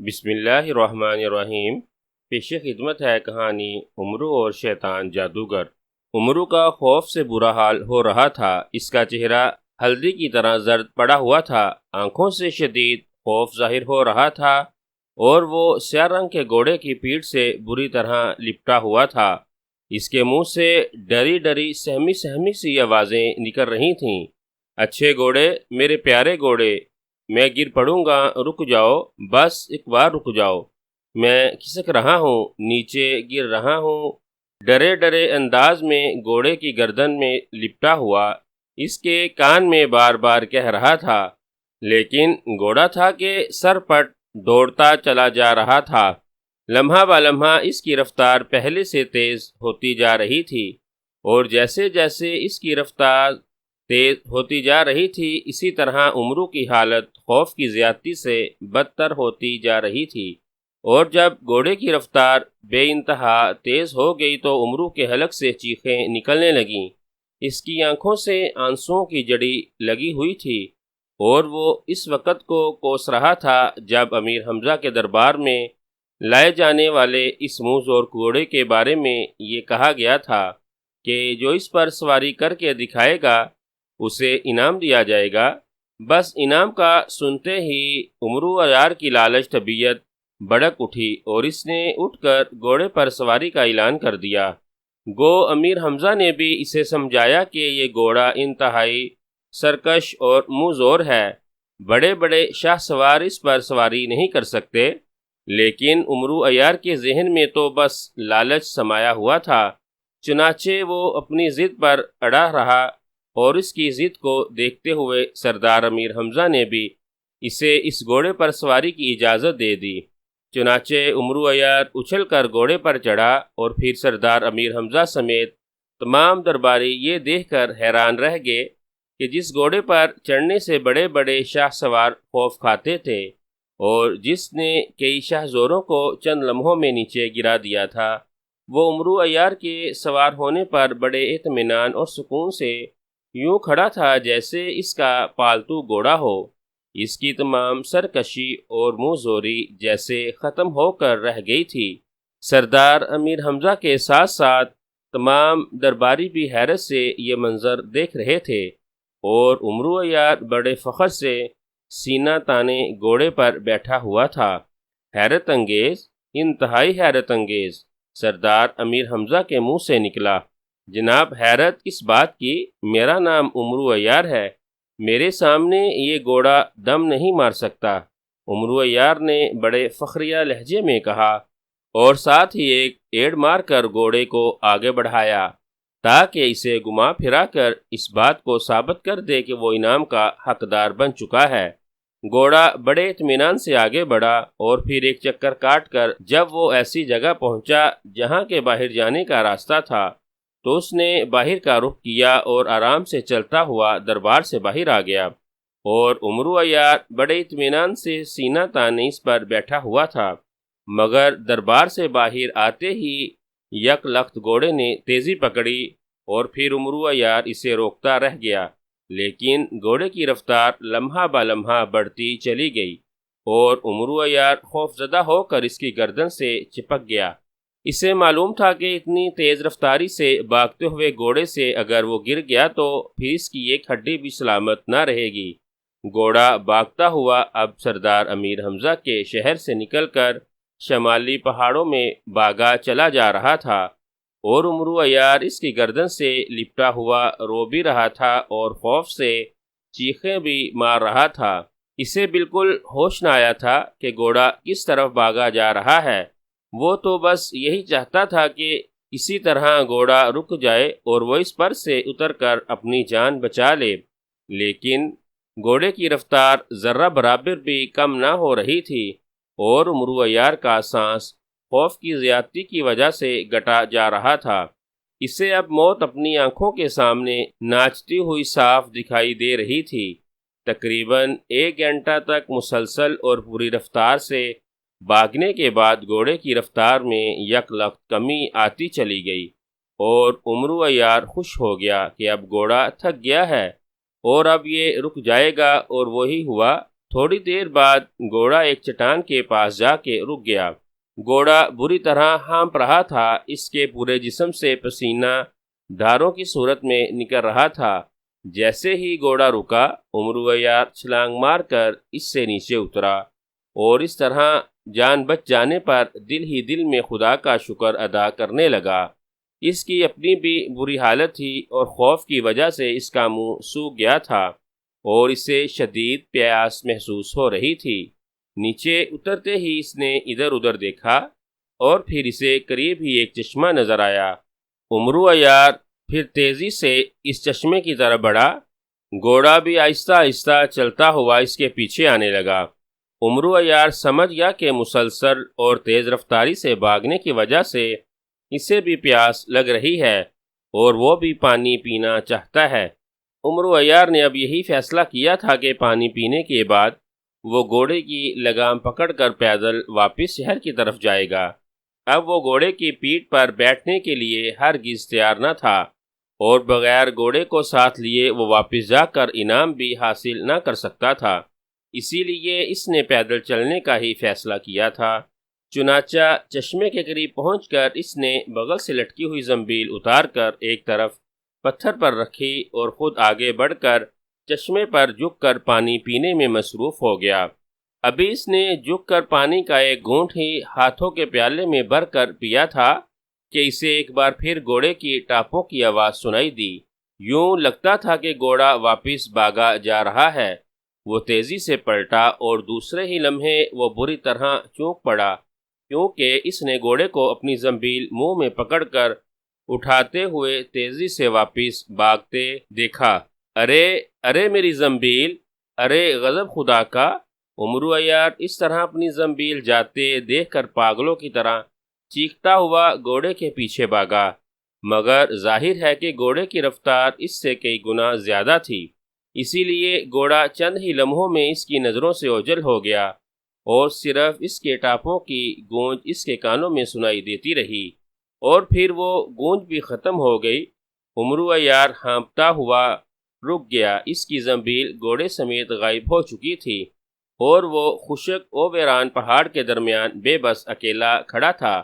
بسم اللہ الرحمن الرحیم۔ پیش خدمت ہے کہانی امرو اور شیطان جادوگر۔ امرو کا خوف سے برا حال ہو رہا تھا۔ اس کا چہرہ ہلدی کی طرح زرد پڑا ہوا تھا، آنکھوں سے شدید خوف ظاہر ہو رہا تھا اور وہ سیاہ رنگ کے گھوڑے کی پیٹھ سے بری طرح لپٹا ہوا تھا۔ اس کے منہ سے ڈری ڈری سہمی سہمی سی آوازیں نکل رہی تھیں۔ اچھے گھوڑے، میرے پیارے گھوڑے، میں گر پڑوں گا، رک جاؤ، بس ایک بار رک جاؤ، میں کھسک رہا ہوں، نیچے گر رہا ہوں۔ ڈرے ڈرے انداز میں گھوڑے کی گردن میں لپٹا ہوا اس کے کان میں بار بار کہہ رہا تھا، لیکن گھوڑا تھا کہ سر پٹ دوڑتا چلا جا رہا تھا۔ لمحہ با لمحہ اس کی رفتار پہلے سے تیز ہوتی جا رہی تھی، اور جیسے جیسے اس کی رفتار تیز ہوتی جا رہی تھی، اسی طرح امرو کی حالت خوف کی زیادتی سے بدتر ہوتی جا رہی تھی۔ اور جب گھوڑے کی رفتار بے انتہا تیز ہو گئی تو امرو کے حلق سے چیخیں نکلنے لگیں۔ اس کی آنکھوں سے آنسوؤں کی جڑی لگی ہوئی تھی، اور وہ اس وقت کو کوس رہا تھا جب امیر حمزہ کے دربار میں لائے جانے والے اس منہ زور گھوڑے کے بارے میں یہ کہا گیا تھا کہ جو اس پر سواری کر کے دکھائے گا اسے انعام دیا جائے گا۔ بس انعام کا سنتے ہی امرو عیار کی لالچ طبیعت بھڑک اٹھی اور اس نے اٹھ کر گھوڑے پر سواری کا اعلان کر دیا۔ گو امیر حمزہ نے بھی اسے سمجھایا کہ یہ گھوڑا انتہائی سرکش اور منہ زور ہے، بڑے بڑے شاہ سوار اس پر سواری نہیں کر سکتے، لیکن امرو عیار کے ذہن میں تو بس لالچ سمایا ہوا تھا۔ چنانچہ وہ اپنی ضد پر اڑا رہا، اور اس کی ضد کو دیکھتے ہوئے سردار امیر حمزہ نے بھی اسے اس گھوڑے پر سواری کی اجازت دے دی۔ چنانچہ امرو عیار اچھل کر گھوڑے پر چڑھا، اور پھر سردار امیر حمزہ سمیت تمام درباری یہ دیکھ کر حیران رہ گئے کہ جس گھوڑے پر چڑھنے سے بڑے بڑے شاہ سوار خوف کھاتے تھے اور جس نے کئی شاہ زوروں کو چند لمحوں میں نیچے گرا دیا تھا، وہ امرو عیار کے سوار ہونے پر بڑے اطمینان اور سکون سے یوں کھڑا تھا جیسے اس کا پالتو گھوڑا ہو۔ اس کی تمام سرکشی اور منہ زوری جیسے ختم ہو کر رہ گئی تھی۔ سردار امیر حمزہ کے ساتھ ساتھ تمام درباری بھی حیرت سے یہ منظر دیکھ رہے تھے، اور امرو عیار بڑے فخر سے سینہ تانے گھوڑے پر بیٹھا ہوا تھا۔ حیرت انگیز، انتہائی حیرت انگیز، سردار امیر حمزہ کے منہ سے نکلا۔ جناب، حیرت اس بات کی، میرا نام امرو عیار ہے، میرے سامنے یہ گھوڑا دم نہیں مار سکتا۔ امرو عیار نے بڑے فخریہ لہجے میں کہا، اور ساتھ ہی ایک ایڑ مار کر گھوڑے کو آگے بڑھایا تاکہ اسے گھما پھرا کر اس بات کو ثابت کر دے کہ وہ انعام کا حقدار بن چکا ہے۔ گھوڑا بڑے اطمینان سے آگے بڑھا، اور پھر ایک چکر کاٹ کر جب وہ ایسی جگہ پہنچا جہاں کے باہر جانے کا راستہ تھا تو اس نے باہر کا رخ کیا اور آرام سے چلتا ہوا دربار سے باہر آ گیا، اور امرو عیار بڑے اطمینان سے سینہ تانے اس پر بیٹھا ہوا تھا۔ مگر دربار سے باہر آتے ہی یک لخت گھوڑے نے تیزی پکڑی، اور پھر امرو عیار اسے روکتا رہ گیا، لیکن گھوڑے کی رفتار لمحہ با لمحہ بڑھتی چلی گئی، اور امرو عیار خوف زدہ ہو کر اس کی گردن سے چپک گیا۔ اسے معلوم تھا کہ اتنی تیز رفتاری سے بھاگتے ہوئے گھوڑے سے اگر وہ گر گیا تو پھر اس کی ایک ہڈی بھی سلامت نہ رہے گی۔ گھوڑا بھاگتا ہوا اب سردار امیر حمزہ کے شہر سے نکل کر شمالی پہاڑوں میں بھاگا چلا جا رہا تھا، اور امرو عیار اس کی گردن سے لپٹا ہوا رو بھی رہا تھا اور خوف سے چیخیں بھی مار رہا تھا۔ اسے بالکل ہوش نہ آیا تھا کہ گھوڑا کس طرف بھاگا جا رہا ہے۔ وہ تو بس یہی چاہتا تھا کہ اسی طرح گھوڑا رک جائے اور وہ اس پر سے اتر کر اپنی جان بچا لے، لیکن گھوڑے کی رفتار ذرہ برابر بھی کم نہ ہو رہی تھی، اور امرو عیار کا سانس خوف کی زیادتی کی وجہ سے گھٹا جا رہا تھا۔ اسے اب موت اپنی آنکھوں کے سامنے ناچتی ہوئی صاف دکھائی دے رہی تھی۔ تقریباً 1 گھنٹہ تک مسلسل اور پوری رفتار سے بھاگنے کے بعد گھوڑے کی رفتار میں یک لخت کمی آتی چلی گئی، اور امرو عیار خوش ہو گیا کہ اب گھوڑا تھک گیا ہے اور اب یہ رک جائے گا، اور وہی ہوا۔ تھوڑی دیر بعد گھوڑا ایک چٹان کے پاس جا کے رک گیا۔ گھوڑا بری طرح ہانپ رہا تھا، اس کے پورے جسم سے پسینہ دھاروں کی صورت میں نکل رہا تھا۔ جیسے ہی گھوڑا رکا، عمرو عیار چھلانگ مار کر اس سے نیچے اترا، اور اس طرح جان بچ جانے پر دل ہی دل میں خدا کا شکر ادا کرنے لگا۔ اس کی اپنی بھی بری حالت تھی اور خوف کی وجہ سے اس کا منہ سوکھ گیا تھا اور اسے شدید پیاس محسوس ہو رہی تھی۔ نیچے اترتے ہی اس نے ادھر ادھر دیکھا اور پھر اسے قریب ہی ایک چشمہ نظر آیا۔ عمرو عیار پھر تیزی سے اس چشمے کی طرف بڑھا۔ گھوڑا بھی آہستہ آہستہ چلتا ہوا اس کے پیچھے آنے لگا۔ عمرو عیار سمجھ گیا کہ مسلسل اور تیز رفتاری سے بھاگنے کی وجہ سے اسے بھی پیاس لگ رہی ہے اور وہ بھی پانی پینا چاہتا ہے۔ عمرو عیار نے اب یہی فیصلہ کیا تھا کہ پانی پینے کے بعد وہ گھوڑے کی لگام پکڑ کر پیدل واپس شہر کی طرف جائے گا۔ اب وہ گھوڑے کی پیٹھ پر بیٹھنے کے لیے ہرگز تیار نہ تھا اور بغیر گھوڑے کو ساتھ لیے وہ واپس جا کر انعام بھی حاصل نہ کر سکتا تھا۔ اسی لیے اس نے پیدل چلنے کا ہی فیصلہ کیا تھا۔ چنانچہ چشمے کے قریب پہنچ کر اس نے بغل سے لٹکی ہوئی زنبیل اتار کر ایک طرف پتھر پر رکھی اور خود آگے بڑھ کر چشمے پر جھک کر پانی پینے میں مصروف ہو گیا۔ ابھی اس نے جھک کر پانی کا ایک گھونٹ ہی ہاتھوں کے پیالے میں بھر کر پیا تھا کہ اسے ایک بار پھر گھوڑے کی ٹاپوں کی آواز سنائی دی۔ یوں لگتا تھا کہ گھوڑا واپس بھاگا جا رہا ہے۔ وہ تیزی سے پلٹا اور دوسرے ہی لمحے وہ بری طرح چونک پڑا، کیونکہ اس نے گھوڑے کو اپنی زنبیل منہ میں پکڑ کر اٹھاتے ہوئے تیزی سے واپس بھاگتے دیکھا۔ ارے ارے میری زنبیل! ارے غضب خدا کا! عمرو عیار اس طرح اپنی زنبیل جاتے دیکھ کر پاگلوں کی طرح چیختا ہوا گھوڑے کے پیچھے بھاگا، مگر ظاہر ہے کہ گھوڑے کی رفتار اس سے کئی گنا زیادہ تھی، اسی لیے گھوڑا چند ہی لمحوں میں اس کی نظروں سے اوجھل ہو گیا اور صرف اس کے ٹاپوں کی گونج اس کے کانوں میں سنائی دیتی رہی، اور پھر وہ گونج بھی ختم ہو گئی۔ عمرو عیار ہانپتا ہوا رک گیا۔ اس کی زنبیل گھوڑے سمیت غائب ہو چکی تھی اور وہ خشک و ویران پہاڑ کے درمیان بے بس اکیلا کھڑا تھا۔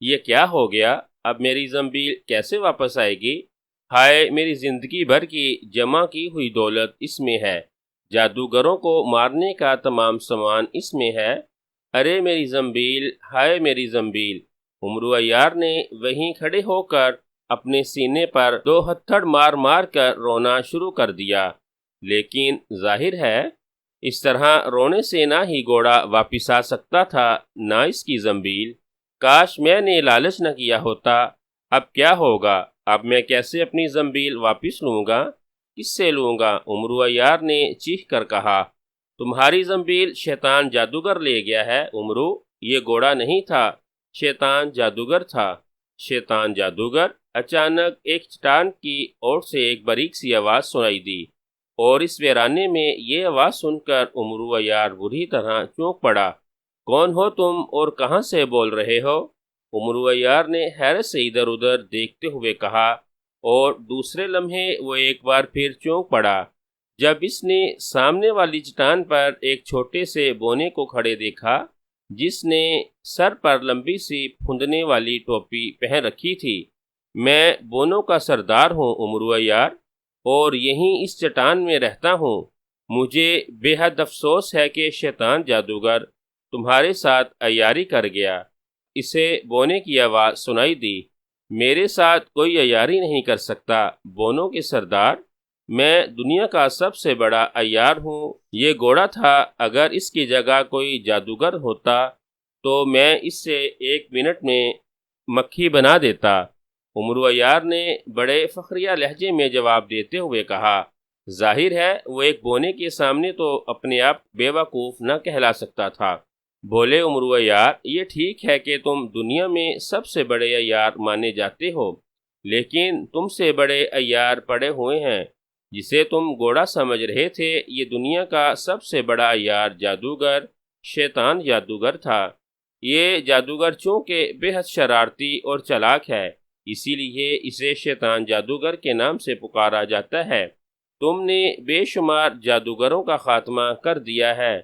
یہ کیا ہو گیا؟ اب میری زنبیل کیسے واپس آئے گی؟ ہائے، میری زندگی بھر کی جمع کی ہوئی دولت اس میں ہے، جادوگروں کو مارنے کا تمام سامان اس میں ہے۔ ارے میری زنبیل! ہائے میری زنبیل! عمرو عیار نے وہیں کھڑے ہو کر اپنے سینے پر دو ہتھڑ مار مار کر رونا شروع کر دیا، لیکن ظاہر ہے اس طرح رونے سے نہ ہی گھوڑا واپس آ سکتا تھا، نہ اس کی زنبیل۔ کاش میں نے لالچ نہ کیا ہوتا۔ اب کیا ہوگا؟ اب میں کیسے اپنی زنبیل واپس لوں گا؟ کس سے لوں گا؟ عمرو عیار نے چیخ کر کہا۔ تمہاری زنبیل شیطان جادوگر لے گیا ہے عمرو، یہ گھوڑا نہیں تھا، شیطان جادوگر تھا۔ شیطان جادوگر؟ اچانک ایک چٹان کی اوٹ سے ایک باریک سی آواز سنائی دی، اور اس ویرانے میں یہ آواز سن کر عمرو عیار بری طرح چونک پڑا۔ کون ہو تم اور کہاں سے بول رہے ہو؟ عمرو عیار نے حیرت سے ادھر ادھر دیکھتے ہوئے کہا، اور دوسرے لمحے وہ ایک بار پھر چونک پڑا جب اس نے سامنے والی چٹان پر ایک چھوٹے سے بونے کو کھڑے دیکھا، جس نے سر پر لمبی سی پھندنے والی ٹوپی پہن رکھی تھی۔ میں بونوں کا سردار ہوں عمرو عیار، اور یہیں اس چٹان میں رہتا ہوں۔ مجھے بے حد افسوس ہے کہ شیطان جادوگر تمہارے ساتھ عیاری کر گیا۔ اسے بونے کی آواز سنائی دی۔ میرے ساتھ کوئی عیاری نہیں کر سکتا، بونوں کے سردار۔ میں دنیا کا سب سے بڑا عیار ہوں۔ یہ گھوڑا تھا، اگر اس کی جگہ کوئی جادوگر ہوتا تو میں اس سے ایک منٹ میں مکھی بنا دیتا۔ عمرو عیار نے بڑے فخریہ لہجے میں جواب دیتے ہوئے کہا۔ ظاہر ہے وہ ایک بونے کے سامنے تو اپنے آپ بے وقوف نہ کہلا سکتا تھا۔ بولے عمرو عیار، یہ ٹھیک ہے کہ تم دنیا میں سب سے بڑے عیار مانے جاتے ہو، لیکن تم سے بڑے عیار پڑے ہوئے ہیں۔ جسے تم گھوڑا سمجھ رہے تھے، یہ دنیا کا سب سے بڑا عیار جادوگر شیطان جادوگر تھا۔ یہ جادوگر چونکہ بے حد شرارتی اور چالاک ہے، اسی لیے اسے شیطان جادوگر کے نام سے پکارا جاتا ہے۔ تم نے بے شمار جادوگروں کا خاتمہ کر دیا ہے،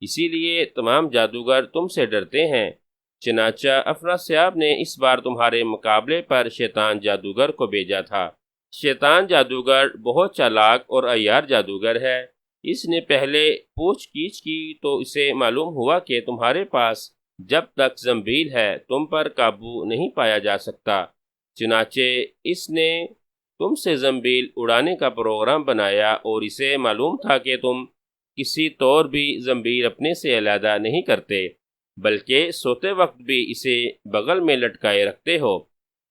اسی لیے تمام جادوگر تم سے ڈرتے ہیں۔ چنانچہ افراسیاب نے اس بار تمہارے مقابلے پر شیطان جادوگر کو بھیجا تھا۔ شیطان جادوگر بہت چالاک اور عیار جادوگر ہے۔ اس نے پہلے پوچھ گچھ کی تو اسے معلوم ہوا کہ تمہارے پاس جب تک زنبیل ہے تم پر قابو نہیں پایا جا سکتا۔ چنانچہ اس نے تم سے زنبیل اڑانے کا پروگرام بنایا، اور اسے معلوم تھا کہ تم کسی طور بھی زنبیل اپنے سے علیحدہ نہیں کرتے، بلکہ سوتے وقت بھی اسے بغل میں لٹکائے رکھتے ہو۔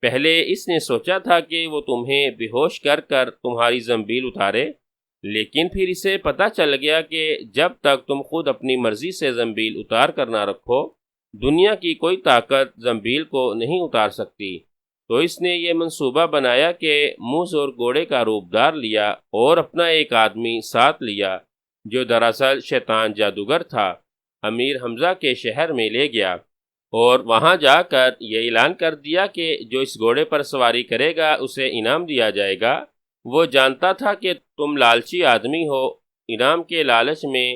پہلے اس نے سوچا تھا کہ وہ تمہیں بے ہوش کر کر تمہاری زنبیل اتارے، لیکن پھر اسے پتہ چل گیا کہ جب تک تم خود اپنی مرضی سے زنبیل اتار کر نہ رکھو، دنیا کی کوئی طاقت زنبیل کو نہیں اتار سکتی۔ تو اس نے یہ منصوبہ بنایا کہ موز اور گھوڑے کا روپ دھار لیا اور اپنا ایک آدمی ساتھ لیا جو دراصل شیطان جادوگر تھا، امیر حمزہ کے شہر میں لے گیا، اور وہاں جا کر یہ اعلان کر دیا کہ جو اس گھوڑے پر سواری کرے گا اسے انعام دیا جائے گا۔ وہ جانتا تھا کہ تم لالچی آدمی ہو، انعام کے لالچ میں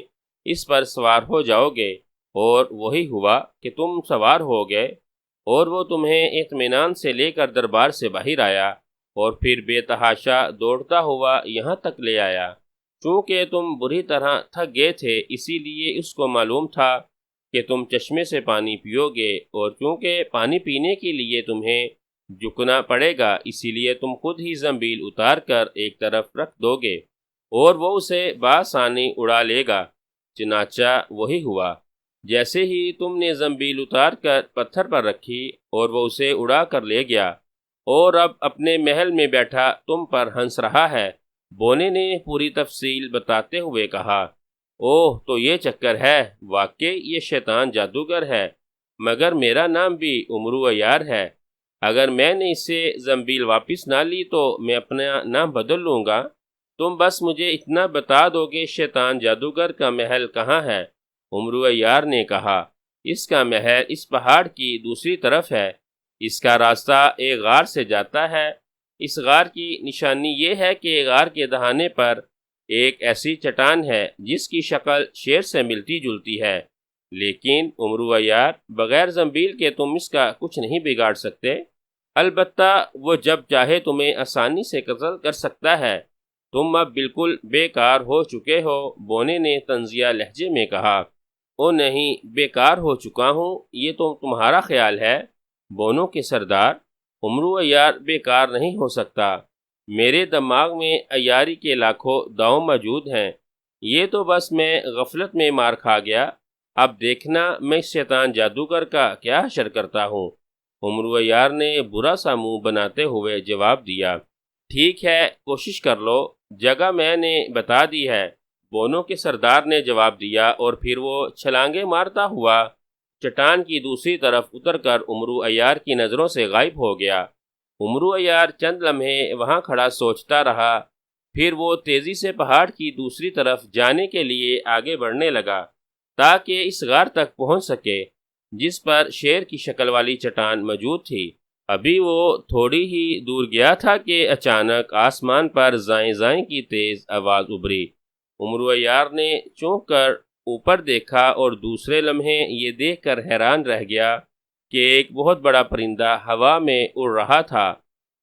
اس پر سوار ہو جاؤ گے، اور وہی ہوا کہ تم سوار ہو گئے، اور وہ تمہیں اطمینان سے لے کر دربار سے باہر آیا، اور پھر بے تحاشا دوڑتا ہوا یہاں تک لے آیا۔ چونکہ تم بری طرح تھک گئے تھے، اسی لیے اس کو معلوم تھا کہ تم چشمے سے پانی پیو گے، اور چونکہ پانی پینے کے لیے تمہیں جھکنا پڑے گا، اسی لیے تم خود ہی زنبیل اتار کر ایک طرف رکھ دو گے، اور وہ اسے بآسانی اڑا لے گا۔ چنانچہ وہی ہوا۔ جیسے ہی تم نے زنبیل اتار کر پتھر پر رکھی اور وہ اسے اڑا کر لے گیا، اور اب اپنے محل میں بیٹھا تم پر ہنس رہا ہے۔ بونے نے پوری تفصیل بتاتے ہوئے کہا، اوہ تو یہ چکر ہے، واقعی یہ شیطان جادوگر ہے، مگر میرا نام بھی امرو عیار ہے۔ اگر میں نے اس سے زنبیل واپس نہ لی تو میں اپنا نام بدل لوں گا۔ تم بس مجھے اتنا بتا دو کہ شیطان جادوگر کا محل کہاں ہے۔ امرو عیار نے کہا، اس کا محل اس پہاڑ کی دوسری طرف ہے، اس کا راستہ ایک غار سے جاتا ہے۔ اس غار کی نشانی یہ ہے کہ غار کے دہانے پر ایک ایسی چٹان ہے جس کی شکل شیر سے ملتی جلتی ہے، لیکن امرو عیار بغیر زنبیل کے تم اس کا کچھ نہیں بگاڑ سکتے۔ البتہ وہ جب چاہے تمہیں آسانی سے قتل کر سکتا ہے۔ تم اب بالکل بیکار ہو چکے ہو، بونے نے طنزیہ لہجے میں کہا۔ او نہیں، بیکار ہو چکا ہوں، یہ تو تمہارا خیال ہے، بونوں کے سردار۔ امرو عیار بیکار نہیں ہو سکتا، میرے دماغ میں عیاری کے لاکھوں داؤں موجود ہیں، یہ تو بس میں غفلت میں مار کھا گیا۔ اب دیکھنا میں اس شیطان جادوگر کا کیا حشر کرتا ہوں۔ امرو عیار نے برا سا منہ بناتے ہوئے جواب دیا، ٹھیک ہے، کوشش کر لو، جگہ میں نے بتا دی ہے، بونوں کے سردار نے جواب دیا، اور پھر وہ چھلانگیں مارتا ہوا چٹان کی دوسری طرف اتر کر امرو عیار کی نظروں سے غائب ہو گیا۔ امرو عیار چند لمحے وہاں کھڑا سوچتا رہا، پھر وہ تیزی سے پہاڑ کی دوسری طرف جانے کے لیے آگے بڑھنے لگا تاکہ اس غار تک پہنچ سکے جس پر شیر کی شکل والی چٹان موجود تھی۔ ابھی وہ تھوڑی ہی دور گیا تھا کہ اچانک آسمان پر زائیں زائیں کی تیز آواز ابھری۔ امرو عیار نے چونک کر اوپر دیکھا اور دوسرے لمحے یہ دیکھ کر حیران رہ گیا کہ ایک بہت بڑا پرندہ ہوا میں اڑ رہا تھا۔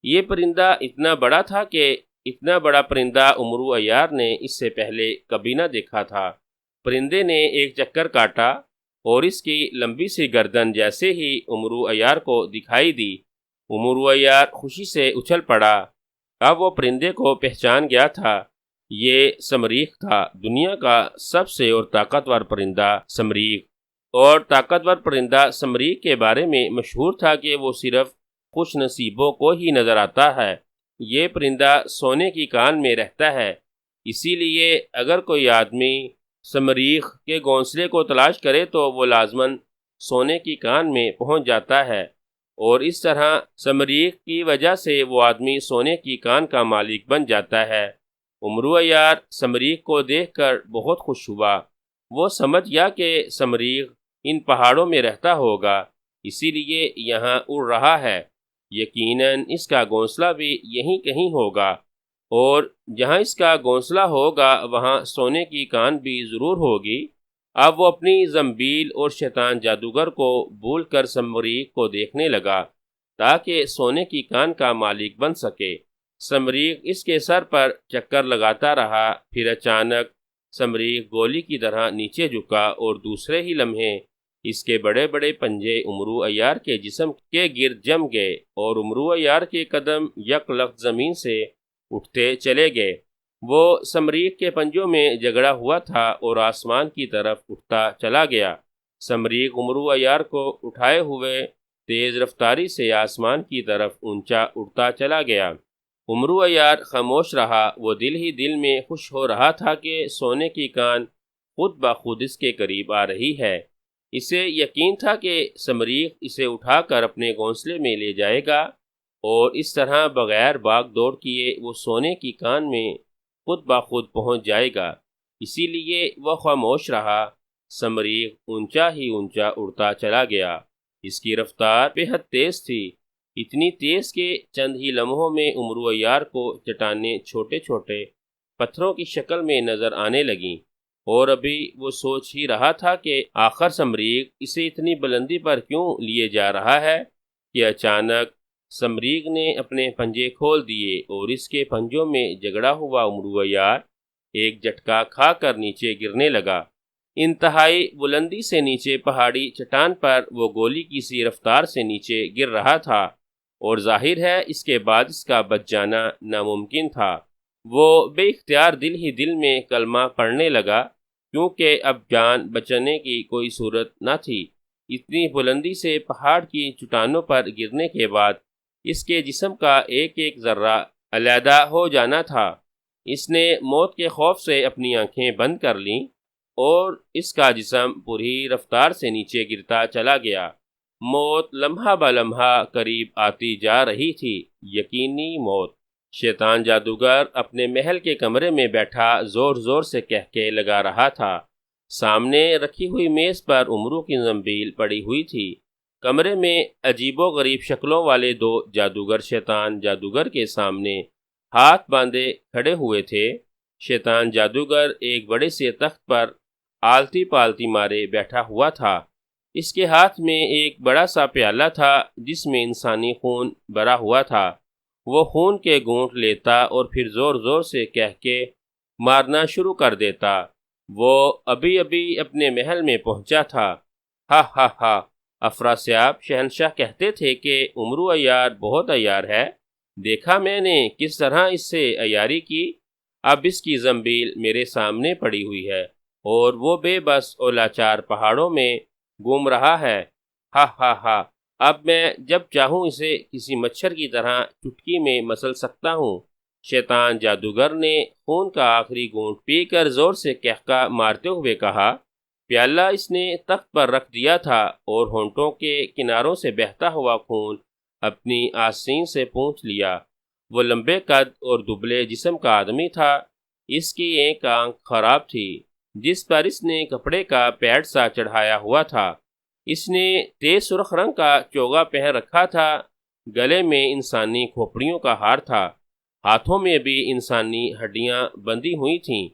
یہ پرندہ اتنا بڑا تھا کہ اتنا بڑا پرندہ امرو عیار نے اس سے پہلے کبھی نہ دیکھا تھا۔ پرندے نے ایک چکر کاٹا اور اس کی لمبی سی گردن جیسے ہی امرو عیار کو دکھائی دی، امرو عیار خوشی سے اچھل پڑا۔ اب وہ پرندے کو پہچان گیا تھا، یہ سمریخ تھا، دنیا کا سب سے اور طاقتور پرندہ سمریخ۔ اور طاقتور پرندہ سمریخ کے بارے میں مشہور تھا کہ وہ صرف خوش نصیبوں کو ہی نظر آتا ہے۔ یہ پرندہ سونے کی کان میں رہتا ہے، اسی لیے اگر کوئی آدمی سمریخ کے گھونسلے کو تلاش کرے تو وہ لازماً سونے کی کان میں پہنچ جاتا ہے، اور اس طرح سمریخ کی وجہ سے وہ آدمی سونے کی کان کا مالک بن جاتا ہے۔ امرو عیار سمریخ کو دیکھ کر بہت خوش ہوا۔ وہ سمجھ گیا کہ سمریخ ان پہاڑوں میں رہتا ہوگا، اسی لیے یہاں اڑ رہا ہے، یقیناً اس کا گھونسلہ بھی یہیں کہیں ہوگا۔ اور جہاں اس کا گھونسلہ ہوگا وہاں سونے کی کان بھی ضرور ہوگی۔ اب وہ اپنی زنبیل اور شیطان جادوگر کو بھول کر سمریخ کو دیکھنے لگا تاکہ سونے کی کان کا مالک بن سکے۔ سمریخ اس کے سر پر چکر لگاتا رہا، پھر اچانک سمریخ گولی کی طرح نیچے جھکا اور دوسرے ہی لمحے اس کے بڑے بڑے پنجے امرو عیار کے جسم کے گرد جم گئے اور امرو عیار کے قدم یک لخت زمین سے اٹھتے چلے گئے۔ وہ سمریخ کے پنجوں میں جگڑا ہوا تھا اور آسمان کی طرف اٹھتا چلا گیا۔ سمریخ امرو عیار کو اٹھائے ہوئے تیز رفتاری سے آسمان کی طرف اونچا اڑتا چلا گیا۔ امرو عیار خاموش رہا، وہ دل ہی دل میں خوش ہو رہا تھا کہ سونے کی کان خود بخود اس کے قریب آ رہی ہے۔ اسے یقین تھا کہ سمریخ اسے اٹھا کر اپنے گھونسلے میں لے جائے گا اور اس طرح بغیر بھاگ دوڑ کیے وہ سونے کی کان میں خود بخود پہنچ جائے گا۔ اسی لیے وہ خاموش رہا۔ سمریخ اونچا ہی اونچا اڑتا چلا گیا۔ اس کی رفتار بے حد تیز تھی، اتنی تیز کہ چند ہی لمحوں میں امرو عیار کو چٹانیں چھوٹے چھوٹے پتھروں کی شکل میں نظر آنے لگیں، اور ابھی وہ سوچ ہی رہا تھا کہ آخر سمریخ اسے اتنی بلندی پر کیوں لیے جا رہا ہے کہ اچانک سمریخ نے اپنے پنجے کھول دیے اور اس کے پنجوں میں جگڑا ہوا امرو عیار ایک جھٹکا کھا کر نیچے گرنے لگا۔ انتہائی بلندی سے نیچے پہاڑی چٹان پر وہ گولی کی سی رفتار سے نیچے گر رہا تھا، اور ظاہر ہے اس کے بعد اس کا بچ جانا ناممکن تھا۔ وہ بے اختیار دل ہی دل میں کلمہ پڑھنے لگا، کیونکہ اب جان بچنے کی کوئی صورت نہ تھی۔ اتنی بلندی سے پہاڑ کی چٹانوں پر گرنے کے بعد اس کے جسم کا ایک ایک ذرہ علیحدہ ہو جانا تھا۔ اس نے موت کے خوف سے اپنی آنکھیں بند کر لیں اور اس کا جسم پوری رفتار سے نیچے گرتا چلا گیا۔ موت لمحہ بہ لمحہ قریب آتی جا رہی تھی، یقینی موت۔ شیطان جادوگر اپنے محل کے کمرے میں بیٹھا زور زور سے کہکے لگا رہا تھا۔ سامنے رکھی ہوئی میز پر امرو کی زنبیل پڑی ہوئی تھی۔ کمرے میں عجیب و غریب شکلوں والے دو جادوگر شیطان جادوگر کے سامنے ہاتھ باندھے کھڑے ہوئے تھے۔ شیطان جادوگر ایک بڑے سے تخت پر آلتی پالتی مارے بیٹھا ہوا تھا۔ اس کے ہاتھ میں ایک بڑا سا پیالہ تھا جس میں انسانی خون بھرا ہوا تھا۔ وہ خون کے گھونٹ لیتا اور پھر زور زور سے کہہ کے مارنا شروع کر دیتا۔ وہ ابھی ابھی اپنے محل میں پہنچا تھا۔ ہا ہا ہا، افراسیاب شہنشاہ کہتے تھے کہ امرو عیار بہت عیار ہے۔ دیکھا میں نے کس طرح اس سے عیاری کی۔ اب اس کی زنبیل میرے سامنے پڑی ہوئی ہے اور وہ بے بس اور لاچار پہاڑوں میں گھوم رہا ہے۔ ہا ہا ہا، اب میں جب چاہوں اسے کسی مچھر کی طرح چٹکی میں مسل سکتا ہوں۔ شیطان جادوگر نے خون کا آخری گھونٹ پی کر زور سے کہکا مارتے ہوئے کہا۔ پیالہ اس نے تخت پر رکھ دیا تھا اور ہونٹوں کے کناروں سے بہتا ہوا خون اپنی آستین سے پونچھ لیا۔ وہ لمبے قد اور دبلے جسم کا آدمی تھا۔ اس کی ایک آنکھ خراب تھی جس پر اس نے کپڑے کا پیڈ سا چڑھایا ہوا تھا۔ اس نے تیز سرخ رنگ کا چوغا پہن رکھا تھا۔ گلے میں انسانی کھوپڑیوں کا ہار تھا، ہاتھوں میں بھی انسانی ہڈیاں بندھی ہوئی تھیں۔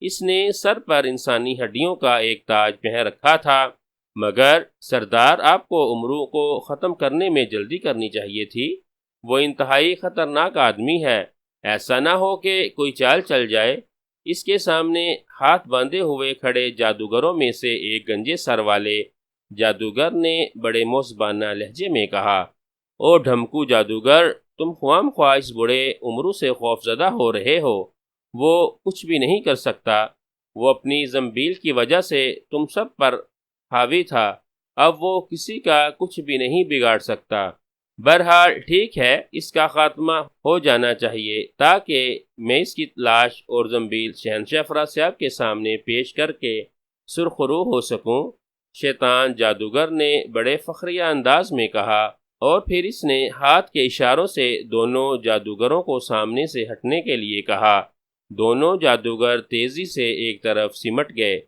اس نے سر پر انسانی ہڈیوں کا ایک تاج پہن رکھا تھا۔ مگر سردار، آپ کو امرو کو ختم کرنے میں جلدی کرنی چاہیے تھی۔ وہ انتہائی خطرناک آدمی ہے، ایسا نہ ہو کہ کوئی چال چل جائے۔ اس کے سامنے ہاتھ باندھے ہوئے کھڑے جادوگروں میں سے ایک گنجے سر والے جادوگر نے بڑے موزبانہ لہجے میں کہا۔ او ڈھمکو جادوگر، تم خواہ مخواہ اس بوڑھے امرو سے خوف زدہ ہو رہے ہو۔ وہ کچھ بھی نہیں کر سکتا۔ وہ اپنی زنبیل کی وجہ سے تم سب پر حاوی تھا، اب وہ کسی کا کچھ بھی نہیں بگاڑ سکتا۔ بہرحال ٹھیک ہے، اس کا خاتمہ ہو جانا چاہیے تاکہ میں اس کی لاش اور زنبیل شہنشاہ افراسیاب کے سامنے پیش کر کے سرخرو ہو سکوں۔ شیطان جادوگر نے بڑے فخریہ انداز میں کہا، اور پھر اس نے ہاتھ کے اشاروں سے دونوں جادوگروں کو سامنے سے ہٹنے کے لیے کہا۔ دونوں جادوگر تیزی سے ایک طرف سمٹ گئے۔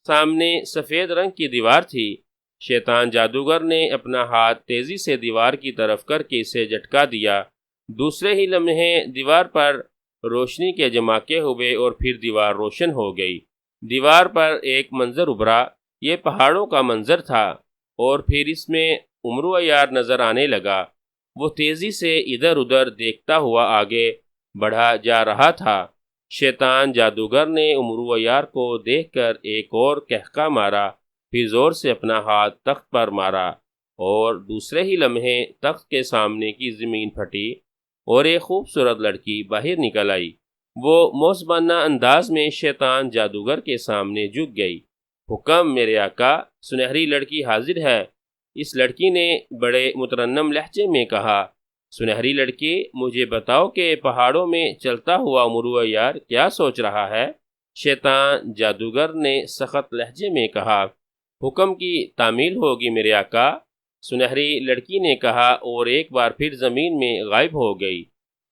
سامنے سفید رنگ کی دیوار تھی۔ شیطان جادوگر نے اپنا ہاتھ تیزی سے دیوار کی طرف کر کے اسے جھٹکا دیا۔ دوسرے ہی لمحے دیوار پر روشنی کے جماکے ہوئے اور پھر دیوار روشن ہو گئی۔ دیوار پر ایک منظر ابھرا، یہ پہاڑوں کا منظر تھا، اور پھر اس میں عمرو عیار نظر آنے لگا۔ وہ تیزی سے ادھر ادھر دیکھتا ہوا آگے بڑھا جا رہا تھا۔ شیطان جادوگر نے عمرو عیار کو دیکھ کر ایک اور کہکا مارا، پھر زور سے اپنا ہاتھ تخت پر مارا، اور دوسرے ہی لمحے تخت کے سامنے کی زمین پھٹی اور ایک خوبصورت لڑکی باہر نکل آئی۔ وہ موزبانہ انداز میں شیطان جادوگر کے سامنے جھک گئی۔ حکم میرے آقا، سنہری لڑکی حاضر ہے، اس لڑکی نے بڑے مترنم لہجے میں کہا۔ سنہری لڑکی، مجھے بتاؤ کہ پہاڑوں میں چلتا ہوا عمرو عیار کیا سوچ رہا ہے؟ شیطان جادوگر نے سخت لہجے میں کہا۔ حکم کی تعمیل ہوگی میرے آقا، سنہری لڑکی نے کہا، اور ایک بار پھر زمین میں غائب ہو گئی۔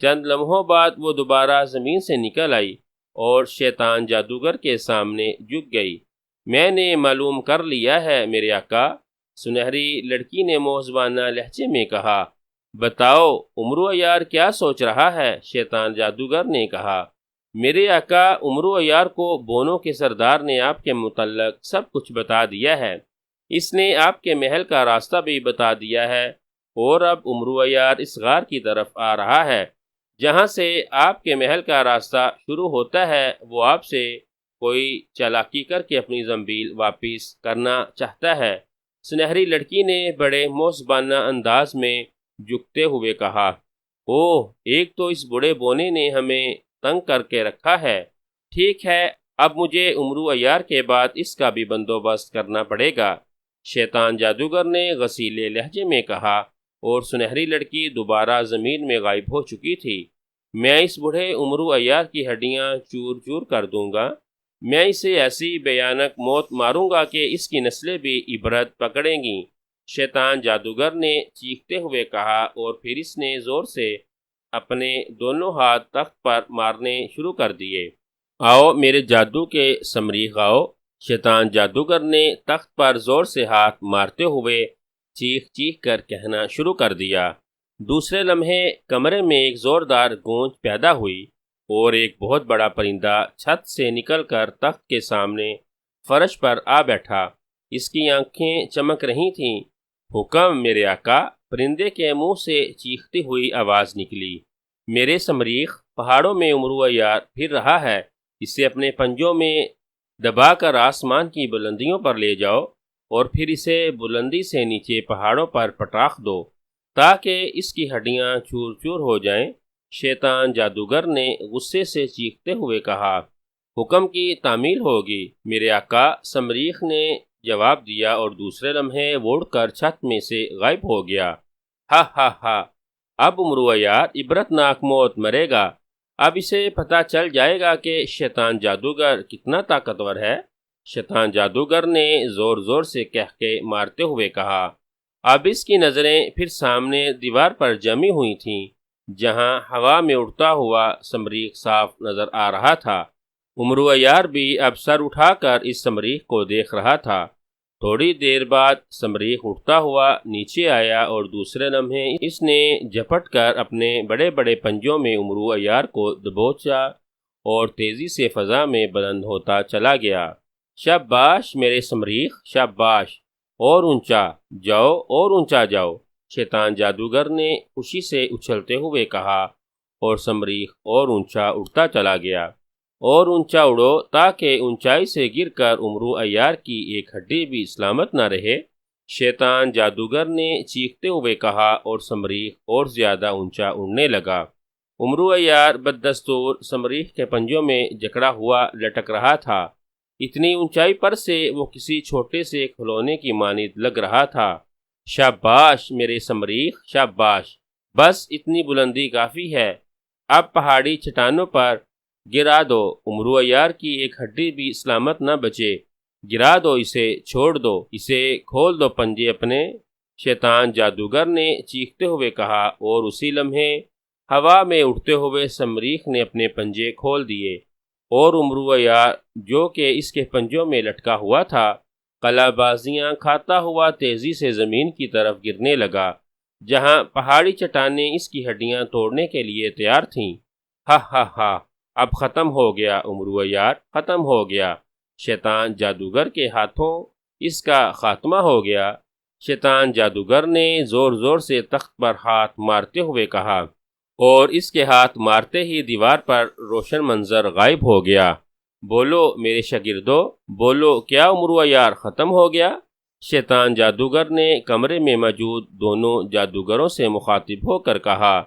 چند لمحوں بعد وہ دوبارہ زمین سے نکل آئی اور شیطان جادوگر کے سامنے جھک گئی۔ میں نے معلوم کر لیا ہے میرے آقا، سنہری لڑکی نے موزبانہ لہجے میں کہا۔ بتاؤ عمرو عیار کیا سوچ رہا ہے؟ شیطان جادوگر نے کہا۔ میرے آقا، عمرو عیار کو بونوں کے سردار نے آپ کے متعلق سب کچھ بتا دیا ہے۔ اس نے آپ کے محل کا راستہ بھی بتا دیا ہے، اور اب عمرو عیار اس غار کی طرف آ رہا ہے جہاں سے آپ کے محل کا راستہ شروع ہوتا ہے۔ وہ آپ سے کوئی چالاکی کر کے اپنی زنبیل واپس کرنا چاہتا ہے۔ سنہری لڑکی نے بڑے موزبانہ انداز میں جھکتے ہوئے کہا۔ اوہ، ایک تو اس بوڑھے بونے نے ہمیں تنگ کر کے رکھا ہے۔ ٹھیک ہے، اب مجھے عمرو عیار کے بعد اس کا بھی بندوبست کرنا پڑے گا، شیطان جادوگر نے غصیلے لہجے میں کہا، اور سنہری لڑکی دوبارہ زمین میں غائب ہو چکی تھی۔ میں اس بوڑھے عمرو عیار کی ہڈیاں چور چور کر دوں گا۔ میں اسے ایسی بھیانک موت ماروں گا کہ اس کی نسلیں بھی عبرت پکڑیں گی، شیطان جادوگر نے چیختے ہوئے کہا، اور پھر اس نے زور سے اپنے دونوں ہاتھ تخت پر مارنے شروع کر دیے۔ آؤ میرے جادو کے سمریخ آؤ، شیطان جادوگر نے تخت پر زور سے ہاتھ مارتے ہوئے چیخ چیخ کر کہنا شروع کر دیا۔ دوسرے لمحے کمرے میں ایک زوردار گونج پیدا ہوئی، اور ایک بہت بڑا پرندہ چھت سے نکل کر تخت کے سامنے فرش پر آ بیٹھا۔ اس کی آنکھیں چمک رہی تھیں۔ حکم میرے آقا، پرندے کے منہ سے چیختی ہوئی آواز نکلی۔ میرے سمریخ، پہاڑوں میں عمرو عیار پھر رہا ہے، اسے اپنے پنجوں میں دبا کر آسمان کی بلندیوں پر لے جاؤ، اور پھر اسے بلندی سے نیچے پہاڑوں پر پٹاخ دو تاکہ اس کی ہڈیاں چور چور ہو جائیں، شیطان جادوگر نے غصے سے چیختے ہوئے کہا۔ حکم کی تعمیل ہوگی میرے آقا، سمریخ نے جواب دیا، اور دوسرے لمحے وہ اڑ کر چھت میں سے غائب ہو گیا۔ ہا ہا ہا، اب عمرو عیار عبرتناک موت مرے گا۔ اب اسے پتہ چل جائے گا کہ شیطان جادوگر کتنا طاقتور ہے، شیطان جادوگر نے زور زور سے کہکے مارتے ہوئے کہا۔ اب اس کی نظریں پھر سامنے دیوار پر جمی ہوئی تھیں، جہاں ہوا میں اڑتا ہوا سمریخ صاف نظر آ رہا تھا۔ عمرو عیار بھی اب سر اٹھا کر اس سمریخ کو دیکھ رہا تھا۔ تھوڑی دیر بعد سمریخ اٹھتا ہوا نیچے آیا، اور دوسرے لمحے اس نے جھپٹ کر اپنے بڑے بڑے پنجوں میں عمرو عیار کو دبوچا اور تیزی سے فضا میں بلند ہوتا چلا گیا۔ شاباش میرے سمریخ، شاباش، اور اونچا جاؤ، اور اونچا جاؤ، شیطان جادوگر نے خوشی سے اچھلتے ہوئے کہا، اور سمریخ اور اونچا اڑتا چلا گیا۔ اور اونچا اڑو تاکہ اونچائی سے گر کر عمرو عیار کی ایک ہڈی بھی سلامت نہ رہے، شیطان جادوگر نے چیختے ہوئے کہا، اور سمریخ اور زیادہ اونچا اڑنے لگا۔ عمرو عیار بددستور سمریخ کے پنجوں میں جکڑا ہوا لٹک رہا تھا۔ اتنی اونچائی پر سے وہ کسی چھوٹے سے کھلونے کی مانند لگ رہا تھا۔ شاباش میرے سمریخ، شاباش، بس اتنی بلندی کافی ہے، اب پہاڑی چٹانوں پر گرا دو، عمرو عیار کی ایک ہڈی بھی سلامت نہ بچے، گرا دو اسے، چھوڑ دو اسے، کھول دو پنجے اپنے، شیطان جادوگر نے چیختے ہوئے کہا، اور اسی لمحے ہوا میں اڑتے ہوئے سمریخ نے اپنے پنجے کھول دیے، اور عمرو عیار جو کہ اس کے پنجوں میں لٹکا ہوا تھا، قلع بازیاں کھاتا ہوا تیزی سے زمین کی طرف گرنے لگا، جہاں پہاڑی چٹانیں اس کی ہڈیاں توڑنے کے لیے تیار تھیں۔ ہا ہا ہا، اب ختم ہو گیا عمرو عیار، ختم ہو گیا، شیطان جادوگر کے ہاتھوں اس کا خاتمہ ہو گیا۔ شیطان جادوگر نے زور زور سے تخت پر ہاتھ مارتے ہوئے کہا، اور اس کے ہاتھ مارتے ہی دیوار پر روشن منظر غائب ہو گیا۔ بولو میرے شاگردو، بولو، کیا عمرو عیار ختم ہو گیا؟ شیطان جادوگر نے کمرے میں موجود دونوں جادوگروں سے مخاطب ہو کر کہا،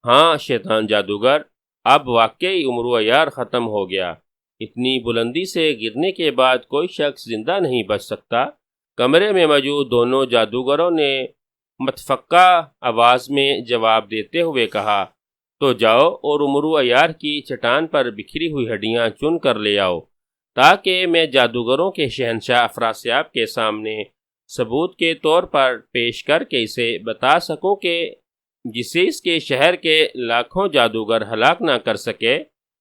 ہاں شیطان جادوگر، اب واقعی عمرو عیار ختم ہو گیا۔ اتنی بلندی سے گرنے کے بعد کوئی شخص زندہ نہیں بچ سکتا۔ کمرے میں موجود دونوں جادوگروں نے متفقہ آواز میں جواب دیتے ہوئے کہا، تو جاؤ اور عمرو عیار کی چٹان پر بکھری ہوئی ہڈیاں چن کر لے آؤ، تاکہ میں جادوگروں کے شہنشاہ افراسیاب کے سامنے ثبوت کے طور پر پیش کر کے اسے بتا سکوں کہ جسے اس کے شہر کے لاکھوں جادوگر ہلاک نہ کر سکے،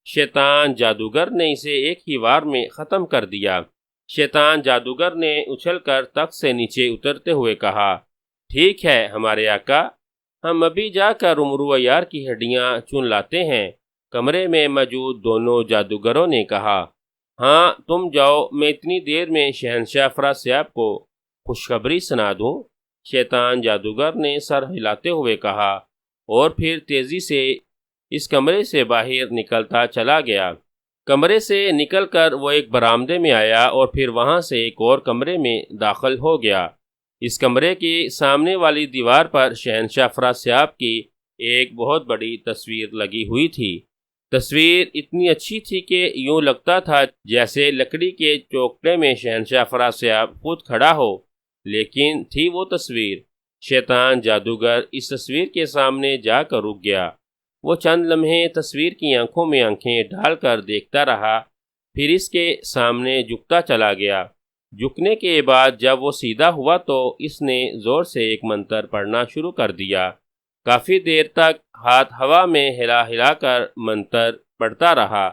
شیطان جادوگر نے اسے ایک ہی وار میں ختم کر دیا۔ شیطان جادوگر نے اچھل کر تخت سے نیچے اترتے ہوئے کہا، ٹھیک ہے ہمارے آقا، ہم ابھی جا کر عمرو عیار کی ہڈیاں چن لاتے ہیں۔ کمرے میں موجود دونوں جادوگروں نے کہا، ہاں تم جاؤ، میں اتنی دیر میں شہنشاہ افراسیاب کو خوشخبری سنا دوں۔ شیطان جادوگر نے سر ہلاتے ہوئے کہا، اور پھر تیزی سے اس کمرے سے باہر نکلتا چلا گیا۔ کمرے سے نکل کر وہ ایک برآمدے میں آیا اور پھر وہاں سے ایک اور کمرے میں داخل ہو گیا۔ اس کمرے کی سامنے والی دیوار پر شہنشاہ افراسیاب کی ایک بہت بڑی تصویر لگی ہوئی تھی۔ تصویر اتنی اچھی تھی کہ یوں لگتا تھا جیسے لکڑی کے چوکھٹے میں شہنشاہ افراسیاب خود کھڑا ہو، لیکن تھی وہ تصویر۔ شیطان جادوگر اس تصویر کے سامنے جا کر رک گیا۔ وہ چند لمحے تصویر کی آنکھوں میں آنکھیں ڈال کر دیکھتا رہا، پھر اس کے سامنے جھکتا چلا گیا۔ جھکنے کے بعد جب وہ سیدھا ہوا تو اس نے زور سے ایک منتر پڑھنا شروع کر دیا۔ کافی دیر تک ہاتھ ہوا میں ہلا ہلا کر منتر پڑھتا رہا،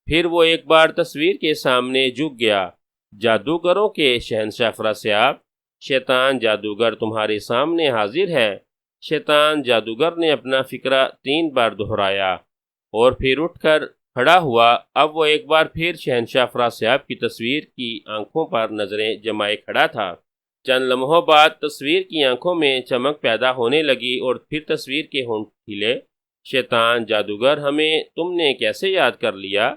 پھر وہ ایک بار تصویر کے سامنے جھک گیا۔ جادوگروں کے شہنشاہ افراسیاب، شیطان جادوگر تمہارے سامنے حاضر ہے۔ شیطان جادوگر نے اپنا فقرہ 3 بار دہرایا اور پھر اٹھ کر کھڑا ہوا۔ اب وہ ایک بار پھر شہنشاہ افراسیاب کی تصویر کی آنکھوں پر نظریں جمائے کھڑا تھا۔ چند لمحوں بعد تصویر کی آنکھوں میں چمک پیدا ہونے لگی اور پھر تصویر کے ہونٹ کھلے۔ شیطان جادوگر، ہمیں تم نے کیسے یاد کر لیا؟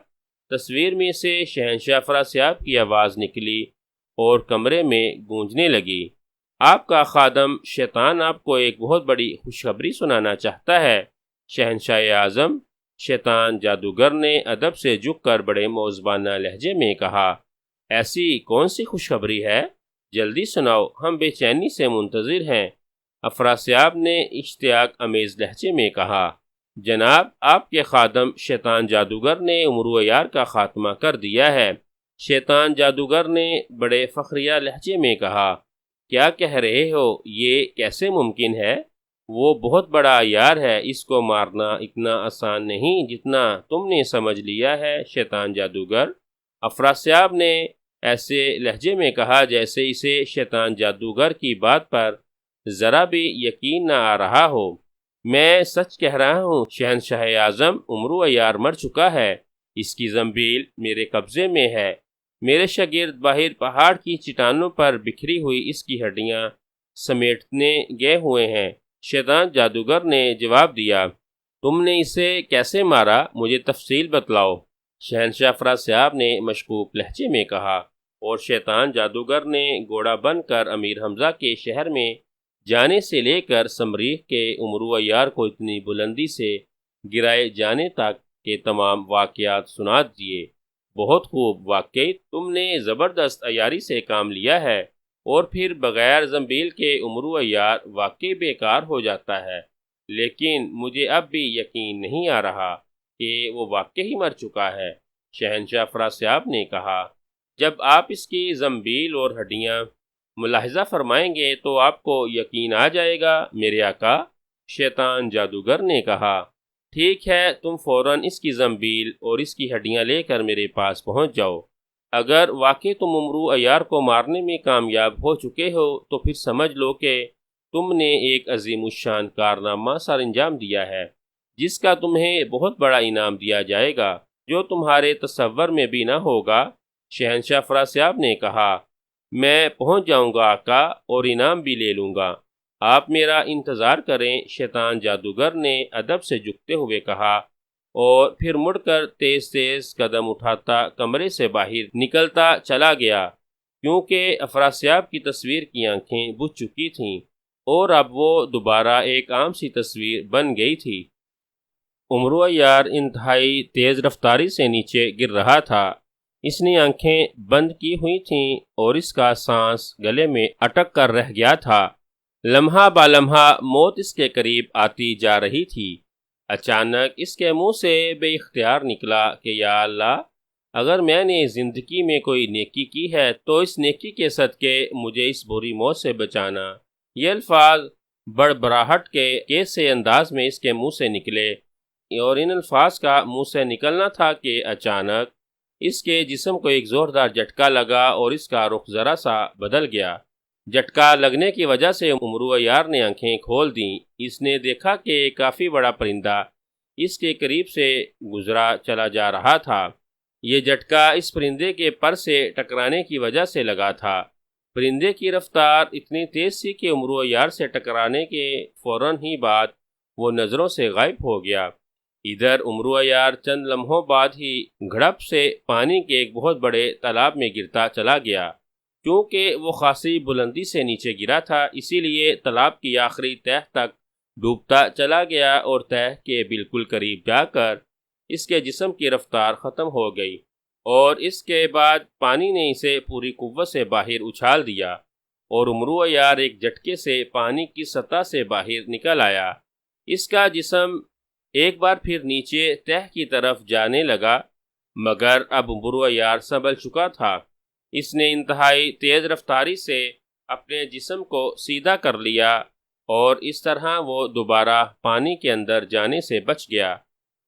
تصویر میں سے شہنشاہ افراسیاب کی آواز نکلی اور کمرے میں گونجنے لگی، آپ کا خادم شیطان آپ کو ایک بہت بڑی خوشخبری سنانا چاہتا ہے شہنشاہ اعظم۔ شیطان جادوگر نے ادب سے جھک کر بڑے موزبانہ لہجے میں کہا، ایسی کون سی خوشخبری ہے؟ جلدی سناؤ، ہم بے چینی سے منتظر ہیں۔ افراسیاب نے اشتیاق امیز لہجے میں کہا، جناب، آپ کے خادم شیطان جادوگر نے عمرو عیار کا خاتمہ کر دیا ہے۔ شیطان جادوگر نے بڑے فخریہ لہجے میں کہا، کیا کہہ رہے ہو؟ یہ کیسے ممکن ہے؟ وہ بہت بڑا عیار ہے، اس کو مارنا اتنا آسان نہیں جتنا تم نے سمجھ لیا ہے شیطان جادوگر۔ افراسیاب نے ایسے لہجے میں کہا جیسے اسے شیطان جادوگر کی بات پر ذرا بھی یقین نہ آ رہا ہو۔ میں سچ کہہ رہا ہوں شہنشاہ اعظم، عمرو عیار مر چکا ہے، اس کی زنبیل میرے قبضے میں ہے۔ میرے شاگرد باہر پہاڑ کی چٹانوں پر بکھری ہوئی اس کی ہڈیاں سمیٹنے گئے ہوئے ہیں۔ شیطان جادوگر نے جواب دیا، تم نے اسے کیسے مارا؟ مجھے تفصیل بتلاؤ۔ شہنشاہ افراسیاب نے مشکوک لہجے میں کہا، اور شیطان جادوگر نے گھوڑا بن کر امیر حمزہ کے شہر میں جانے سے لے کر سمریخ کے عمرو عیار کو اتنی بلندی سے گرائے جانے تک کے تمام واقعات سنا دیے۔ بہت خوب، واقعی تم نے زبردست عیاری سے کام لیا ہے، اور پھر بغیر زنبیل کے عمرو عیار واقعی بیکار ہو جاتا ہے، لیکن مجھے اب بھی یقین نہیں آ رہا کہ وہ واقعی مر چکا ہے۔ شہنشاہ افراسیاب نے کہا، جب آپ اس کی زنبیل اور ہڈیاں ملاحظہ فرمائیں گے تو آپ کو یقین آ جائے گا میرے آقا۔ شیطان جادوگر نے کہا، ٹھیک ہے، تم فوراً اس کی زنبیل اور اس کی ہڈیاں لے کر میرے پاس پہنچ جاؤ۔ اگر واقعی تم عمرو عیار کو مارنے میں کامیاب ہو چکے ہو تو پھر سمجھ لو کہ تم نے ایک عظیم الشان کارنامہ سر انجام دیا ہے، جس کا تمہیں بہت بڑا انعام دیا جائے گا۔ جو تمہارے تصور میں بھی نہ ہوگا۔ شہنشاہ افراسیاب نے کہا، میں پہنچ جاؤں گا آقا، اور انعام بھی لے لوں گا، آپ میرا انتظار کریں۔ شیطان جادوگر نے ادب سے جھکتے ہوئے کہا، اور پھر مڑ کر تیز تیز قدم اٹھاتا کمرے سے باہر نکلتا چلا گیا، کیونکہ افراسیاب کی تصویر کی آنکھیں بجھ چکی تھیں اور اب وہ دوبارہ ایک عام سی تصویر بن گئی تھی۔ عمرو عیار انتہائی تیز رفتاری سے نیچے گر رہا تھا۔ اس نے آنکھیں بند کی ہوئی تھیں اور اس کا سانس گلے میں اٹک کر رہ گیا تھا۔ لمحہ با لمحہ موت اس کے قریب آتی جا رہی تھی۔ اچانک اس کے منہ سے بے اختیار نکلا کہ یا اللہ، اگر میں نے زندگی میں کوئی نیکی کی ہے تو اس نیکی کے صدقے مجھے اس بری موت سے بچانا۔ یہ الفاظ بڑبڑاہٹ کے کیسے انداز میں اس کے منہ سے نکلے، اور ان الفاظ کا منہ سے نکلنا تھا کہ اچانک اس کے جسم کو ایک زوردار جھٹکا لگا اور اس کا رخ ذرا سا بدل گیا۔ جھٹکا لگنے کی وجہ سے عمرو عیار نے آنکھیں کھول دیں۔ اس نے دیکھا کہ ایک کافی بڑا پرندہ اس کے قریب سے گزرا چلا جا رہا تھا۔ یہ جھٹکا اس پرندے کے پر سے ٹکرانے کی وجہ سے لگا تھا۔ پرندے کی رفتار اتنی تیز تھی کہ عمرو عیار سے ٹکرانے کے فوراً ہی بعد وہ نظروں سے غائب ہو گیا۔ ادھر عمرو عیار چند لمحوں بعد ہی گھڑپ سے پانی کے ایک بہت بڑے تالاب میں گرتا چلا گیا۔ کیونکہ وہ خاصی بلندی سے نیچے گرا تھا، اسی لیے تالاب کی آخری تہہ تک ڈوبتا چلا گیا اور تہہ کے بالکل قریب جا کر اس کے جسم کی رفتار ختم ہو گئی، اور اس کے بعد پانی نے اسے پوری قوت سے باہر اچھال دیا اور عمرو عیار ایک جھٹکے سے پانی کی سطح سے باہر نکل آیا۔ اس کا جسم ایک بار پھر نیچے تہہ کی طرف جانے لگا، مگر اب عمرو عیار سنبھل چکا تھا۔ اس نے انتہائی تیز رفتاری سے اپنے جسم کو سیدھا کر لیا اور اس طرح وہ دوبارہ پانی کے اندر جانے سے بچ گیا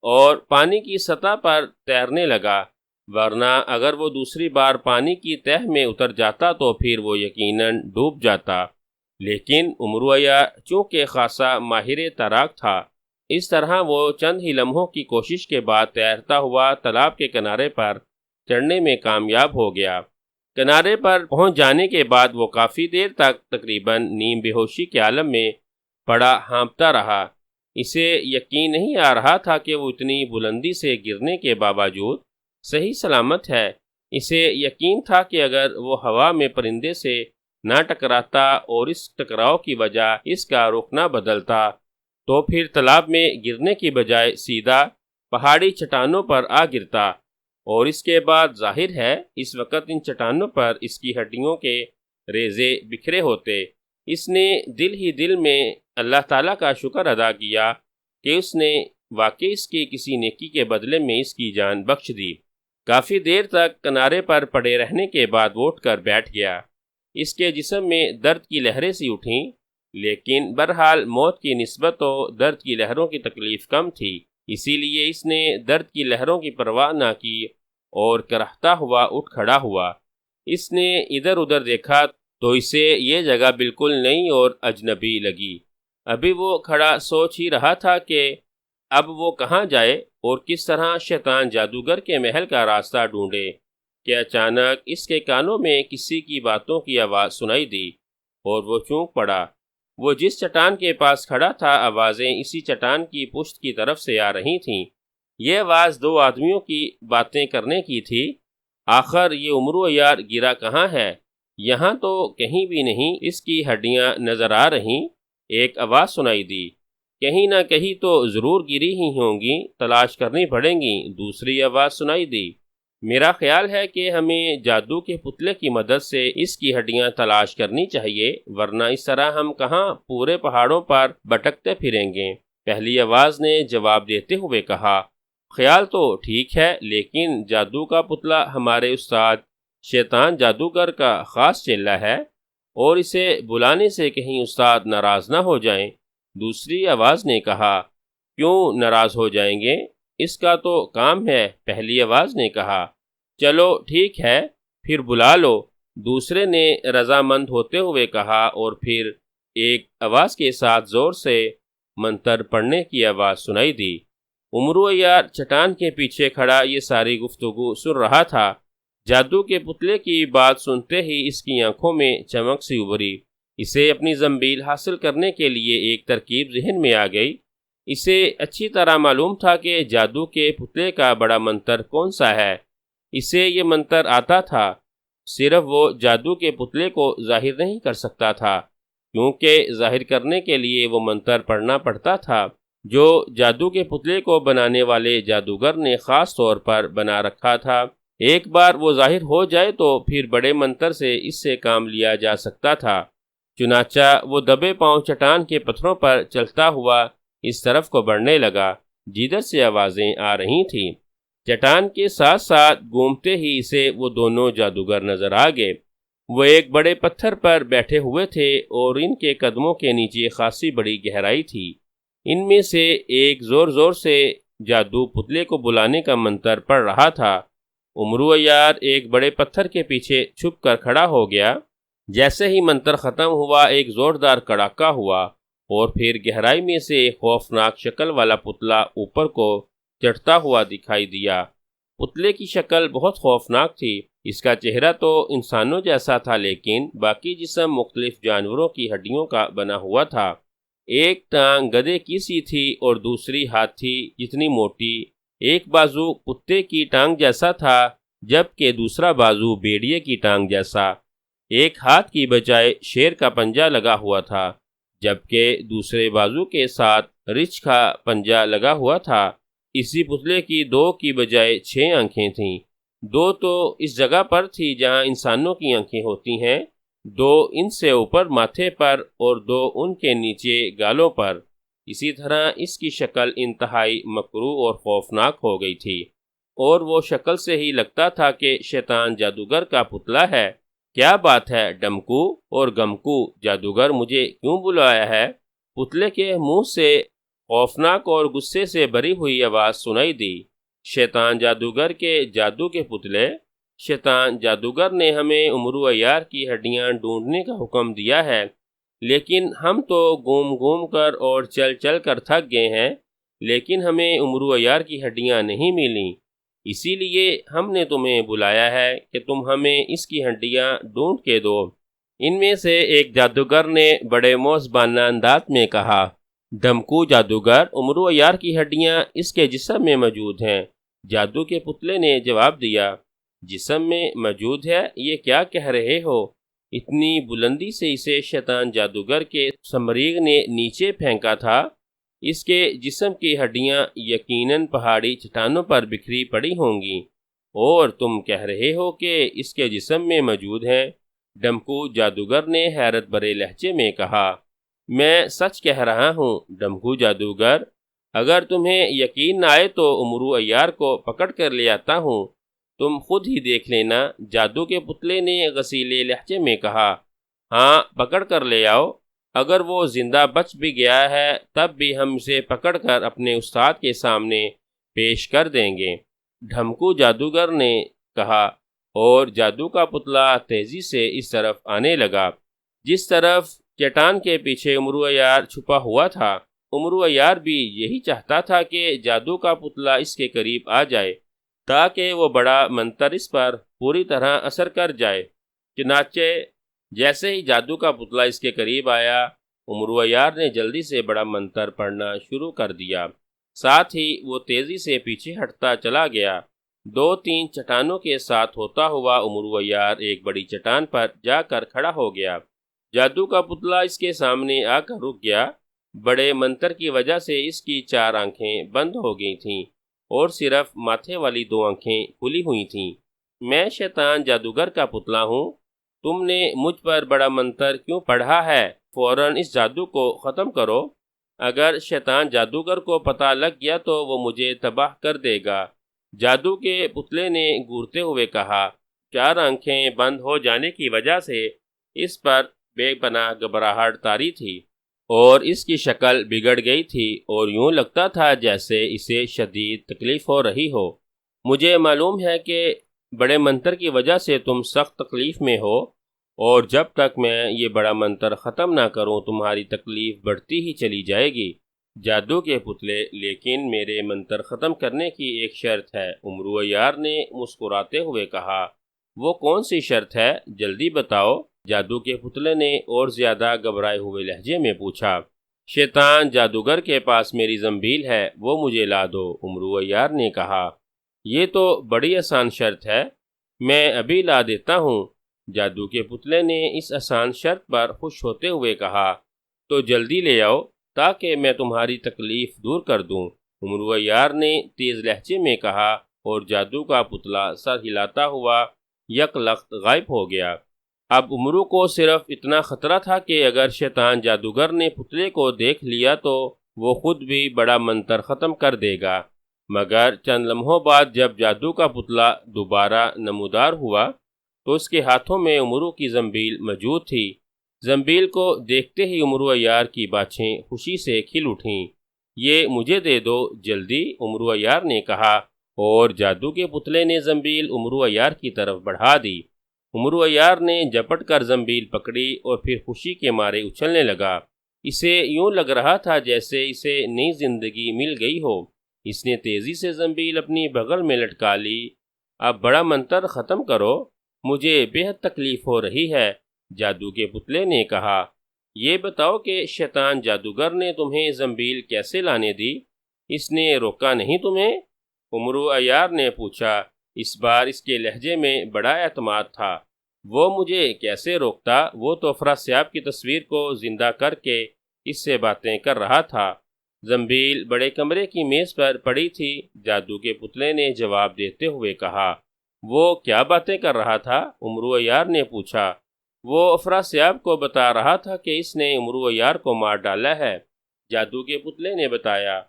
اور پانی کی سطح پر تیرنے لگا، ورنہ اگر وہ دوسری بار پانی کی تہہ میں اتر جاتا تو پھر وہ یقیناً ڈوب جاتا۔ لیکن عمرو عیار چونکہ خاصا ماہر تیراک تھا، اس طرح وہ چند ہی لمحوں کی کوشش کے بعد تیرتا ہوا تالاب کے کنارے پر چڑھنے میں کامیاب ہو گیا۔ کنارے پر پہنچ جانے کے بعد وہ کافی دیر تک تقریباً نیم بے ہوشی کے عالم میں پڑا ہانپتا رہا۔ اسے یقین نہیں آ رہا تھا کہ وہ اتنی بلندی سے گرنے کے باوجود صحیح سلامت ہے۔ اسے یقین تھا کہ اگر وہ ہوا میں پرندے سے نہ ٹکراتا اور اس ٹکراؤ کی وجہ اس کا رخ نہ بدلتا تو پھر تالاب میں گرنے کی بجائے سیدھا پہاڑی چٹانوں پر آ گرتا، اور اس کے بعد ظاہر ہے اس وقت ان چٹانوں پر اس کی ہڈیوں کے ریزے بکھرے ہوتے۔ اس نے دل ہی دل میں اللہ تعالیٰ کا شکر ادا کیا کہ اس نے واقعی اس کی کسی نیکی کے بدلے میں اس کی جان بخش دی۔ کافی دیر تک کنارے پر پڑے رہنے کے بعد وہ اٹھ کر بیٹھ گیا۔ اس کے جسم میں درد کی لہریں سی اٹھیں، لیکن بہرحال موت کی نسبت تو درد کی لہروں کی تکلیف کم تھی، اسی لیے اس نے درد کی لہروں کی پرواہ نہ کی اور کرہتا ہوا اٹھ کھڑا ہوا۔ اس نے ادھر ادھر دیکھا تو اسے یہ جگہ بالکل نئی اور اجنبی لگی۔ ابھی وہ کھڑا سوچ ہی رہا تھا کہ اب وہ کہاں جائے اور کس طرح شیطان جادوگر کے محل کا راستہ ڈھونڈے کہ اچانک اس کے کانوں میں کسی کی باتوں کی آواز سنائی دی اور وہ چونک پڑا۔ وہ جس چٹان کے پاس کھڑا تھا، آوازیں اسی چٹان کی پشت کی طرف سے آ رہی تھیں۔ یہ آواز دو آدمیوں کی باتیں کرنے کی تھی۔ آخر یہ عمرو عیار گرا کہاں ہے؟ یہاں تو کہیں بھی نہیں، اس کی ہڈیاں نظر آ رہیں۔ ایک آواز سنائی دی، کہیں نہ کہیں تو ضرور گری ہی ہوں گی، تلاش کرنی پڑیں گی۔ دوسری آواز سنائی دی، میرا خیال ہے کہ ہمیں جادو کے پتلے کی مدد سے اس کی ہڈیاں تلاش کرنی چاہیے، ورنہ اس طرح ہم کہاں پورے پہاڑوں پر بھٹکتے پھریں گے۔ پہلی آواز نے جواب دیتے ہوئے کہا، خیال تو ٹھیک ہے، لیکن جادو کا پتلا ہمارے استاد شیطان جادوگر کا خاص چیلا ہے، اور اسے بلانے سے کہیں استاد ناراض نہ ہو جائیں۔ دوسری آواز نے کہا، کیوں ناراض ہو جائیں گے؟ اس کا تو کام ہے۔ پہلی آواز نے کہا، چلو ٹھیک ہے، پھر بلا لو۔ دوسرے نے رضامند ہوتے ہوئے کہا، اور پھر ایک آواز کے ساتھ زور سے منتر پڑھنے کی آواز سنائی دی۔ عمرو عیار چٹان کے پیچھے کھڑا یہ ساری گفتگو سن رہا تھا۔ جادو کے پتلے کی بات سنتے ہی اس کی آنکھوں میں چمک سی ابھری۔ اسے اپنی زنبیل حاصل کرنے کے لیے ایک ترکیب ذہن میں آ گئی۔ اسے اچھی طرح معلوم تھا کہ جادو کے پتلے کا بڑا منتر کون سا ہے۔ اسے یہ منتر آتا تھا، صرف وہ جادو کے پتلے کو ظاہر نہیں کر سکتا تھا، کیونکہ ظاہر کرنے کے لیے وہ منتر پڑھنا پڑتا تھا جو جادو کے پتلے کو بنانے والے جادوگر نے خاص طور پر بنا رکھا تھا۔ ایک بار وہ ظاہر ہو جائے تو پھر بڑے منتر سے اس سے کام لیا جا سکتا تھا۔ چنانچہ وہ دبے پاؤں چٹان کے پتھروں پر چلتا ہوا اس طرف کو بڑھنے لگا جدھر سے آوازیں آ رہی تھیں۔ چٹان کے ساتھ ساتھ گھومتے ہی اسے وہ دونوں جادوگر نظر آ گئے۔ وہ ایک بڑے پتھر پر بیٹھے ہوئے تھے اور ان کے قدموں کے نیچے خاصی بڑی گہرائی تھی۔ ان میں سے ایک زور زور سے جادو پتلے کو بلانے کا منتر پڑھ رہا تھا۔ عمرو عیار ایک بڑے پتھر کے پیچھے چھپ کر کھڑا ہو گیا۔ جیسے ہی منتر ختم ہوا ایک زوردار کڑاکا ہوا اور پھر گہرائی میں سے ایک خوفناک شکل والا پتلا اوپر کو چڑھتا ہوا دکھائی دیا۔ پتلے کی شکل بہت خوفناک تھی۔ اس کا چہرہ تو انسانوں جیسا تھا لیکن باقی جسم مختلف جانوروں کی ہڈیوں کا بنا ہوا تھا۔ ایک ٹانگ گدھے کی سی تھی اور دوسری ہاتھی جتنی موٹی۔ ایک بازو کتے کی ٹانگ جیسا تھا جبکہ دوسرا بازو بھیڑیے کی ٹانگ جیسا۔ ایک ہاتھ کی بجائے شیر کا پنجہ لگا ہوا تھا جبکہ دوسرے بازو کے ساتھ رچھ کا پنجہ لگا ہوا تھا۔ اسی پتلے کی 2 کی بجائے 6 آنکھیں تھیں۔ 2 تو اس جگہ پر تھی جہاں انسانوں کی آنکھیں ہوتی ہیں، 2 ان سے اوپر ماتھے پر اور 2 ان کے نیچے گالوں پر۔ اسی طرح اس کی شکل انتہائی مکروہ اور خوفناک ہو گئی تھی، اور وہ شکل سے ہی لگتا تھا کہ شیطان جادوگر کا پتلا ہے۔ کیا بات ہے ڈمکو اور گمکو، جادوگر مجھے کیوں بلایا ہے؟ پتلے کے منہ سے خوفناک اور غصے سے بھری ہوئی آواز سنائی دی۔ شیطان جادوگر کے جادو کے پتلے؟ شیطان جادوگر نے ہمیں عمرو عیار کی ہڈیاں ڈھونڈنے کا حکم دیا ہے، لیکن ہم تو گھوم گھوم کر اور چل چل کر تھک گئے ہیں، لیکن ہمیں عمرو عیار کی ہڈیاں نہیں ملیں۔ اسی لیے ہم نے تمہیں بلایا ہے کہ تم ہمیں اس کی ہڈیاں ڈھونڈ کے دو۔ ان میں سے ایک جادوگر نے بڑے موزبانہ انداز میں کہا۔ ڈمکو جادوگر، عمرو عیار کی ہڈیاں اس کے جسم میں موجود ہیں۔ جادو کے پتلے نے جواب دیا۔ جسم میں موجود ہے؟ یہ کیا کہہ رہے ہو؟ اتنی بلندی سے اسے شیطان جادوگر کے سمریغ نے نیچے پھینکا تھا۔ اس کے جسم کی ہڈیاں یقیناً پہاڑی چٹانوں پر بکھری پڑی ہوں گی، اور تم کہہ رہے ہو کہ اس کے جسم میں موجود ہیں؟ ڈمکو جادوگر نے حیرت بھرے لہجے میں کہا۔ میں سچ کہہ رہا ہوں ڈمکو جادوگر، اگر تمہیں یقین نہ آئے تو عمرو عیار کو پکڑ کر لے آتا ہوں، تم خود ہی دیکھ لینا۔ جادو کے پتلے نے غصیلے لہجے میں کہا۔ ہاں، پکڑ کر لے آؤ، اگر وہ زندہ بچ بھی گیا ہے تب بھی ہم اسے پکڑ کر اپنے استاد کے سامنے پیش کر دیں گے، ڈھمکو جادوگر نے کہا، اور جادو کا پتلا تیزی سے اس طرف آنے لگا جس طرف چٹان کے پیچھے عمرو عیار چھپا ہوا تھا۔ عمرو عیار بھی یہی چاہتا تھا کہ جادو کا پتلا اس کے قریب آ جائے تاکہ وہ بڑا منتر اس پر پوری طرح اثر کر جائے۔ چنانچہ جیسے ہی جادو کا پتلا اس کے قریب آیا، عمرو عیار نے جلدی سے بڑا منتر پڑھنا شروع کر دیا۔ ساتھ ہی وہ تیزی سے پیچھے ہٹتا چلا گیا۔ 2-3 چٹانوں کے ساتھ ہوتا ہوا عمرو عیار ایک بڑی چٹان پر جا کر کھڑا ہو گیا۔ جادو کا پتلا اس کے سامنے آ کر رک گیا۔ بڑے منتر کی وجہ سے اس کی 4 آنکھیں بند ہو گئی تھیں اور صرف ماتھے والی 2 آنکھیں کھلی ہوئی تھیں۔ میں شیطان جادوگر کا پتلا ہوں، تم نے مجھ پر بڑا منتر کیوں پڑھا ہے؟ فوراً اس جادو کو ختم کرو، اگر شیطان جادوگر کو پتہ لگ گیا تو وہ مجھے تباہ کر دے گا، جادو کے پتلے نے گھورتے ہوئے کہا۔ 4 آنکھیں بند ہو جانے کی وجہ سے اس پر بے پناہ گھبراہٹ طاری تھی اور اس کی شکل بگڑ گئی تھی اور یوں لگتا تھا جیسے اسے شدید تکلیف ہو رہی ہو۔ مجھے معلوم ہے کہ بڑے منتر کی وجہ سے تم سخت تکلیف میں ہو، اور جب تک میں یہ بڑا منتر ختم نہ کروں تمہاری تکلیف بڑھتی ہی چلی جائے گی۔ جادو کے پتلے، لیکن میرے منتر ختم کرنے کی ایک شرط ہے۔ عمرو عیار نے مسکراتے ہوئے کہا۔ وہ کون سی شرط ہے؟ جلدی بتاؤ، جادو کے پتلے نے اور زیادہ گھبرائے ہوئے لہجے میں پوچھا۔ شیطان جادوگر کے پاس میری زنبیل ہے، وہ مجھے لا دو، عمرو عیار نے کہا۔ یہ تو بڑی آسان شرط ہے، میں ابھی لا دیتا ہوں۔ جادو کے پتلے نے اس آسان شرط پر خوش ہوتے ہوئے کہا۔ تو جلدی لے آؤ تاکہ میں تمہاری تکلیف دور کر دوں، عمرو عیار نے تیز لہجے میں کہا، اور جادو کا پتلا سر ہلاتا ہوا یک لخت غائب ہو گیا۔ اب عمرو کو صرف اتنا خطرہ تھا کہ اگر شیطان جادوگر نے پتلے کو دیکھ لیا تو وہ خود بھی بڑا منتر ختم کر دے گا۔ مگر چند لمحوں بعد جب جادو کا پتلا دوبارہ نمودار ہوا تو اس کے ہاتھوں میں عمرو کی زنبیل موجود تھی۔ زنبیل کو دیکھتے ہی عمرو عیار کی باچھیں خوشی سے کھل اٹھیں۔ یہ مجھے دے دو جلدی، عمرو عیار نے کہا، اور جادو کے پتلے نے زنبیل عمرو عیار کی طرف بڑھا دی۔ عمرو عیار نے جھپٹ کر زنبیل پکڑی اور پھر خوشی کے مارے اچھلنے لگا۔ اسے یوں لگ رہا تھا جیسے اسے نئی زندگی مل گئی ہو۔ اس نے تیزی سے زنبیل اپنی بغل میں لٹکا لی۔ اب بڑا منتر ختم کرو، مجھے بے حد تکلیف ہو رہی ہے، جادو کے پتلے نے کہا۔ یہ بتاؤ کہ شیطان جادوگر نے تمہیں زنبیل کیسے لانے دی؟ اس نے روکا نہیں تمہیں؟ عمرو عیار نے پوچھا۔ اس بار اس کے لہجے میں بڑا اعتماد تھا۔ وہ مجھے کیسے روکتا؟ وہ تو افراسیاب کی تصویر کو زندہ کر کے اس سے باتیں کر رہا تھا۔ زنبیل بڑے کمرے کی میز پر پڑی تھی، جادو کے پتلے نے جواب دیتے ہوئے کہا۔ وہ کیا باتیں کر رہا تھا؟ عمرو عیار نے پوچھا۔ وہ افراسیاب کو بتا رہا تھا کہ اس نے عمرو عیار کو مار ڈالا ہے، جادو کے پتلے نے بتایا۔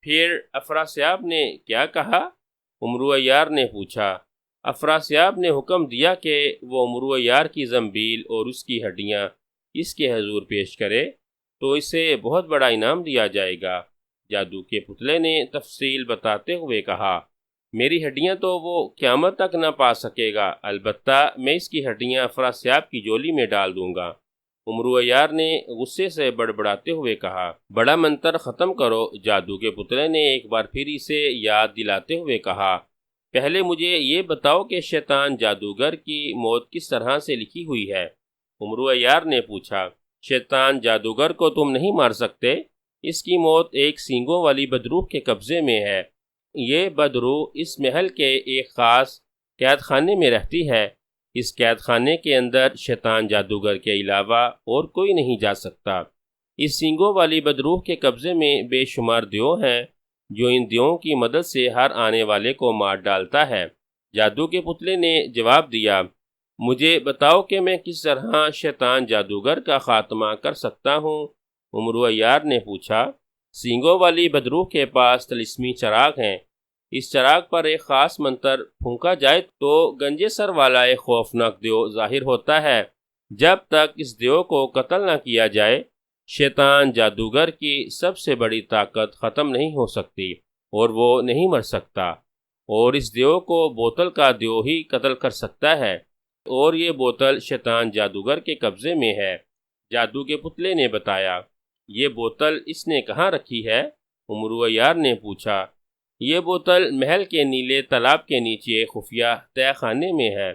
پھر افراسیاب نے کیا کہا؟ عمرو عیار نے پوچھا۔ افراسیاب نے حکم دیا کہ وہ عمرو عیار کی زنبیل اور اس کی ہڈیاں اس کے حضور پیش کرے تو اسے بہت بڑا انعام دیا جائے گا، جادو کے پتلے نے تفصیل بتاتے ہوئے کہا۔ میری ہڈیاں تو وہ قیامت تک نہ پا سکے گا، البتہ میں اس کی ہڈیاں افراسیاب کی جولی میں ڈال دوں گا، عمرو عیار نے غصے سے بڑبڑاتے ہوئے کہا۔ بڑا منتر ختم کرو، جادو کے پتلے نے ایک بار پھر اسے یاد دلاتے ہوئے کہا۔ پہلے مجھے یہ بتاؤ کہ شیطان جادوگر کی موت کس طرح سے لکھی ہوئی ہے، عمرو عیار نے پوچھا۔ شیطان جادوگر کو تم نہیں مار سکتے، اس کی موت ایک سینگوں والی بدروح کے قبضے میں ہے۔ یہ بدروح اس محل کے ایک خاص قید خانے میں رہتی ہے۔ اس قید خانے کے اندر شیطان جادوگر کے علاوہ اور کوئی نہیں جا سکتا۔ اس سینگوں والی بدروح کے قبضے میں بے شمار دیو ہیں، جو ان دیوؤں کی مدد سے ہر آنے والے کو مار ڈالتا ہے، جادو کے پتلے نے جواب دیا۔ مجھے بتاؤ کہ میں کس طرح شیطان جادوگر کا خاتمہ کر سکتا ہوں، عمرو عیار نے پوچھا۔ سینگوں والی بدروح کے پاس طلسمی چراغ ہیں، اس چراغ پر ایک خاص منتر پھونکا جائے تو گنجے سر والا ایک خوفناک دیو ظاہر ہوتا ہے۔ جب تک اس دیو کو قتل نہ کیا جائے، شیطان جادوگر کی سب سے بڑی طاقت ختم نہیں ہو سکتی اور وہ نہیں مر سکتا، اور اس دیو کو بوتل کا دیو ہی قتل کر سکتا ہے، اور یہ بوتل شیطان جادوگر کے قبضے میں ہے، جادو کے پتلے نے بتایا۔ یہ بوتل اس نے کہاں رکھی ہے؟ عمرو عیار نے پوچھا۔ یہ بوتل محل کے نیلے تالاب کے نیچے خفیہ تہہ خانے میں ہے،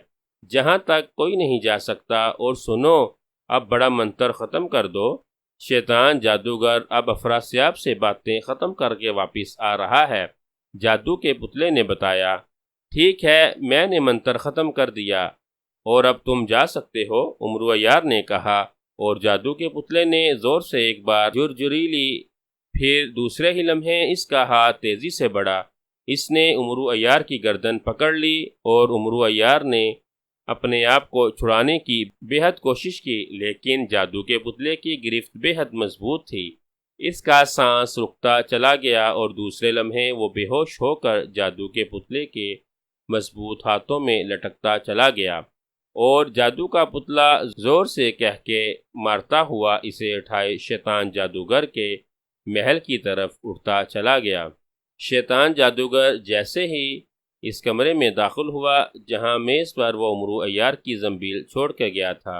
جہاں تک کوئی نہیں جا سکتا۔ اور سنو، اب بڑا منتر ختم کر دو، شیطان جادوگر اب افراسیاب سے باتیں ختم کر کے واپس آ رہا ہے، جادو کے پتلے نے بتایا۔ ٹھیک ہے، میں نے منتر ختم کر دیا اور اب تم جا سکتے ہو، عمرو عیار نے کہا، اور جادو کے پتلے نے زور سے ایک بار جھرجھری لی۔ پھر دوسرے ہی لمحے اس کا ہاتھ تیزی سے بڑھا، اس نے عمرو عیار کی گردن پکڑ لی اور عمرو عیار نے اپنے آپ کو چھڑانے کی بے حد کوشش کی، لیکن جادو کے پتلے کی گرفت بے حد مضبوط تھی۔ اس کا سانس رکتا چلا گیا اور دوسرے لمحے وہ بے ہوش ہو کر جادو کے پتلے کے مضبوط ہاتھوں میں لٹکتا چلا گیا، اور جادو کا پتلا زور سے کہہ کے مارتا ہوا اسے اٹھائے شیطان جادوگر کے محل کی طرف اٹھتا چلا گیا۔ شیطان جادوگر جیسے ہی اس کمرے میں داخل ہوا جہاں میز پر وہ عمرو عیار کی زنبیل چھوڑ کے گیا تھا،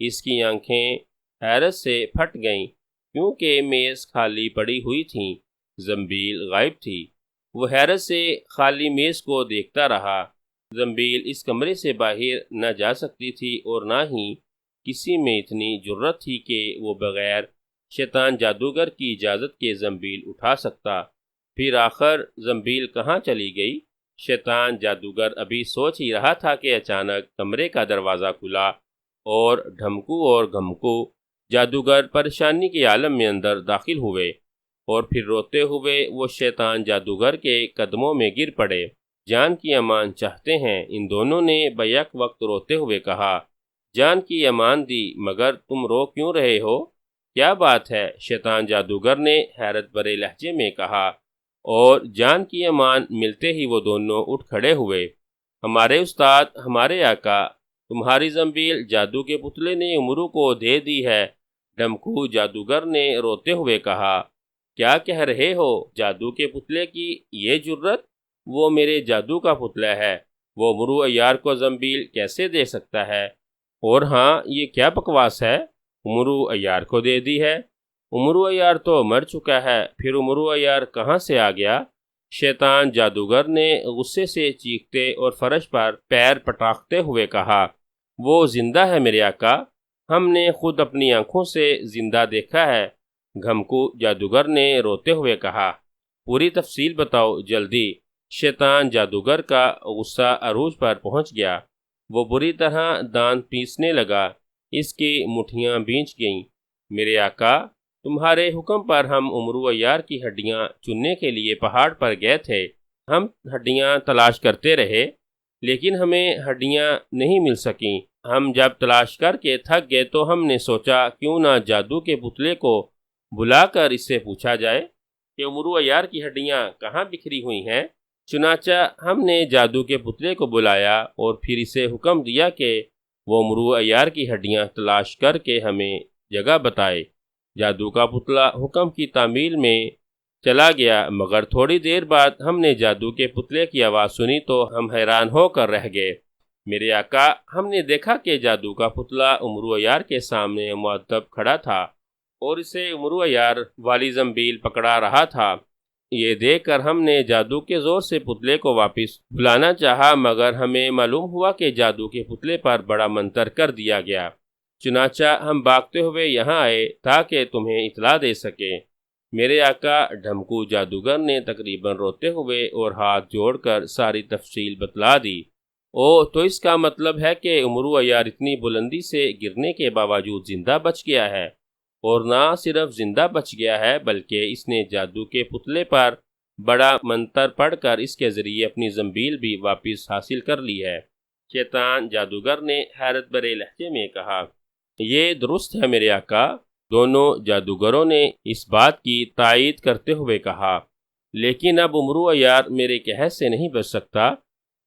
اس کی آنکھیں حیرت سے پھٹ گئیں۔ کیونکہ میز خالی پڑی ہوئی تھیں، زنبیل غائب تھی۔ وہ حیرت سے خالی میز کو دیکھتا رہا۔ زنبیل اس کمرے سے باہر نہ جا سکتی تھی اور نہ ہی کسی میں اتنی جرأت تھی کہ وہ بغیر شیطان جادوگر کی اجازت کے زنبیل اٹھا سکتا۔ پھر آخر زنبیل کہاں چلی گئی؟ شیطان جادوگر ابھی سوچ ہی رہا تھا کہ اچانک کمرے کا دروازہ کھلا اور ڈھمکو اور گھمکو جادوگر پریشانی کے عالم میں اندر داخل ہوئے، اور پھر روتے ہوئے وہ شیطان جادوگر کے قدموں میں گر پڑے۔ جان کی امان چاہتے ہیں، ان دونوں نے بیک وقت روتے ہوئے کہا۔ جان کی امان دی، مگر تم رو کیوں رہے ہو؟ کیا بات ہے؟ شیطان جادوگر نے حیرت بھرے لہجے میں کہا، اور جان کی امان ملتے ہی وہ دونوں اٹھ کھڑے ہوئے۔ ہمارے استاد، ہمارے آقا، تمہاری زنبیل جادو کے پتلے نے امرو کو دے دی ہے، ڈھمکو جادوگر نے روتے ہوئے کہا۔ کیا کہہ رہے ہو؟ جادو کے پتلے کی یہ جرت؟ وہ میرے جادو کا پتلا ہے، وہ امرو عیار کو زنبیل کیسے دے سکتا ہے؟ اور ہاں، یہ کیا بکواس ہے؟ امرو عیار کو دے دی ہے؟ امرو عیار تو مر چکا ہے، پھر امرو عیار کہاں سے آ گیا؟ شیطان جادوگر نے غصے سے چیختے اور فرش پر پیر پٹاختے ہوئے کہا۔ وہ زندہ ہے میرے آقا، ہم نے خود اپنی آنکھوں سے زندہ دیکھا ہے، گھمکو جادوگر نے روتے ہوئے کہا۔ پوری تفصیل بتاؤ جلدی۔ شیطان جادوگر کا غصہ عروج پر پہنچ گیا۔ وہ بری طرح دانت پیسنے لگا، اس کی مٹھیاں بھیج گئیں۔ میرے آقا، تمہارے حکم پر ہم امرو عیار کی ہڈیاں چننے کے لیے پہاڑ پر گئے تھے۔ ہم ہڈیاں تلاش کرتے رہے، لیکن ہمیں ہڈیاں نہیں مل سکیں۔ ہم جب تلاش کر کے تھک گئے تو ہم نے سوچا کیوں نہ جادو کے پتلے کو بلا کر اس سے پوچھا جائے کہ امرو عیار کی ہڈیاں کہاں بکھری ہوئی ہیں۔ چنانچہ ہم نے جادو کے پتلے کو بلایا اور پھر اسے حکم دیا کہ وہ امرو عیار کی ہڈیاں تلاش کر کے ہمیں جگہ بتائے۔ جادو کا پتلا حکم کی تعمیل میں چلا گیا، مگر تھوڑی دیر بعد ہم نے جادو کے پتلے کی آواز سنی تو ہم حیران ہو کر رہ گئے۔ میرے آقا، ہم نے دیکھا کہ جادو کا پتلا امرو عیار کے سامنے مؤدب کھڑا تھا اور اسے امرو عیار والی زنبیل پکڑا رہا تھا۔ یہ دیکھ کر ہم نے جادو کے زور سے پتلے کو واپس بلانا چاہا، مگر ہمیں معلوم ہوا کہ جادو کے پتلے پر بڑا منتر کر دیا گیا۔ چنانچہ ہم بھاگتے ہوئے یہاں آئے تاکہ تمہیں اطلاع دے سکیں۔ میرے آقا، ڈھمکو جادوگر نے تقریباً روتے ہوئے اور ہاتھ جوڑ کر ساری تفصیل بتلا دی۔ او، تو اس کا مطلب ہے کہ امرو عیار اتنی بلندی سے گرنے کے باوجود زندہ بچ گیا ہے، اور نہ صرف زندہ بچ گیا ہے بلکہ اس نے جادو کے پتلے پر بڑا منتر پڑھ کر اس کے ذریعے اپنی زنبیل بھی واپس حاصل کر لی ہے۔ شیطان جادوگر نے حیرت بھرے لہجے میں کہا۔ یہ درست ہے میرے آقا، دونوں جادوگروں نے اس بات کی تائید کرتے ہوئے کہا۔ لیکن اب امرو عیار میرے قہر سے نہیں بچ سکتا،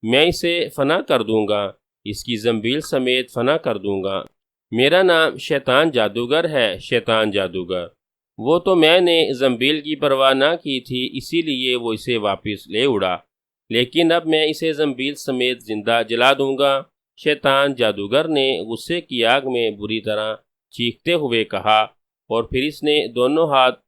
میں اسے فنا کر دوں گا، اس کی زنبیل سمیت فنا کر دوں گا۔ میرا نام شیطان جادوگر ہے، شیطان جادوگر۔ وہ تو میں نے زنبیل کی پرواہ نہ کی تھی، اسی لیے وہ اسے واپس لے اڑا، لیکن اب میں اسے زنبیل سمیت زندہ جلا دوں گا۔ شیطان جادوگر نے غصے کی آگ میں بری طرح چیختے ہوئے کہا، اور پھر اس نے دونوں ہاتھ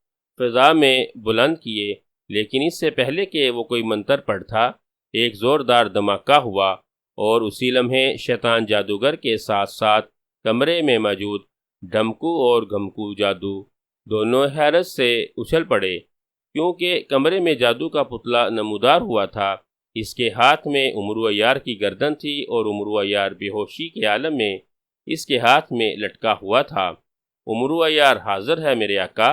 فضا میں بلند کیے، لیکن اس سے پہلے کہ وہ کوئی منتر پڑھتا، ایک زوردار دھماکہ ہوا، اور اسی لمحے شیطان جادوگر کے ساتھ ساتھ کمرے میں موجود ڈھمکو اور گھمکو جادو دونوں حیرت سے اچھل پڑے، کیونکہ کمرے میں جادو کا پتلا نمودار ہوا تھا۔ اس کے ہاتھ میں امرو عیار کی گردن تھی اور امرو عیار بے ہوشی کے عالم میں اس کے ہاتھ میں لٹکا ہوا تھا۔ امرو عیار حاضر ہے میرے آقا،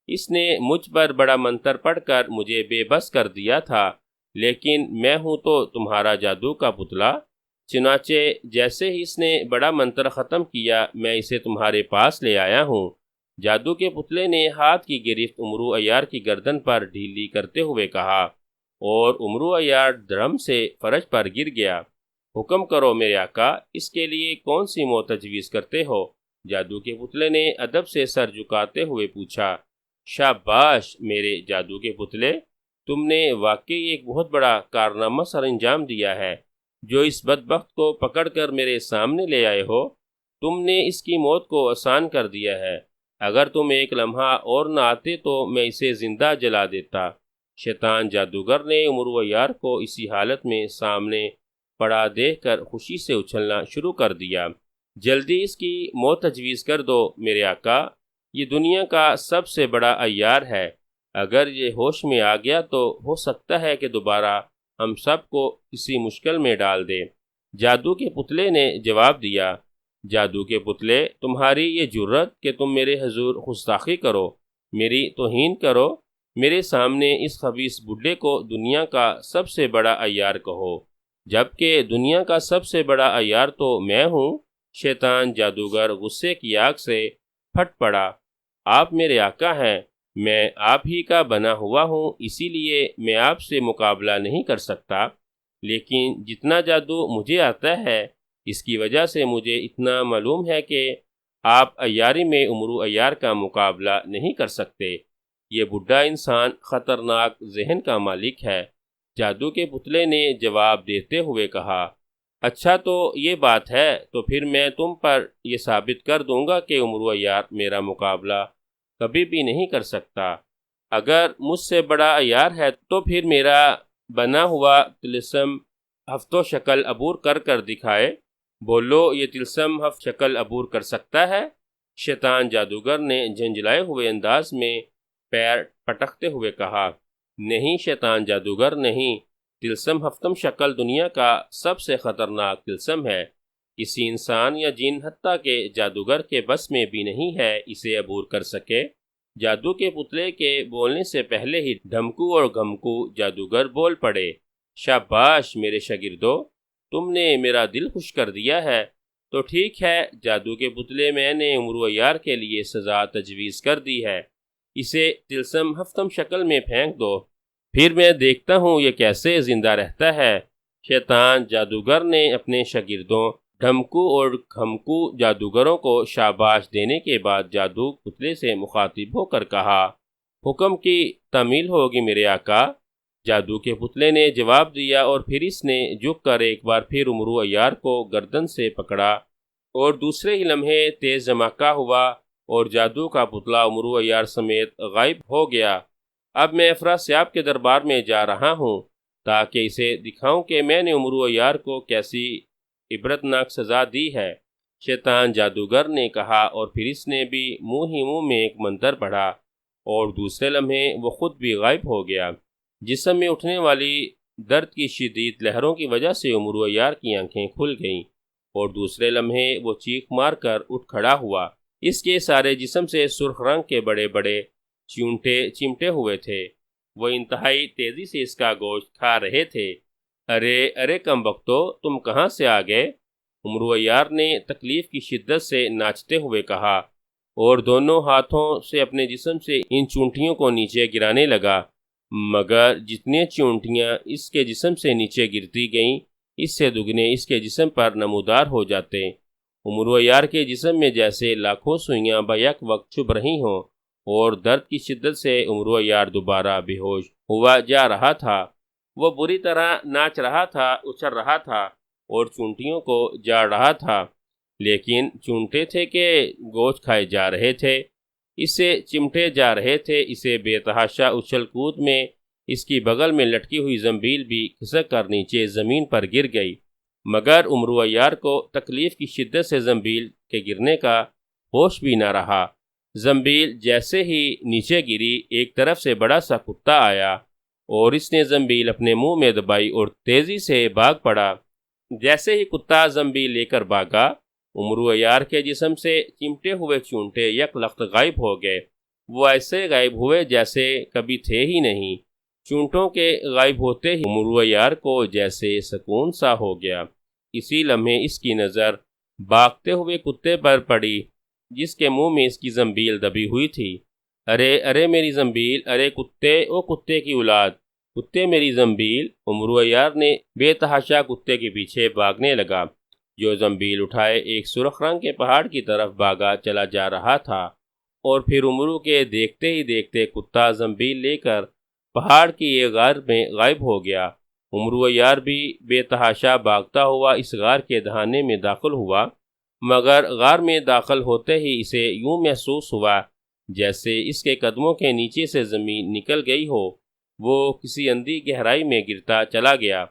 اس نے مجھ پر بڑا منتر پڑھ کر مجھے بے بس کر دیا تھا، لیکن میں ہوں تو تمہارا جادو کا پتلا۔ چنانچہ جیسے ہی اس نے بڑا منتر ختم کیا، میں اسے تمہارے پاس لے آیا ہوں۔ جادو کے پتلے نے ہاتھ کی گرفت امرو عیار کی گردن پر ڈھیلی کرتے ہوئے کہا، اور امرو عیار دھڑم سے فرش پر گر گیا۔ حکم کرو میرے آقا، اس کے لیے کون سی موت تجویز کرتے ہو؟ جادو کے پتلے نے ادب سے سر جھکاتے ہوئے پوچھا۔ شاباش میرے جادو کے پتلے، تم نے واقعی ایک بہت بڑا کارنامہ سر انجام دیا ہے، جو اس بدبخت کو پکڑ کر میرے سامنے لے آئے ہو۔ تم نے اس کی موت کو آسان کر دیا ہے۔ اگر تم ایک لمحہ اور نہ آتے تو میں اسے زندہ جلا دیتا۔ شیطان جادوگر نے عمرو عیار کو اسی حالت میں سامنے پڑا دیکھ کر خوشی سے اچھلنا شروع کر دیا۔ جلدی اس کی موت تجویز کر دو میرے آقا، یہ دنیا کا سب سے بڑا عیار ہے، اگر یہ ہوش میں آ گیا تو ہو سکتا ہے کہ دوبارہ ہم سب کو کسی مشکل میں ڈال دے۔ جادو کے پتلے نے جواب دیا، جادو کے پتلے، تمہاری یہ جرت کہ تم میرے حضور گستاخی کرو، میری توہین کرو، میرے سامنے اس خبیث بڈھے کو دنیا کا سب سے بڑا عیار کہو، جبکہ دنیا کا سب سے بڑا عیار تو میں ہوں۔ شیطان جادوگر غصے کی آگ سے پھٹ پڑا، آپ میرے آقا ہیں، میں آپ ہی کا بنا ہوا ہوں، اسی لیے میں آپ سے مقابلہ نہیں کر سکتا، لیکن جتنا جادو مجھے آتا ہے اس کی وجہ سے مجھے اتنا معلوم ہے کہ آپ عیاری میں عمرو عیار کا مقابلہ نہیں کر سکتے۔ یہ بڈھا انسان خطرناک ذہن کا مالک ہے۔ جادو کے پتلے نے جواب دیتے ہوئے کہا، اچھا تو یہ بات ہے، تو پھر میں تم پر یہ ثابت کر دوں گا کہ عمرو عیار میرا مقابلہ کبھی بھی نہیں کر سکتا۔ اگر مجھ سے بڑا عیار ہے تو پھر میرا بنا ہوا طلسم ہفتوں شکل عبور کر کر دکھائے، بولو یہ طلسم ہفت شکل عبور کر سکتا ہے؟ شیطان جادوگر نے جھنجھلائے ہوئے انداز میں پیر پٹکتے ہوئے کہا، نہیں شیطان جادوگر نہیں، طلسم ہفتم شکل دنیا کا سب سے خطرناک طلسم ہے، کسی انسان یا جن حتیٰ کہ جادوگر کے بس میں بھی نہیں ہے اسے عبور کر سکے۔ جادو کے پتلے کے بولنے سے پہلے ہی ڈھمکو اور گھمکو جادوگر بول پڑے، شاباش میرے شاگردو، تم نے میرا دل خوش کر دیا ہے۔ تو ٹھیک ہے جادو کے پتلے، میں نے عمرو عیار کے لیے سزا تجویز کر دی ہے، اسے طلسم ہفتم شکل میں پھینک دو، پھر میں دیکھتا ہوں یہ کیسے زندہ رہتا ہے۔ شیطان جادوگر نے اپنے شاگردوں ڈھمکو اور گھمکو جادوگروں کو شاباش دینے کے بعد جادو پتلے سے مخاطب ہو کر کہا، حکم کی تعمیل ہوگی میرے آقا۔ جادو کے پتلے نے جواب دیا اور پھر اس نے جھک کر ایک بار پھر عمرو عیار کو گردن سے پکڑا اور دوسرے ہی لمحے تیز دھماکہ ہوا اور جادو کا پتلا عمرو عیار سمیت غائب ہو گیا۔ اب میں افراسیاب کے دربار میں جا رہا ہوں تاکہ اسے دکھاؤں کہ میں نے عمرو عیار کو کیسی عبرتناک سزا دی ہے، شیطان جادوگر نے کہا، اور پھر اس نے بھی منہ ہی منہ میں ایک منتر پڑھا اور دوسرے لمحے وہ خود بھی غائب ہو گیا۔ جسم میں اٹھنے والی درد کی شدید لہروں کی وجہ سے عمرو عیار کی آنکھیں کھل گئیں اور دوسرے لمحے وہ چیخ مار کر اٹھ کھڑا ہوا۔ اس کے سارے جسم سے سرخ رنگ کے بڑے بڑے چیونٹے چمٹے ہوئے تھے، وہ انتہائی تیزی سے اس کا گوشت کھا رہے تھے۔ ارے ارے کم بختو، تم کہاں سے آ گئے؟ عمرو عیار نے تکلیف کی شدت سے ناچتے ہوئے کہا اور دونوں ہاتھوں سے اپنے جسم سے ان چونٹیوں کو نیچے گرانے لگا، مگر جتنے چونٹیاں اس کے جسم سے نیچے گرتی گئیں اس سے دگنے اس کے جسم پر نمودار ہو جاتے۔ عمرو عیار کے جسم میں جیسے لاکھوں سوئیاں بیک وقت چبھ رہی ہوں اور درد کی شدت سے عمرو عیار دوبارہ بے ہوش ہوا جا رہا تھا۔ وہ بری طرح ناچ رہا تھا، اچھل رہا تھا اور چونٹیوں کو جاڑ رہا تھا، لیکن چونٹے تھے کہ گوشت کھائے جا رہے تھے، اسے چمٹے جا رہے تھے۔ اسے بے تحاشا اچھل کود میں اس کی بغل میں لٹکی ہوئی زنبیل بھی کھسک کر نیچے زمین پر گر گئی، مگر عمرو عیار کو تکلیف کی شدت سے زنبیل کے گرنے کا ہوش بھی نہ رہا۔ زنبیل جیسے ہی نیچے گری، ایک طرف سے بڑا سا کتا آیا اور اس نے زنبیل اپنے منہ میں دبائی اور تیزی سے بھاگ پڑا۔ جیسے ہی کتا زنبیل لے کر بھاگا، عمرو عیار کے جسم سے چمٹے ہوئے چونٹے یک لخت غائب ہو گئے، وہ ایسے غائب ہوئے جیسے کبھی تھے ہی نہیں۔ چونٹوں کے غائب ہوتے ہی عمرو عیار کو جیسے سکون سا ہو گیا۔ اسی لمحے اس کی نظر بھاگتے ہوئے کتے پر پڑی جس کے منہ میں اس کی زنبیل دبی ہوئی تھی۔ ارے ارے میری زنبیل، ارے کتے، او کتے کی اولاد، کتے میری زنبیل! عمرو عیار نے بے تحاشا کتے کے پیچھے بھاگنے لگا جو زنبیل اٹھائے ایک سرخ رنگ کے پہاڑ کی طرف بھاگا چلا جا رہا تھا، اور پھر عمرو کے دیکھتے ہی دیکھتے کتا زنبیل لے کر پہاڑ کی ایک غار میں غائب ہو گیا۔ عمرو عیار بھی بے تحاشا بھاگتا ہوا اس غار کے دہانے میں داخل ہوا، مگر غار میں داخل ہوتے ہی اسے یوں محسوس ہوا جیسے اس کے قدموں کے نیچے سے زمین نکل گئی ہو۔ وہ کسی اندھی گہرائی میں گرتا چلا گیا۔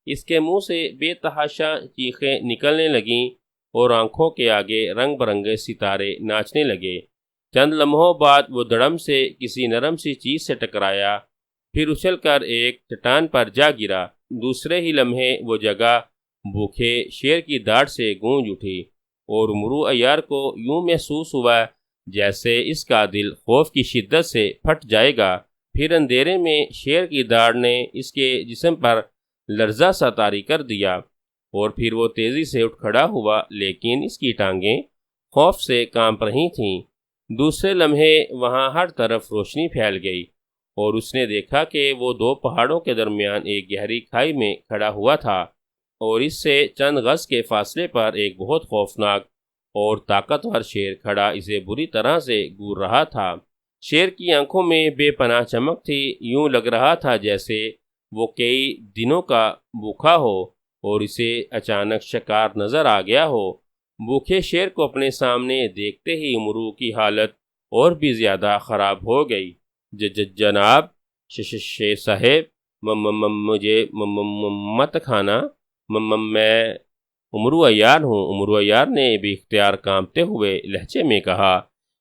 اس کے منہ سے بے تحاشا چیخیں نکلنے لگیں اور آنکھوں کے آگے رنگ برنگے ستارے ناچنے لگے۔ چند لمحوں بعد وہ دڑم سے کسی نرم سی چیز سے ٹکرایا، پھر اچھل کر ایک چٹان پر جا گرا۔ دوسرے ہی لمحے وہ جگہ بھوکے شیر کی داڑھ سے گونج اٹھی اور امرو عیار کو یوں محسوس ہوا جیسے اس کا دل خوف کی شدت سے پھٹ جائے گا۔ پھر اندھیرے میں شیر کی داڑھ نے اس کے جسم پر لرزہ سا طاری کر دیا اور پھر وہ تیزی سے اٹھ کھڑا ہوا، لیکن اس کی ٹانگیں خوف سے کانپ رہی تھیں۔ دوسرے لمحے وہاں ہر طرف روشنی پھیل گئی اور اس نے دیکھا کہ وہ دو پہاڑوں کے درمیان ایک گہری کھائی میں کھڑا ہوا تھا اور اس سے چند گز کے فاصلے پر ایک بہت خوفناک اور طاقتور شیر کھڑا اسے بری طرح سے گور رہا تھا۔ شیر کی آنکھوں میں بے پناہ چمک تھی، یوں لگ رہا تھا جیسے وہ کئی دنوں کا بھوکا ہو اور اسے اچانک شکار نظر آ گیا ہو۔ بھوکے شیر کو اپنے سامنے دیکھتے ہی امرو کی حالت اور بھی زیادہ خراب ہو گئی۔ جناب شیر صاحب، مجھے مت کھانا، میں امرو عیار ہوں۔ امرو عیار نے بھی اختیار کانپتے ہوئے لہجے میں کہا۔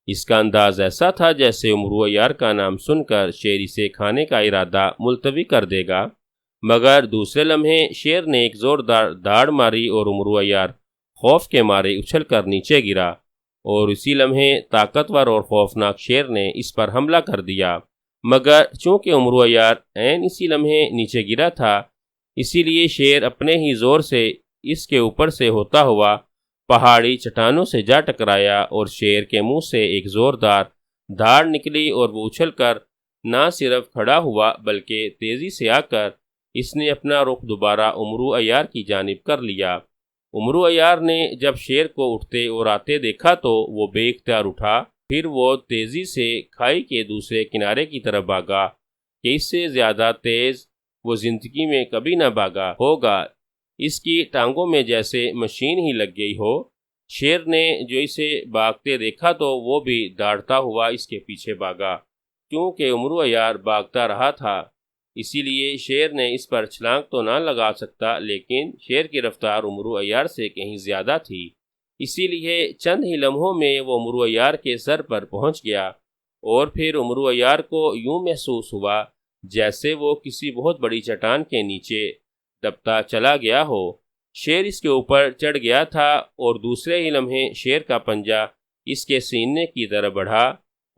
اس کا انداز ایسا تھا جیسے امرو عیار کا نام سن کر شیر اسے کھانے کا ارادہ ملتوی کر دے گا، مگر دوسرے لمحے شیر نے ایک زوردار داڑھ ماری اور امرو عیار خوف کے مارے اچھل کر نیچے گرا اور اسی لمحے طاقتور اور خوفناک شیر نے اس پر حملہ کر دیا۔ مگر چونکہ امرو عیار عین اسی لمحے نیچے گرا تھا، اسی لیے شیر اپنے ہی زور سے اس کے اوپر سے ہوتا ہوا پہاڑی چٹانوں سے جا ٹکرایا اور شیر کے منہ سے ایک زوردار دھاڑ نکلی اور وہ اچھل کر نہ صرف کھڑا ہوا بلکہ تیزی سے آ کر اس نے اپنا رخ دوبارہ امرو عیار کی جانب کر لیا۔ امرو عیار نے جب شیر کو اٹھتے اور آتے دیکھا تو وہ بے اختیار اٹھا، پھر وہ تیزی سے کھائی کے دوسرے کنارے کی طرف بھاگا کہ اس سے زیادہ تیز وہ زندگی میں کبھی نہ بھاگا ہوگا۔ اس کی ٹانگوں میں جیسے مشین ہی لگ گئی ہو۔ شیر نے جو اسے بھاگتے دیکھا تو وہ بھی داڑھتا ہوا اس کے پیچھے بھاگا۔ کیونکہ امرو عیار بھاگتا رہا تھا، اسی لیے شیر نے اس پر چھلانگ تو نہ لگا سکتا، لیکن شیر کی رفتار امرو عیار سے کہیں زیادہ تھی، اسی لیے چند ہی لمحوں میں وہ امرو عیار کے سر پر پہنچ گیا اور پھر امرو عیار کو یوں محسوس ہوا جیسے وہ کسی بہت بڑی چٹان کے نیچے دبتا چلا گیا ہو۔ شیر اس کے اوپر چڑھ گیا تھا اور دوسرے ہی لمحے شیر کا پنجہ اس کے سینے کی طرف بڑھا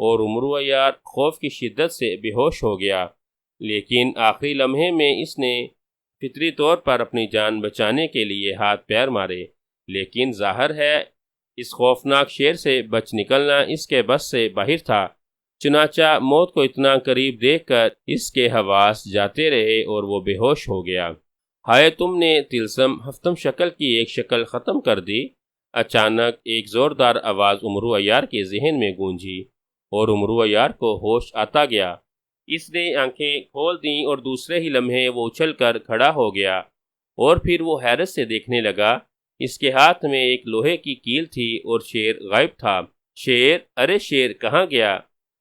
اور امرو عیار خوف کی شدت سے بے ہوش ہو گیا، لیکن آخری لمحے میں اس نے فطری طور پر اپنی جان بچانے کے لیے ہاتھ پیر مارے، لیکن ظاہر ہے اس خوفناک شیر سے بچ نکلنا اس کے بس سے باہر تھا۔ چنانچہ موت کو اتنا قریب دیکھ کر اس کے حواس جاتے رہے اور وہ بے ہوش ہو گیا۔ ہائے تم نے طلسم ہفتم شکل کی ایک شکل ختم کر دی۔ اچانک ایک زوردار آواز امرو عیار کے ذہن میں گونجی اور امرو عیار کو ہوش آتا گیا۔ اس نے آنکھیں کھول دیں اور دوسرے ہی لمحے وہ اچھل کر کھڑا ہو گیا اور پھر وہ حیرت سے دیکھنے لگا۔ اس کے ہاتھ میں ایک لوہے کی کیل تھی اور شیر غائب تھا۔ شیر، ارے شیر کہاں گیا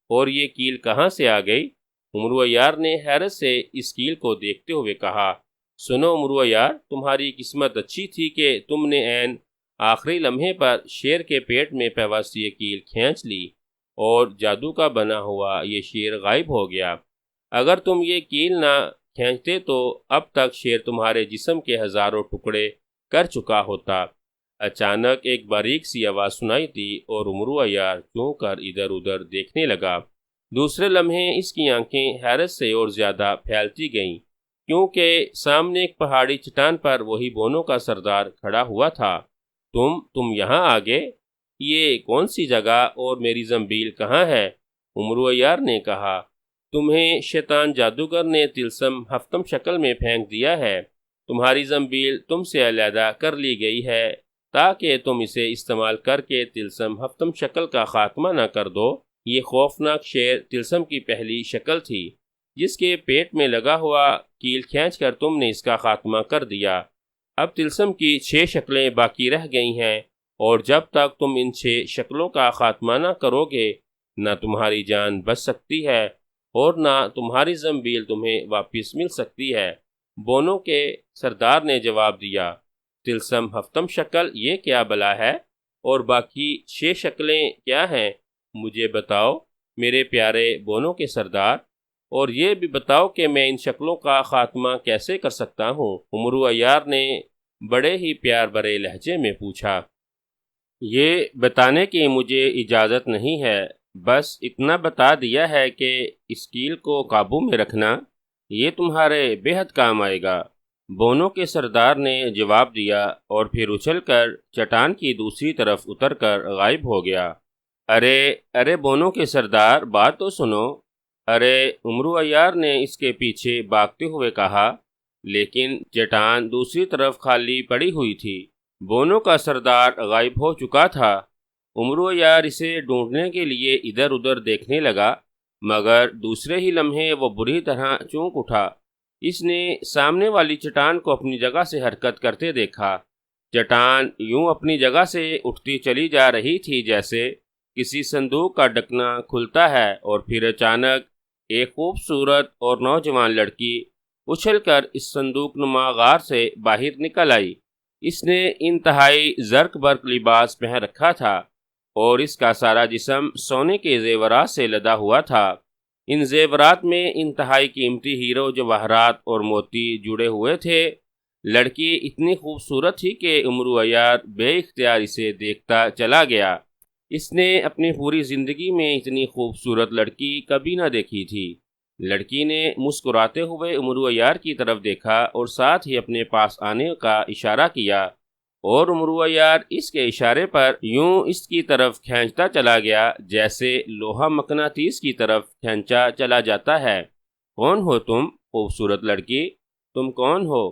اور یہ کیل کہاں سے آ گئی؟ امرو عیار نے حیرت سے اس کیل کو دیکھتے ہوئے کہا۔ سنو امرو عیار، تمہاری قسمت اچھی تھی کہ تم نے عین آخری لمحے پر شیر کے پیٹ میں پیوست یہ کیل کھینچ لی اور جادو کا بنا ہوا یہ شیر غائب ہو گیا۔ اگر تم یہ کیل نہ کھینچتے تو اب تک شیر تمہارے جسم کے ہزاروں ٹکڑے کر چکا ہوتا۔ اچانک ایک باریک سی آواز سنائی دی اور امرو عیار چون کر ادھر ادھر دیکھنے لگا۔ دوسرے لمحے اس کی آنکھیں حیرت سے اور زیادہ پھیلتی گئیں، کیونکہ سامنے ایک پہاڑی چٹان پر وہی بونوں کا سردار کھڑا ہوا تھا۔ تم یہاں آ گئے؟ یہ کون سی جگہ اور میری زنبیل کہاں ہے؟ امرو عیار نے کہا۔ تمہیں شیطان جادوگر نے طلسم ہفتم شکل میں پھینک دیا ہے۔ تمہاری زنبیل تم سے علیحدہ کر لی گئی ہے تاکہ تم اسے استعمال کر کے طلسم ہفتم شکل کا خاتمہ نہ کر دو۔ یہ خوفناک شیر طلسم کی پہلی شکل تھی جس کے پیٹ میں لگا ہوا کیل کھینچ کر تم نے اس کا خاتمہ کر دیا۔ اب طلسم کی 6 شکلیں باقی رہ گئی ہیں اور جب تک تم ان 6 شکلوں کا خاتمہ نہ کرو گے نہ تمہاری جان بچ سکتی ہے اور نہ تمہاری زنبیل تمہیں واپس مل سکتی ہے۔ بونوں کے سردار نے جواب دیا، تلسم ہفتم شکل یہ کیا بلا ہے اور باقی 6 شکلیں کیا ہیں؟ مجھے بتاؤ میرے پیارے بونوں کے سردار، اور یہ بھی بتاؤ کہ میں ان شکلوں کا خاتمہ کیسے کر سکتا ہوں؟ امرو عیار نے بڑے ہی پیار بھرے لہجے میں پوچھا۔ یہ بتانے کی مجھے اجازت نہیں ہے، بس اتنا بتا دیا ہے کہ اس کیل کو قابو میں رکھنا، یہ تمہارے بے حد کام آئے گا۔ بونوں کے سردار نے جواب دیا اور پھر اچھل کر چٹان کی دوسری طرف اتر کر غائب ہو گیا۔ ارے بونوں کے سردار، بات تو سنو۔ امرو عیار نے اس کے پیچھے بھاگتے ہوئے کہا، لیکن چٹان دوسری طرف خالی پڑی ہوئی تھی۔ بونوں کا سردار غائب ہو چکا تھا۔ امرو عیار اسے ڈھونڈنے کے لیے ادھر ادھر دیکھنے لگا، مگر دوسرے ہی لمحے وہ بری طرح چونک اٹھا۔ اس نے سامنے والی چٹان کو اپنی جگہ سے حرکت کرتے دیکھا۔ چٹان یوں اپنی جگہ سے اٹھتی چلی جا رہی تھی جیسے کسی صندوق کا ڈھکنا کھلتا ہے، اور پھر اچانک ایک خوبصورت اور نوجوان لڑکی اچھل کر اس صندوق نما غار سے باہر نکل آئی۔ اس نے انتہائی زرق برق لباس پہن رکھا تھا اور اس کا سارا جسم سونے کے زیورات سے لدا ہوا تھا۔ ان زیورات میں انتہائی قیمتی ہیرو جواہرات اور موتی جڑے ہوئے تھے۔ لڑکی اتنی خوبصورت تھی کہ امرو عیار بے اختیار اسے دیکھتا چلا گیا۔ اس نے اپنی پوری زندگی میں اتنی خوبصورت لڑکی کبھی نہ دیکھی تھی۔ لڑکی نے مسکراتے ہوئے امرو عیار کی طرف دیکھا اور ساتھ ہی اپنے پاس آنے کا اشارہ کیا، اور امرو عیار اس کے اشارے پر یوں اس کی طرف کھینچتا چلا گیا جیسے لوہا مقناطیس کی طرف کھینچا چلا جاتا ہے۔ کون ہو تم، خوبصورت لڑکی؟ تم کون ہو؟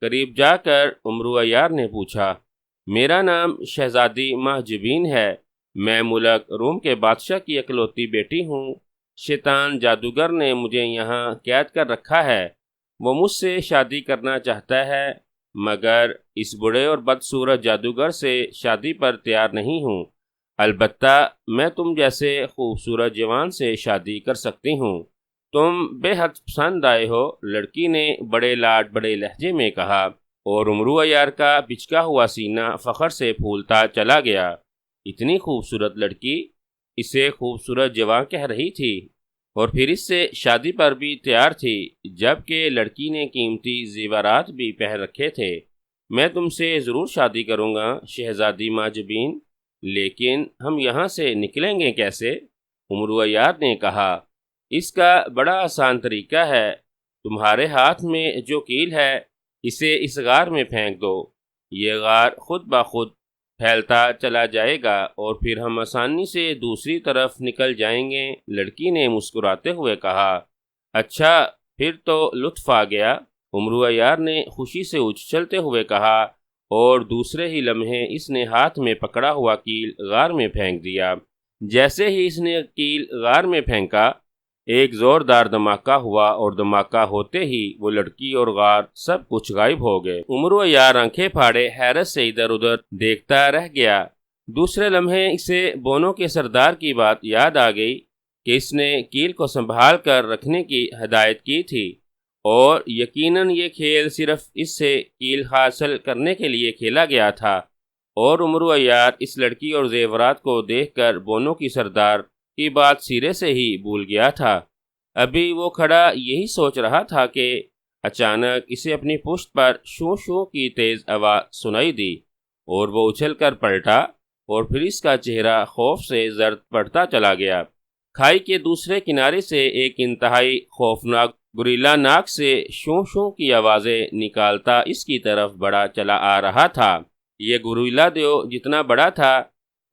قریب جا کر امرو عیار نے پوچھا۔ میرا نام شہزادی ماہ جبین ہے، میں ملک روم کے بادشاہ کی اکلوتی بیٹی ہوں۔ شیطان جادوگر نے مجھے یہاں قید کر رکھا ہے۔ وہ مجھ سے شادی کرنا چاہتا ہے، مگر اس بڑے اور بدصورت جادوگر سے شادی پر تیار نہیں ہوں۔ البتہ میں تم جیسے خوبصورت جوان سے شادی کر سکتی ہوں۔ تم بے حد پسند آئے ہو، لڑکی نے بڑے لاڈ بڑے لہجے میں کہا، اور امرو عیار کا بچکا ہوا سینہ فخر سے پھولتا چلا گیا۔ اتنی خوبصورت لڑکی اسے خوبصورت جوان کہہ رہی تھی اور پھر اس سے شادی پر بھی تیار تھی، جبکہ لڑکی نے قیمتی زیورات بھی پہن رکھے تھے۔ میں تم سے ضرور شادی کروں گا شہزادی ماہ جبین، لیکن ہم یہاں سے نکلیں گے کیسے؟ امرو عیار نے کہا، اس کا بڑا آسان طریقہ ہے۔ تمہارے ہاتھ میں جو کیل ہے اسے اس غار میں پھینک دو، یہ غار خود بخود پھیلتا چلا جائے گا اور پھر ہم آسانی سے دوسری طرف نکل جائیں گے۔ لڑکی نے مسکراتے ہوئے کہا، اچھا پھر تو لطف آ گیا۔ امرو عیار نے خوشی سے اچھلتے ہوئے کہا، اور دوسرے ہی لمحے اس نے ہاتھ میں پکڑا ہوا کیل غار میں پھینک دیا۔ جیسے ہی اس نے کیل غار میں پھینکا، ایک زوردار دھماکہ ہوا اور دھماکہ ہوتے ہی وہ لڑکی اور غار سب کچھ غائب ہو گئے۔ امرو عیار آنکھیں پھاڑے حیرت سے ادھر ادھر دیکھتا رہ گیا۔ دوسرے لمحے اسے بونوں کے سردار کی بات یاد آ گئی کہ اس نے کیل کو سنبھال کر رکھنے کی ہدایت کی تھی، اور یقیناً یہ کھیل صرف اس سے کیل حاصل کرنے کے لیے کھیلا گیا تھا، اور امرو عیار اس لڑکی اور زیورات کو دیکھ کر بونوں کی سردار کی بات سرے سے ہی بھول گیا تھا۔ ابھی وہ کھڑا یہی سوچ رہا تھا کہ اچانک اسے اپنی پشت پر شوں شوں کی تیز آواز سنائی دی، اور وہ اچھل کر پلٹا اور پھر اس کا چہرہ خوف سے زرد پڑتا چلا گیا۔ کھائی کے دوسرے کنارے سے ایک انتہائی خوفناک گوریلا ناک سے شوں شوں کی آوازیں نکالتا اس کی طرف بڑھا چلا آ رہا تھا۔ یہ گوریلا دیو جتنا بڑا تھا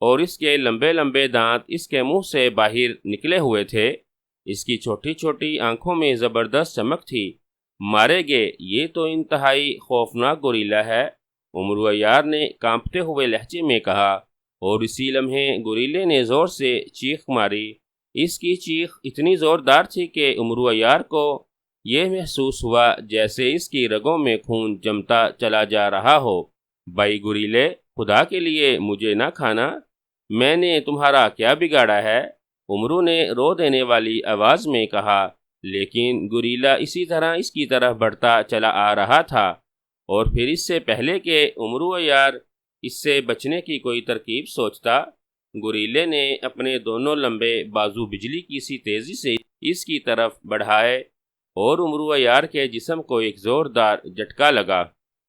اور اس کے لمبے لمبے دانت اس کے منہ سے باہر نکلے ہوئے تھے، اس کی چھوٹی چھوٹی آنکھوں میں زبردست چمک تھی۔ مارے گے، یہ تو انتہائی خوفناک گوریلا ہے، امرو عیار نے کانپتے ہوئے لہجے میں کہا، اور اسی لمحے گوریلے نے زور سے چیخ ماری۔ اس کی چیخ اتنی زوردار تھی کہ امرو عیار کو یہ محسوس ہوا جیسے اس کی رگوں میں خون جمتا چلا جا رہا ہو۔ بھائی گوریلے، خدا کے لیے مجھے نہ کھانا، میں نے تمہارا کیا بگاڑا ہے؟ امرو نے رو دینے والی آواز میں کہا، لیکن گوریلا اسی طرح اس کی طرف بڑھتا چلا آ رہا تھا، اور پھر اس سے پہلے کہ امرو یار اس سے بچنے کی کوئی ترکیب سوچتا، گوریلے نے اپنے دونوں لمبے بازو بجلی کی سی تیزی سے اس کی طرف بڑھائے، اور امرو یار کے جسم کو ایک زوردار جھٹکا لگا۔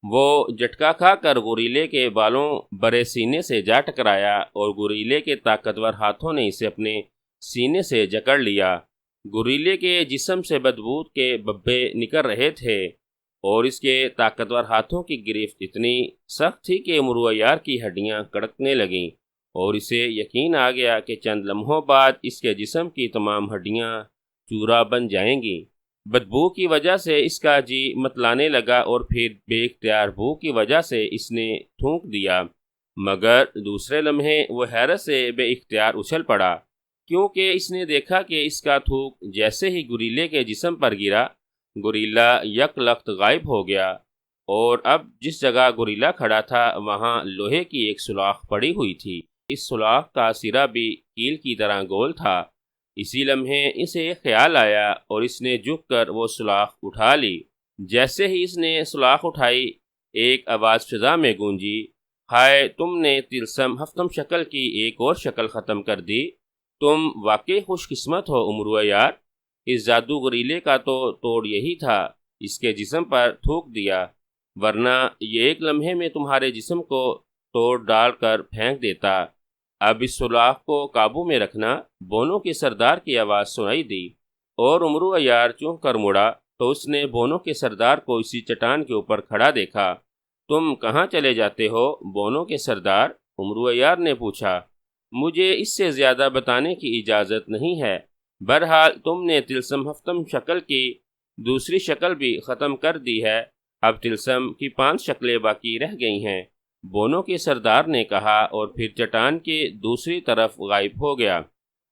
وہ جھٹکا کھا کر گوریلے کے بالوں برے سینے سے جا ٹکرایا، اور گوریلے کے طاقتور ہاتھوں نے اسے اپنے سینے سے جکڑ لیا۔ گوریلے کے جسم سے بدبو کے ببے نکل رہے تھے، اور اس کے طاقتور ہاتھوں کی گرفت اتنی سخت تھی کہ امرو یار کی ہڈیاں کڑکنے لگیں، اور اسے یقین آ گیا کہ چند لمحوں بعد اس کے جسم کی تمام ہڈیاں چورا بن جائیں گی۔ بدبو کی وجہ سے اس کا جی متلانے لگا، اور پھر بے اختیار بو کی وجہ سے اس نے تھونک دیا، مگر دوسرے لمحے وہ حیرت سے بے اختیار اچھل پڑا، کیونکہ اس نے دیکھا کہ اس کا تھوک جیسے ہی گوریلے کے جسم پر گرا، گوریلا یک لخت غائب ہو گیا، اور اب جس جگہ گوریلا کھڑا تھا وہاں لوہے کی ایک سوراخ پڑی ہوئی تھی۔ اس سوراخ کا سرا بھی کیل کی طرح گول تھا۔ اسی لمحے اسے ایک خیال آیا، اور اس نے جھک کر وہ سوراخ اٹھا لی۔ جیسے ہی اس نے سوراخ اٹھائی، ایک آواز فضا میں گونجی، ہائے، تم نے طلسم ہفتم شکل کی ایک اور شکل ختم کر دی، تم واقعی خوش قسمت ہو امرو یار۔ اس جادو گوریلے کا تو توڑ یہی تھا، اس کے جسم پر تھوک دیا، ورنہ یہ ایک لمحے میں تمہارے جسم کو توڑ ڈال کر پھینک دیتا۔ اب اس سوراخ کو قابو میں رکھنا۔ بونوں کے سردار کی آواز سنائی دی، اور امرو یار چونک کر مڑا تو اس نے بونوں کے سردار کو اسی چٹان کے اوپر کھڑا دیکھا۔ تم کہاں چلے جاتے ہو بونوں کے سردار؟ امرو یار نے پوچھا۔ مجھے اس سے زیادہ بتانے کی اجازت نہیں ہے۔ بہرحال تم نے طلسم ہفتم شکل کی دوسری شکل بھی ختم کر دی ہے، اب طلسم کی 5 شکلیں باقی رہ گئی ہیں، بونوں کے سردار نے کہا، اور پھر چٹان کے دوسری طرف غائب ہو گیا۔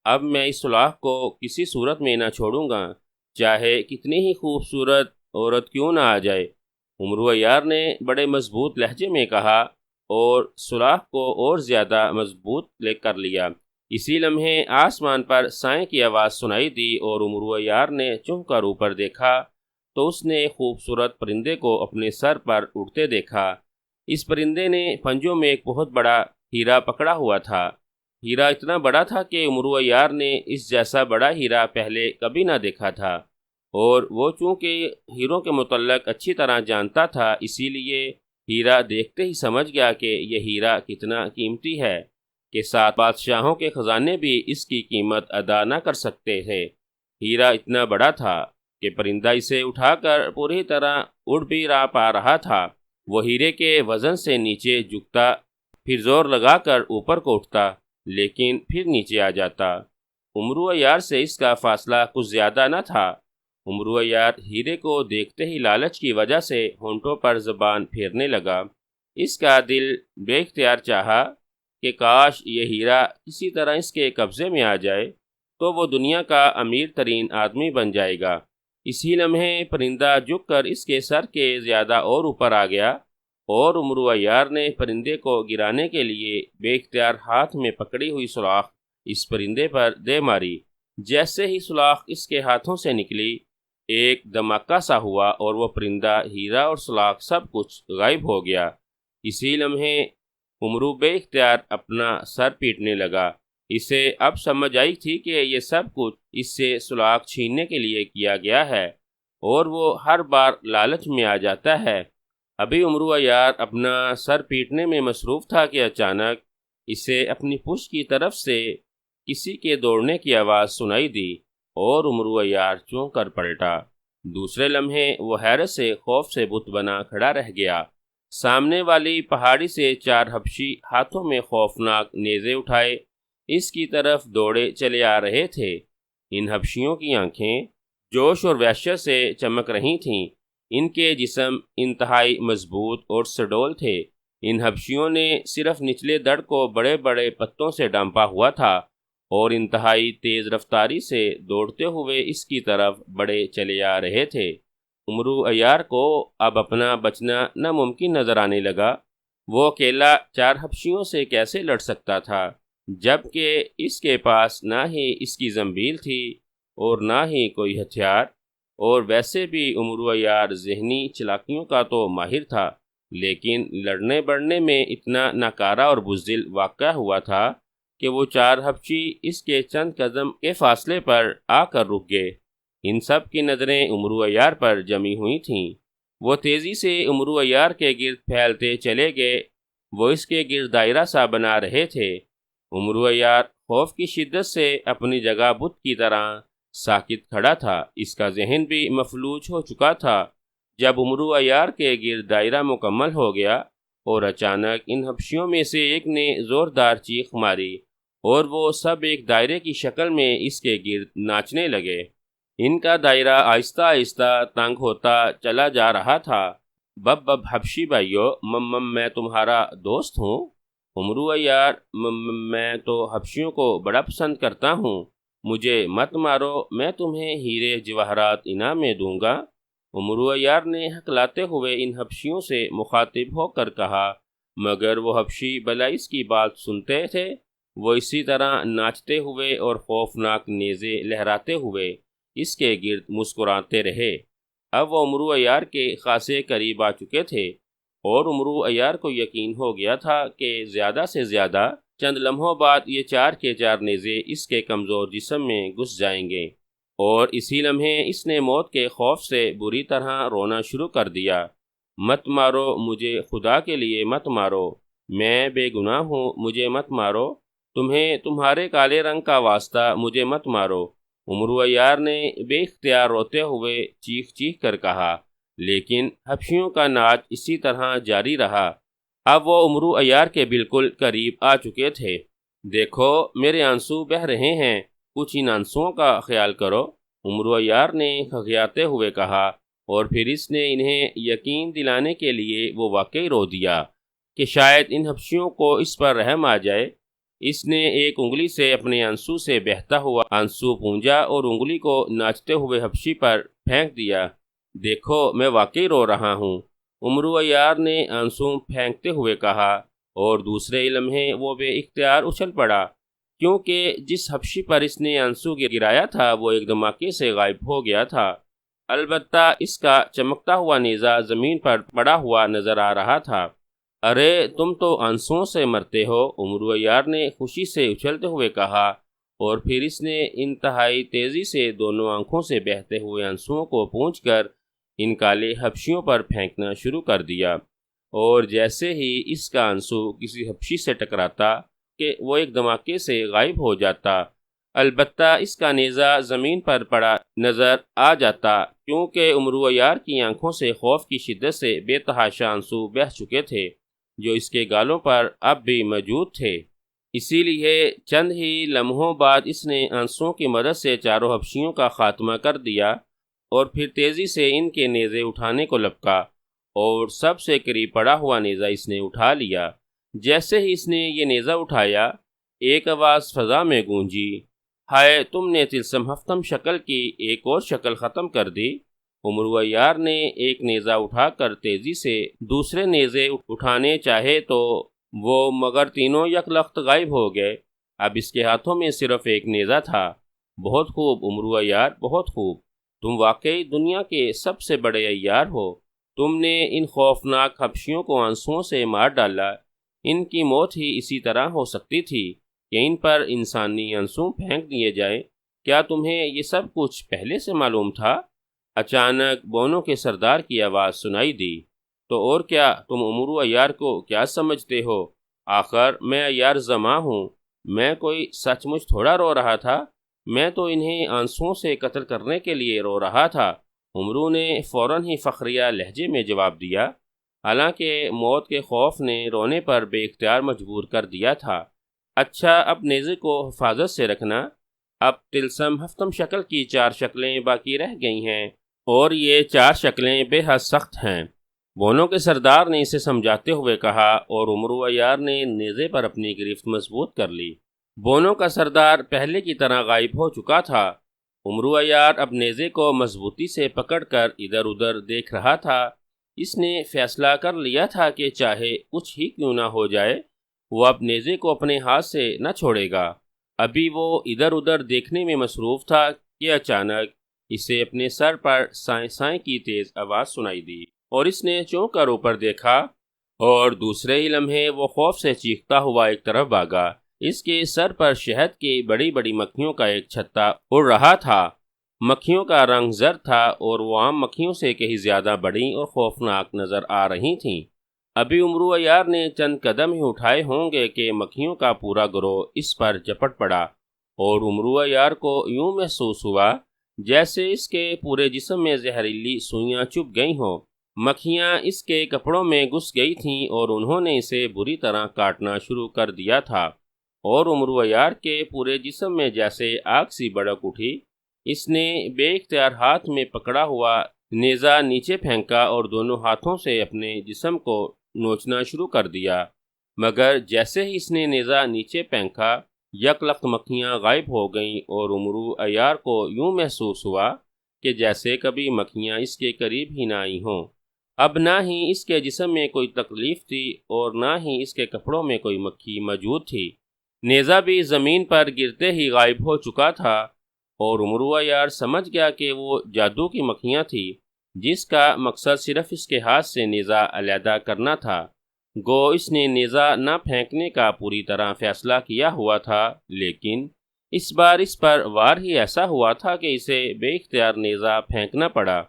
اب میں اس سوراخ کو کسی صورت میں نہ چھوڑوں گا، چاہے کتنی ہی خوبصورت عورت کیوں نہ آ جائے، امرو یار نے بڑے مضبوط لہجے میں کہا، اور سوراخ کو اور زیادہ مضبوط کر لیا۔ اسی لمحے آسمان پر سائیں کی آواز سنائی دی، اور امرو یار نے چونک کر اوپر دیکھا تو اس نے ایک خوبصورت پرندے کو اپنے سر پر اڑتے دیکھا۔ اس پرندے نے پنجوں میں ایک بہت بڑا ہیرا پکڑا ہوا تھا۔ ہیرا اتنا بڑا تھا کہ امرو یار نے اس جیسا بڑا ہیرا پہلے کبھی نہ دیکھا تھا، اور وہ چونکہ ہیروں کے متعلق اچھی طرح جانتا تھا، اسی لیے ہیرا دیکھتے ہی سمجھ گیا کہ یہ ہیرا کتنا قیمتی ہے کہ 7 بادشاہوں کے خزانے بھی اس کی قیمت ادا نہ کر سکتے تھے۔ ہیرا اتنا بڑا تھا کہ پرندہ اسے اٹھا کر پوری طرح اڑ بھی پا رہا تھا۔ وہ ہیرے کے وزن سے نیچے جھکتا، پھر زور لگا کر اوپر کو اٹھتا، لیکن پھر نیچے آ جاتا۔ امرو یار سے اس کا فاصلہ کچھ زیادہ نہ تھا۔ امرو یار ہیرے کو دیکھتے ہی لالچ کی وجہ سے ہونٹوں پر زبان پھیرنے لگا۔ اس کا دل بے اختیار چاہا کہ کاش یہ ہیرا کسی طرح اس کے قبضے میں آ جائے تو وہ دنیا کا امیر ترین آدمی بن جائے گا۔ اسی لمحے پرندہ جھک کر اس کے سر کے زیادہ اور اوپر آ گیا، اور امرو یار نے پرندے کو گرانے کے لیے بے اختیار ہاتھ میں پکڑی ہوئی سوراخ اس پرندے پر دے ماری۔ جیسے ہی سوراخ اس کے ہاتھوں سے نکلی، ایک دھماکہ سا ہوا، اور وہ پرندہ، ہیرا اور سوراخ سب کچھ غائب ہو گیا۔ اسی لمحے امرو بے اختیار اپنا سر پیٹنے لگا۔ اسے اب سمجھ آئی تھی کہ یہ سب کچھ اس سے سوراخ چھیننے کے لیے کیا گیا ہے، اور وہ ہر بار لالچ میں آ جاتا ہے۔ ابھی امرو یار اپنا سر پیٹنے میں مصروف تھا کہ اچانک اسے اپنی پشت کی طرف سے کسی کے دوڑنے کی آواز سنائی دی، اور امرو یار چونک کر پلٹا۔ دوسرے لمحے وہ حیرت سے خوف سے بت بنا کھڑا رہ گیا۔ سامنے والی پہاڑی سے 4 حبشی ہاتھوں میں خوفناک نیزے اٹھائے اس کی طرف دوڑے چلے آ رہے تھے۔ ان حبشیوں کی آنکھیں جوش اور وحشت سے چمک رہی تھیں۔ ان کے جسم انتہائی مضبوط اور سڈول تھے۔ ان حبشیوں نے صرف نچلے دڑ کو بڑے بڑے پتوں سے ڈھانپا ہوا تھا، اور انتہائی تیز رفتاری سے دوڑتے ہوئے اس کی طرف بڑھے چلے آ رہے تھے۔ امرو یار کو اب اپنا بچنا ناممکن نظر آنے لگا۔ وہ اکیلا 4 حبشیوں سے کیسے لڑ سکتا تھا، جبکہ اس کے پاس نہ ہی اس کی زنبیل تھی اور نہ ہی کوئی ہتھیار، اور ویسے بھی عمرو عیار ذہنی چلاکیوں کا تو ماہر تھا، لیکن لڑنے بڑھنے میں اتنا ناکارہ اور بزدل واقع ہوا تھا کہ وہ 4 حبشی اس کے چند قدم کے فاصلے پر آ کر رک گئے۔ ان سب کی نظریں عمرو عیار پر جمی ہوئی تھیں۔ وہ تیزی سے عمرو عیار کے گرد پھیلتے چلے گئے، وہ اس کے گرد دائرہ سا بنا رہے تھے۔ عمرو عیار خوف کی شدت سے اپنی جگہ بت کی طرح ساکت کھڑا تھا، اس کا ذہن بھی مفلوج ہو چکا تھا۔ جب عمرو عیار کے گرد دائرہ مکمل ہو گیا اور اچانک ان حبشیوں میں سے ایک نے زوردار چیخ ماری اور وہ سب ایک دائرے کی شکل میں اس کے گرد ناچنے لگے۔ ان کا دائرہ آہستہ آہستہ تنگ ہوتا چلا جا رہا تھا۔ بب حبشی بھائیو، میں تمہارا دوست ہوں۔ عمرو عیار، میں تو حبشیوں کو بڑا پسند کرتا ہوں، مجھے مت مارو، میں تمہیں ہیرے جواہرات انعام میں دوں گا۔ عمرو عیار نے ہکلاتے ہوئے ان حبشیوں سے مخاطب ہو کر کہا، مگر وہ حبشی بھلا اس کی بات سنتے تھے؟ وہ اسی طرح ناچتے ہوئے اور خوفناک نیزے لہراتے ہوئے اس کے گرد مسکراتے رہے۔ اب وہ عمرو عیار کے خاصے قریب آ چکے تھے اور عمرو عیار کو یقین ہو گیا تھا کہ زیادہ سے زیادہ چند لمحوں بعد یہ 4 کے 4 نیزے اس کے کمزور جسم میں گھس جائیں گے، اور اسی لمحے اس نے موت کے خوف سے بری طرح رونا شروع کر دیا۔ مت مارو مجھے، خدا کے لیے مت مارو، میں بے گناہ ہوں، مجھے مت مارو، تمہیں تمہارے کالے رنگ کا واسطہ، مجھے مت مارو۔ عمرو عیار نے بے اختیار روتے ہوئے چیخ چیخ کر کہا، لیکن حبشیوں کا ناچ اسی طرح جاری رہا۔ اب وہ عمرو عیار کے بالکل قریب آ چکے تھے۔ دیکھو میرے آنسو بہہ رہے ہیں، کچھ ان آنسوؤں کا خیال کرو، عمرو عیار نے کھکھیاتے ہوئے کہا، اور پھر اس نے انہیں یقین دلانے کے لیے وہ واقعی رو دیا کہ شاید ان حبشیوں کو اس پر رحم آ جائے۔ اس نے ایک انگلی سے اپنے آنسو سے بہتا ہوا آنسو پونجا اور انگلی کو ناچتے ہوئے حبشی پر پھینک دیا۔ دیکھو میں واقعی رو رہا ہوں، عمرو عیار نے آنسو پھینکتے ہوئے کہا، اور دوسرے لمحے وہ بے اختیار اچھل پڑا، کیونکہ جس حبشی پر اس نے آنسو گرایا تھا وہ ایک دھماکے سے غائب ہو گیا تھا۔ البتہ اس کا چمکتا ہوا نیزہ زمین پر پڑا ہوا نظر آ رہا تھا۔ ارے تم تو آنسوؤں سے مرتے ہو، عمرو عیار نے خوشی سے اچھلتے ہوئے کہا، اور پھر اس نے انتہائی تیزی سے دونوں آنکھوں سے بہتے ہوئے آنسوؤں کو پونچھ کر ان کالے حبشیوں پر پھینکنا شروع کر دیا، اور جیسے ہی اس کا آنسو کسی حبشی سے ٹکراتا کہ وہ ایک دھماکے سے غائب ہو جاتا، البتہ اس کا نیزہ زمین پر پڑا نظر آ جاتا، کیونکہ عمرو عیار کی آنکھوں سے خوف کی شدت سے بے تحاشا آنسو بہہ چکے تھے جو اس کے گالوں پر اب بھی موجود تھے۔ اسی لیے چند ہی لمحوں بعد اس نے آنسوؤں کی مدد سے 4 حبشیوں کا خاتمہ کر دیا، اور پھر تیزی سے ان کے نیزے اٹھانے کو لپکا، اور سب سے قریب پڑا ہوا نیزہ اس نے اٹھا لیا۔ جیسے ہی اس نے یہ نیزہ اٹھایا، ایک آواز فضا میں گونجی، ہائے تم نے طلسم ہفتم شکل کی ایک اور شکل ختم کر دی۔ عمرو عیار نے ایک نیزہ اٹھا کر تیزی سے دوسرے نیزے اٹھانے چاہے تو وہ مگر تینوں یک لخت غائب ہو گئے۔ اب اس کے ہاتھوں میں صرف ایک نیزہ تھا۔ بہت خوب عمرو عیار، بہت خوب، تم واقعی دنیا کے سب سے بڑے عیار ہو۔ تم نے ان خوفناک حبشیوں کو آنسوؤں سے مار ڈالا۔ ان کی موت ہی اسی طرح ہو سکتی تھی کہ ان پر انسانی آنسو پھینک دیے جائیں۔ کیا تمہیں یہ سب کچھ پہلے سے معلوم تھا؟ اچانک بونوں کے سردار کی آواز سنائی دی، تو اور کیا، تم عمرو عیار کو کیا سمجھتے ہو؟ آخر میں عیار زماں ہوں، میں کوئی سچ مچ تھوڑا رو رہا تھا، میں تو انہیں آنسوؤں سے قتل کرنے کے لیے رو رہا تھا۔ عمرو نے فوراً ہی فخریہ لہجے میں جواب دیا، حالانکہ موت کے خوف نے رونے پر بے اختیار مجبور کر دیا تھا۔ اچھا اب نیزے کو حفاظت سے رکھنا، اب طلسم ہفتم شکل کی 4 شکلیں باقی رہ گئی ہیں، اور یہ 4 شکلیں بے حد سخت ہیں، بونوں کے سردار نے اسے سمجھاتے ہوئے کہا، اور عمرو عیار نے نیزے پر اپنی گرفت مضبوط کر لی۔ بونوں کا سردار پہلے کی طرح غائب ہو چکا تھا۔ عمرو عیار اب نیزے کو مضبوطی سے پکڑ کر ادھر ادھر دیکھ رہا تھا۔ اس نے فیصلہ کر لیا تھا کہ چاہے کچھ ہی کیوں نہ ہو جائے، وہ اب نیزے کو اپنے ہاتھ سے نہ چھوڑے گا۔ ابھی وہ ادھر ادھر دیکھنے میں مصروف تھا کہ اچانک اسے اپنے سر پر سائیں سائیں کی تیز آواز سنائی دی، اور اس نے چونک کر اوپر دیکھا، اور دوسرے ہی لمحے وہ خوف سے چیختا ہوا ایک طرف بھاگا۔ اس کے سر پر شہد کی بڑی بڑی مکھیوں کا ایک چھتا اڑ رہا تھا۔ مکھیوں کا رنگ زرد تھا اور وہ عام مکھیوں سے کہیں زیادہ بڑی اور خوفناک نظر آ رہی تھیں۔ ابھی امرو عیار نے چند قدم ہی اٹھائے ہوں گے کہ مکھیوں کا پورا گروہ اس پر جپٹ پڑا، اور امرو عیار کو یوں محسوس ہوا جیسے اس کے پورے جسم میں زہریلی سوئیاں چبھ گئی ہوں۔ مکھیاں اس کے کپڑوں میں گھس گئی تھیں اور انہوں نے اسے بری طرح کاٹنا شروع کر دیا تھا، اور امرو عیار کے پورے جسم میں جیسے آگ سی بھڑک اٹھی۔ اس نے بے اختیار ہاتھ میں پکڑا ہوا نیزہ نیچے پھینکا اور دونوں ہاتھوں سے اپنے جسم کو نوچنا شروع کر دیا، مگر جیسے ہی اس نے نیزہ نیچے پھینکا، یک لخت مکھیاں غائب ہو گئیں، اور امرو عیار کو یوں محسوس ہوا کہ جیسے کبھی مکھیاں اس کے قریب ہی نہ آئی ہوں۔ اب نہ ہی اس کے جسم میں کوئی تکلیف تھی اور نہ ہی اس کے کپڑوں میں کوئی مکھی موجود تھی۔ نیزہ بھی زمین پر گرتے ہی غائب ہو چکا تھا، اور امرو عیار سمجھ گیا کہ وہ جادو کی مکھیاں تھیں، جس کا مقصد صرف اس کے ہاتھ سے نیزہ علیحدہ کرنا تھا۔ گو اس نے نیزہ نہ پھینکنے کا پوری طرح فیصلہ کیا ہوا تھا، لیکن اس بار اس پر وار ہی ایسا ہوا تھا کہ اسے بے اختیار نیزہ پھینکنا پڑا۔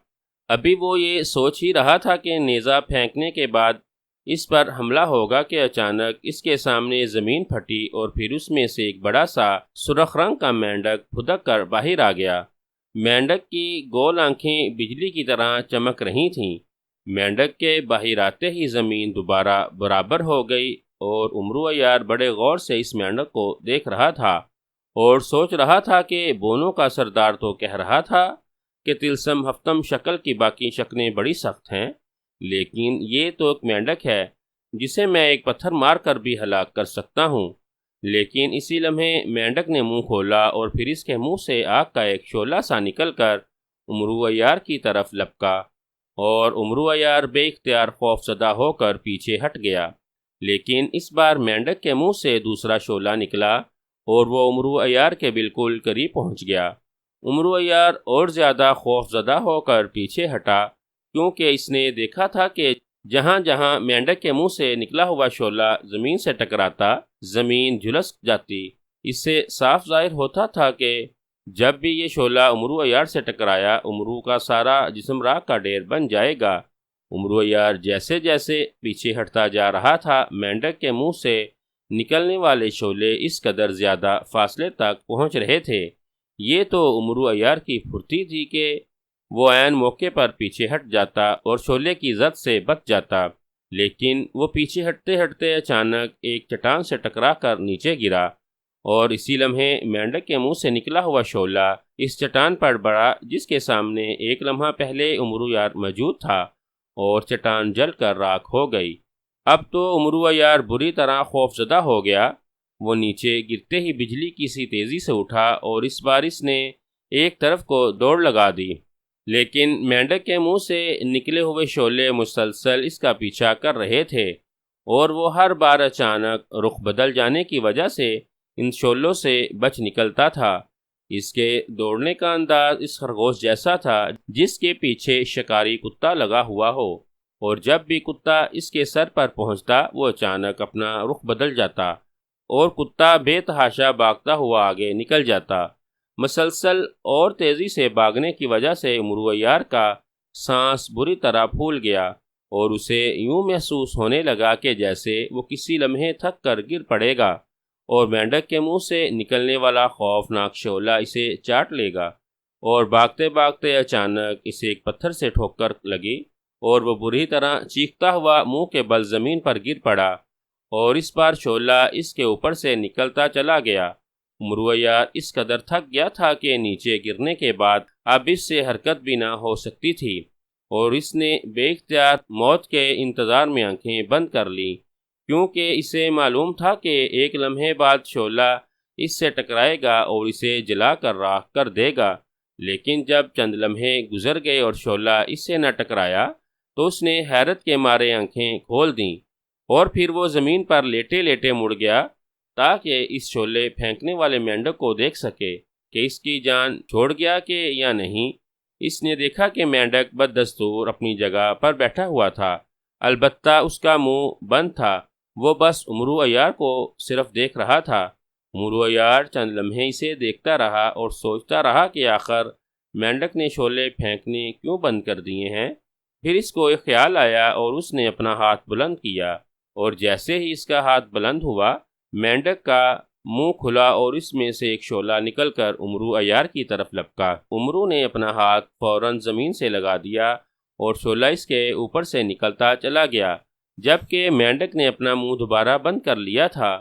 ابھی وہ یہ سوچ ہی رہا تھا کہ نیزہ پھینکنے کے بعد اس پر حملہ ہوگا کہ اچانک اس کے سامنے زمین پھٹی، اور پھر اس میں سے ایک بڑا سا سرخ رنگ کا مینڈک پھدک کر باہر آ گیا۔ مینڈک کی گول آنکھیں بجلی کی طرح چمک رہی تھیں۔ مینڈک کے باہر آتے ہی زمین دوبارہ برابر ہو گئی، اور امرو عیار بڑے غور سے اس مینڈک کو دیکھ رہا تھا اور سوچ رہا تھا کہ بونوں کا سردار تو کہہ رہا تھا کہ طلسم ہفتم شکل کی باقی شکلیں بڑی سخت ہیں، لیکن یہ تو ایک مینڈک ہے جسے میں ایک پتھر مار کر بھی ہلاک کر سکتا ہوں۔ لیکن اسی لمحے مینڈک نے منہ کھولا، اور پھر اس کے منہ سے آگ کا ایک شعلہ سا نکل کر امرو عیار کی طرف لپکا، اور امرو عیار بے اختیار خوف زدہ ہو کر پیچھے ہٹ گیا۔ لیکن اس بار مینڈک کے منہ سے دوسرا شعلہ نکلا، اور وہ امرو عیار کے بالکل قریب پہنچ گیا۔ امرو عیار اور زیادہ خوف زدہ ہو کر پیچھے ہٹا، کیونکہ اس نے دیکھا تھا کہ جہاں جہاں مینڈک کے منہ سے نکلا ہوا شعلہ زمین سے ٹکراتا، زمین جھلس جاتی۔ اس سے صاف ظاہر ہوتا تھا کہ جب بھی یہ شعلہ امرو عیار سے ٹکرایا، امرو کا سارا جسم راکھ کا ڈھیر بن جائے گا۔ امرو عیار جیسے جیسے پیچھے ہٹتا جا رہا تھا، مینڈک کے منہ سے نکلنے والے شعلے اس قدر زیادہ فاصلے تک پہنچ رہے تھے۔ یہ تو امرو عیار کی پھرتی تھی کہ وہ عین موقع پر پیچھے ہٹ جاتا اور شعلے کی زد سے بچ جاتا، لیکن وہ پیچھے ہٹتے ہٹتے اچانک ایک چٹان سے ٹکرا کر نیچے گرا، اور اسی لمحے مینڈک کے منہ سے نکلا ہوا شعلہ اس چٹان پر پڑا جس کے سامنے ایک لمحہ پہلے امرو عیار موجود تھا، اور چٹان جل کر راکھ ہو گئی۔ اب تو امرو عیار بری طرح خوف زدہ ہو گیا۔ وہ نیچے گرتے ہی بجلی کی سی تیزی سے اٹھا، اور اس بار اس نے ایک طرف کو دوڑ لگا دی، لیکن مینڈک کے منہ سے نکلے ہوئے شعلے مسلسل اس کا پیچھا کر رہے تھے، اور وہ ہر بار اچانک رخ بدل جانے کی وجہ سے ان شعلوں سے بچ نکلتا تھا۔ اس کے دوڑنے کا انداز اس خرگوش جیسا تھا جس کے پیچھے شکاری کتا لگا ہوا ہو، اور جب بھی کتا اس کے سر پر پہنچتا، وہ اچانک اپنا رخ بدل جاتا اور کتا بے تحاشا بھاگتا ہوا آگے نکل جاتا۔ مسلسل اور تیزی سے بھاگنے کی وجہ سے امرو عیار کا سانس بری طرح پھول گیا، اور اسے یوں محسوس ہونے لگا کہ جیسے وہ کسی لمحے تھک کر گر پڑے گا، اور مینڈک کے منہ سے نکلنے والا خوفناک شعلہ اسے چاٹ لے گا، اور بھاگتے بھاگتے اچانک اسے ایک پتھر سے ٹھوکر لگی، اور وہ بری طرح چیختا ہوا منہ کے بل زمین پر گر پڑا، اور اس بار شعلہ اس کے اوپر سے نکلتا چلا گیا۔ امرو عیار اس قدر تھک گیا تھا کہ نیچے گرنے کے بعد اب اس سے حرکت بھی نہ ہو سکتی تھی، اور اس نے بے اختیار موت کے انتظار میں آنکھیں بند کر لیں، کیونکہ اسے معلوم تھا کہ ایک لمحے بعد شعلہ اس سے ٹکرائے گا اور اسے جلا کر راکھ کر دے گا۔ لیکن جب چند لمحے گزر گئے اور شعلہ اس سے نہ ٹکرایا، تو اس نے حیرت کے مارے آنکھیں کھول دیں، اور پھر وہ زمین پر لیٹے لیٹے مڑ گیا تاکہ اس شعلے پھینکنے والے مینڈک کو دیکھ سکے کہ اس کی جان چھوڑ گیا کہ یا نہیں۔ اس نے دیکھا کہ مینڈک بددستور اپنی جگہ پر بیٹھا ہوا تھا، البتہ اس کا منہ بند تھا۔ وہ بس امرو عیار کو صرف دیکھ رہا تھا۔ امرو عیار چند لمحے اسے دیکھتا رہا اور سوچتا رہا کہ آخر مینڈک نے شعلے پھینکنے کیوں بند کر دیے ہیں۔ پھر اس کو ایک خیال آیا اور اس نے اپنا ہاتھ بلند کیا، اور جیسے ہی اس کا ہاتھ بلند ہوا، مینڈک کا منہ کھلا اور اس میں سے ایک شعلہ نکل کر امرو عیار کی طرف لپکا۔ امرو نے اپنا ہاتھ فوراً زمین سے لگا دیا اور شعلہ اس کے اوپر سے نکلتا چلا گیا، جبکہ مینڈک نے اپنا منہ دوبارہ بند کر لیا تھا۔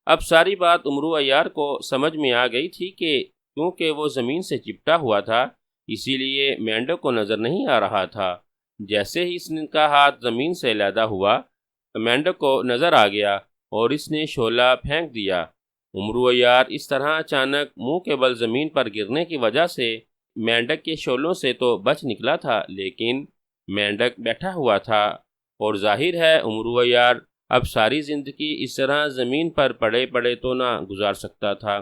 اب ساری بات امرو عیار کو سمجھ میں آ گئی تھی کہ کیونکہ وہ زمین سے چپٹا ہوا تھا، اسی لیے مینڈک کو نظر نہیں آ رہا تھا۔ جیسے ہی اس کا ہاتھ زمین سے علیحدہ ہوا، مینڈک کو نظر آ گیا اور اس نے شعلہ پھینک دیا۔ امرو عیار اس طرح اچانک منہ کے بل زمین پر گرنے کی وجہ سے مینڈک کے شعلوں سے تو بچ نکلا تھا، لیکن مینڈک بیٹھا ہوا تھا، اور ظاہر ہے امرو عیار اب ساری زندگی اس طرح زمین پر پڑے پڑے تو نہ گزار سکتا تھا۔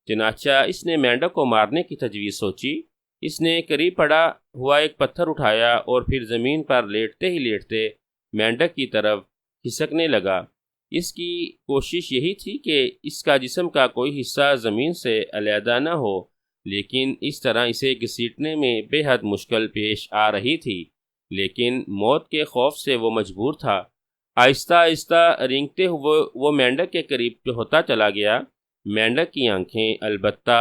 چنانچہ اس نے مینڈک کو مارنے کی تجویز سوچی۔ اس نے قریب پڑا ہوا ایک پتھر اٹھایا اور پھر زمین پر لیٹتے ہی لیٹتے مینڈک کی طرف کھسکنے لگا۔ اس کی کوشش یہی تھی کہ اس کا جسم کا کوئی حصہ زمین سے علیحدہ نہ ہو، لیکن اس طرح اسے گھسیٹنے میں بے حد مشکل پیش آ رہی تھی، لیکن موت کے خوف سے وہ مجبور تھا۔ آہستہ آہستہ رینگتے ہوئے وہ مینڈک کے قریب ہوتا چلا گیا۔ مینڈک کی آنکھیں البتہ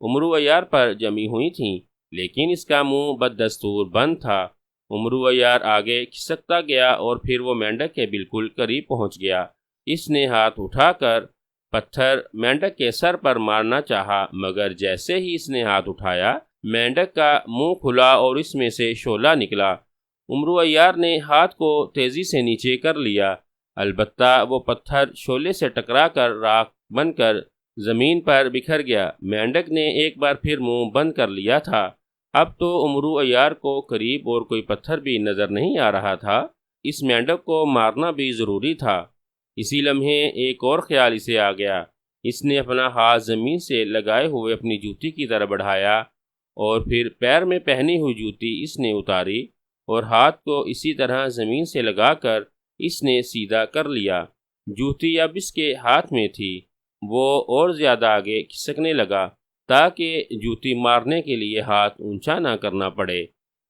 امرو عیار پر جمی ہوئی تھیں، لیکن اس کا منہ بددستور بند تھا۔ امرو عیار آگے کھسکتا گیا اور پھر وہ مینڈک کے بالکل قریب پہنچ گیا۔ اس نے ہاتھ اٹھا کر پتھر مینڈک کے سر پر مارنا چاہا، مگر جیسے ہی اس نے ہاتھ اٹھایا، مینڈک کا منہ کھلا اور اس میں سے شعلہ نکلا۔ امرو عیار نے ہاتھ کو تیزی سے نیچے کر لیا، البتہ وہ پتھر شعلے سے ٹکرا کر راکھ بن کر زمین پر بکھر گیا۔ مینڈک نے ایک بار پھر منہ بند کر لیا تھا۔ اب تو امرو عیار کو قریب اور کوئی پتھر بھی نظر نہیں آ رہا تھا۔ اس مینڈک کو مارنا بھی ضروری تھا۔ اسی لمحے ایک اور خیال اسے آ گیا۔ اس نے اپنا ہاتھ زمین سے لگائے ہوئے اپنی جوتی کی طرف بڑھایا، اور پھر پیر میں پہنی ہوئی جوتی اس نے اتاری اور ہاتھ کو اسی طرح زمین سے لگا کر اس نے سیدھا کر لیا۔ جوتی اب اس کے ہاتھ میں تھی۔ وہ اور زیادہ آگے کھسکنے لگا تاکہ جوتی مارنے کے لیے ہاتھ اونچا نہ کرنا پڑے۔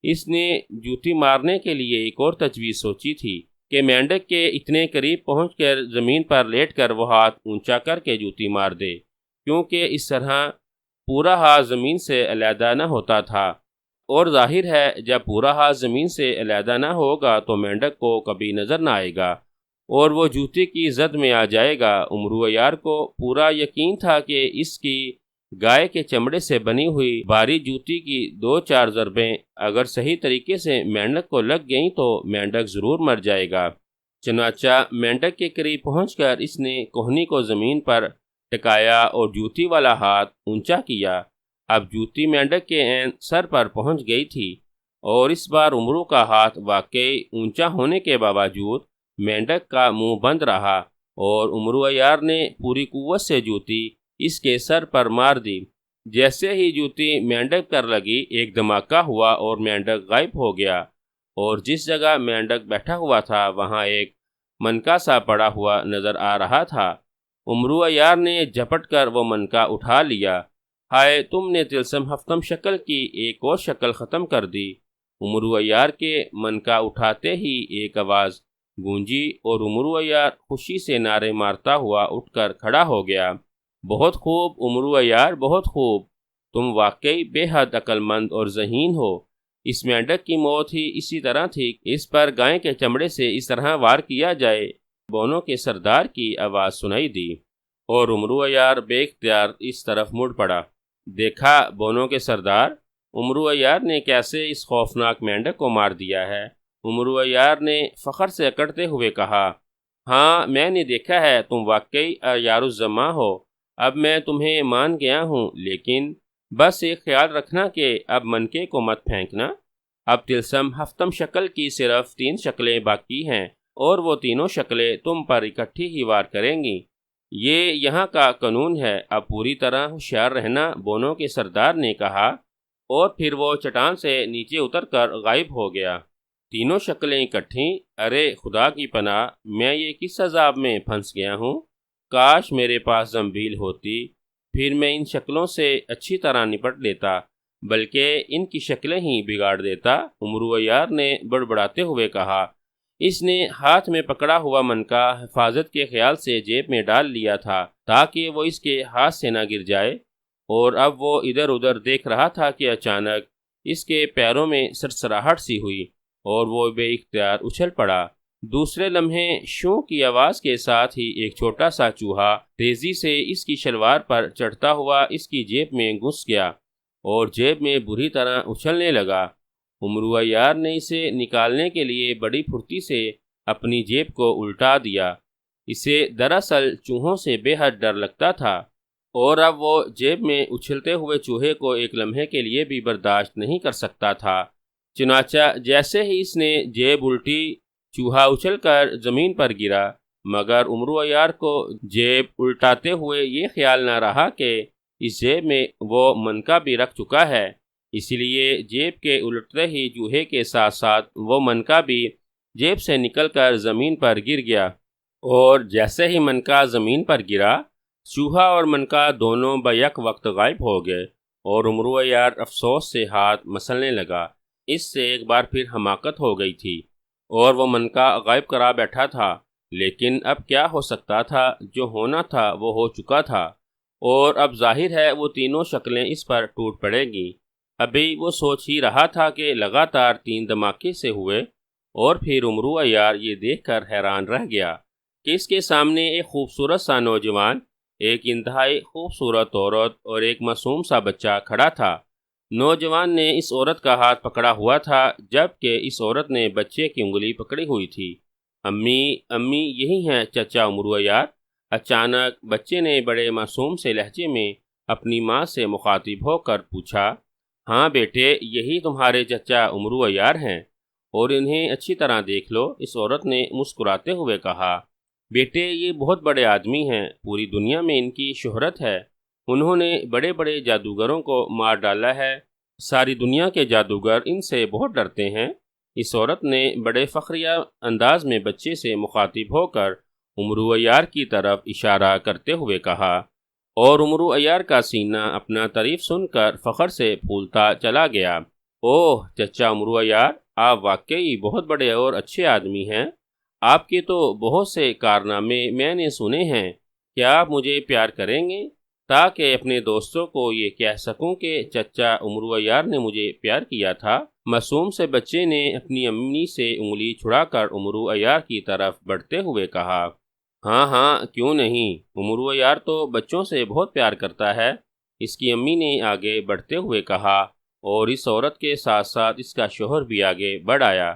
اس نے جوتی مارنے کے لیے ایک اور تجویز سوچی تھی کہ مینڈک کے اتنے قریب پہنچ کر زمین پر لیٹ کر وہ ہاتھ اونچا کر کے جوتی مار دے، کیونکہ اس طرح پورا ہاتھ زمین سے علیحدہ نہ ہوتا تھا، اور ظاہر ہے جب پورا ہاتھ زمین سے علیحدہ نہ ہوگا تو مینڈک کو کبھی نظر نہ آئے گا اور وہ جوتی کی زد میں آ جائے گا۔ امرو عیار کو پورا یقین تھا کہ اس کی گائے کے چمڑے سے بنی ہوئی بھاری جوتی کی 2-4 ضربیں اگر صحیح طریقے سے مینڈک کو لگ گئیں تو مینڈک ضرور مر جائے گا۔ چنانچہ مینڈک کے قریب پہنچ کر اس نے کوہنی کو زمین پر ٹکایا اور جوتی والا ہاتھ اونچا کیا۔ اب جوتی مینڈک کے عین سر پر پہنچ گئی تھی، اور اس بار امرو کا ہاتھ واقعی اونچا ہونے کے باوجود مینڈک کا منہ بند رہا، اور امرو عیار نے پوری قوت سے جوتی اس کے سر پر مار دی۔ جیسے ہی جوتی مینڈک پر لگی، ایک دھماکہ ہوا اور مینڈک غائب ہو گیا، اور جس جگہ مینڈک بیٹھا ہوا تھا وہاں ایک منکا سا پڑا ہوا نظر آ رہا تھا۔ امرو عیار نے جھپٹ کر وہ منکا اٹھا لیا۔ ہائے، تم نے طلسم ہفتم شکل کی ایک اور شکل ختم کر دی۔ امرو عیار کے منکا اٹھاتے ہی ایک آواز گونجی اور امرو عیار خوشی سے نعرے مارتا ہوا اٹھ کر کھڑا ہو گیا۔ بہت خوب امرو عیار، بہت خوب، تم واقعی بے حد عقل مند اور ذہین ہو۔ اس مینڈک کی موت ہی اسی طرح تھی، اس پر گائے کے چمڑے سے اس طرح وار کیا جائے۔ بونوں کے سردار کی آواز سنائی دی، اور امرو عیار بے اختیار اس طرف مڑ پڑا۔ دیکھا بونوں کے سردار، امرو عیار نے کیسے اس خوفناک مینڈک کو مار دیا ہے۔ امرو عیار نے فخر سے اکڑتے ہوئے کہا، ہاں میں نے دیکھا ہے، تم واقعی عیار الزماں ہو۔ اب میں تمہیں مان گیا ہوں، لیکن بس ایک خیال رکھنا کہ اب منکے کو مت پھینکنا۔ اب تلسم ہفتم شکل کی صرف 3 شکلیں باقی ہیں اور وہ تینوں شکلیں تم پر اکٹھی ہی وار کریں گی۔ یہ یہاں کا قانون ہے، اب پوری طرح ہوشیار رہنا، بونوں کے سردار نے کہا، اور پھر وہ چٹان سے نیچے اتر کر غائب ہو گیا۔ تینوں شکلیں اکٹھیں، ارے خدا کی پناہ، میں یہ کس عذاب میں پھنس گیا ہوں؟ کاش میرے پاس زنبیل ہوتی، پھر میں ان شکلوں سے اچھی طرح نپٹ لیتا، بلکہ ان کی شکلیں ہی بگاڑ دیتا۔ امرو عیار نے بڑبڑاتے ہوئے کہا۔ اس نے ہاتھ میں پکڑا ہوا منکا حفاظت کے خیال سے جیب میں ڈال لیا تھا تاکہ وہ اس کے ہاتھ سے نہ گر جائے، اور اب وہ ادھر ادھر دیکھ رہا تھا کہ اچانک اس کے پیروں میں سرسراہٹ سی ہوئی اور وہ بے اختیار اچھل پڑا۔ دوسرے لمحے شوں کی آواز کے ساتھ ہی ایک چھوٹا سا چوہا تیزی سے اس کی شلوار پر چڑھتا ہوا اس کی جیب میں گھس گیا اور جیب میں بری طرح اچھلنے لگا۔ امرو عیار نے اسے نکالنے کے لیے بڑی پھرتی سے اپنی جیب کو الٹا دیا۔ اسے دراصل چوہوں سے بے حد ڈر لگتا تھا، اور اب وہ جیب میں اچھلتے ہوئے چوہے کو ایک لمحے کے لیے بھی برداشت نہیں کر سکتا تھا۔ چنانچہ جیسے ہی اس نے جیب الٹی، چوہا اچھل کر زمین پر گرا، مگر امرو عیار کو جیب الٹاتے ہوئے یہ خیال نہ رہا کہ اس جیب میں وہ منکا بھی رکھ چکا ہے، اس لیے جیب کے الٹتے ہی چوہے کے ساتھ ساتھ وہ منکا بھی جیب سے نکل کر زمین پر گر گیا، اور جیسے ہی منکا زمین پر گرا، چوہا اور منکا دونوں بیک وقت غائب ہو گئے، اور امرو عیار افسوس سے ہاتھ مسلنے لگا۔ اس سے ایک بار پھر حماقت ہو گئی تھی، اور وہ منکا غائب کرا بیٹھا تھا، لیکن اب کیا ہو سکتا تھا؟ جو ہونا تھا وہ ہو چکا تھا، اور اب ظاہر ہے وہ تینوں شکلیں اس پر ٹوٹ پڑے گی۔ ابھی وہ سوچ ہی رہا تھا کہ لگاتار 3 دھماکے سے ہوئے، اور پھر امرو عیار یہ دیکھ کر حیران رہ گیا کہ اس کے سامنے ایک خوبصورت سا نوجوان، ایک انتہائی خوبصورت عورت اور ایک معصوم سا بچہ کھڑا تھا۔ نوجوان نے اس عورت کا ہاتھ پکڑا ہوا تھا، جبکہ اس عورت نے بچے کی انگلی پکڑی ہوئی تھی۔ امی امی، یہی ہیں چچا امرو عیار؟ اچانک بچے نے بڑے معصوم سے لہجے میں اپنی ماں سے مخاطب ہو کر پوچھا۔ ہاں بیٹے، یہی تمہارے چچا امرو عیار ہیں، اور انہیں اچھی طرح دیکھ لو، اس عورت نے مسکراتے ہوئے کہا۔ بیٹے، یہ بہت بڑے آدمی ہیں، پوری دنیا میں ان کی شہرت ہے، انہوں نے بڑے بڑے جادوگروں کو مار ڈالا ہے، ساری دنیا کے جادوگر ان سے بہت ڈرتے ہیں۔ اس عورت نے بڑے فخریہ انداز میں بچے سے مخاطب ہو کر امرو عیار کی طرف اشارہ کرتے ہوئے کہا، اور امرو عیار کا سینہ اپنا تعریف سن کر فخر سے پھولتا چلا گیا۔ اوہ چچا امرو عیار، آپ واقعی بہت بڑے اور اچھے آدمی ہیں، آپ کے تو بہت سے کارنامے میں نے سنے ہیں، کیا آپ مجھے پیار کریں گے تاکہ اپنے دوستوں کو یہ کہہ سکوں کہ چچا امرو عیار نے مجھے پیار کیا تھا؟ معصوم سے بچے نے اپنی امی سے انگلی چھڑا کر امرو عیار کی طرف بڑھتے ہوئے کہا۔ ہاں ہاں، کیوں نہیں، امرو عیار تو بچوں سے بہت پیار کرتا ہے، اس کی امی نے آگے بڑھتے ہوئے کہا، اور اس عورت کے ساتھ ساتھ اس کا شوہر بھی آگے بڑھ آیا۔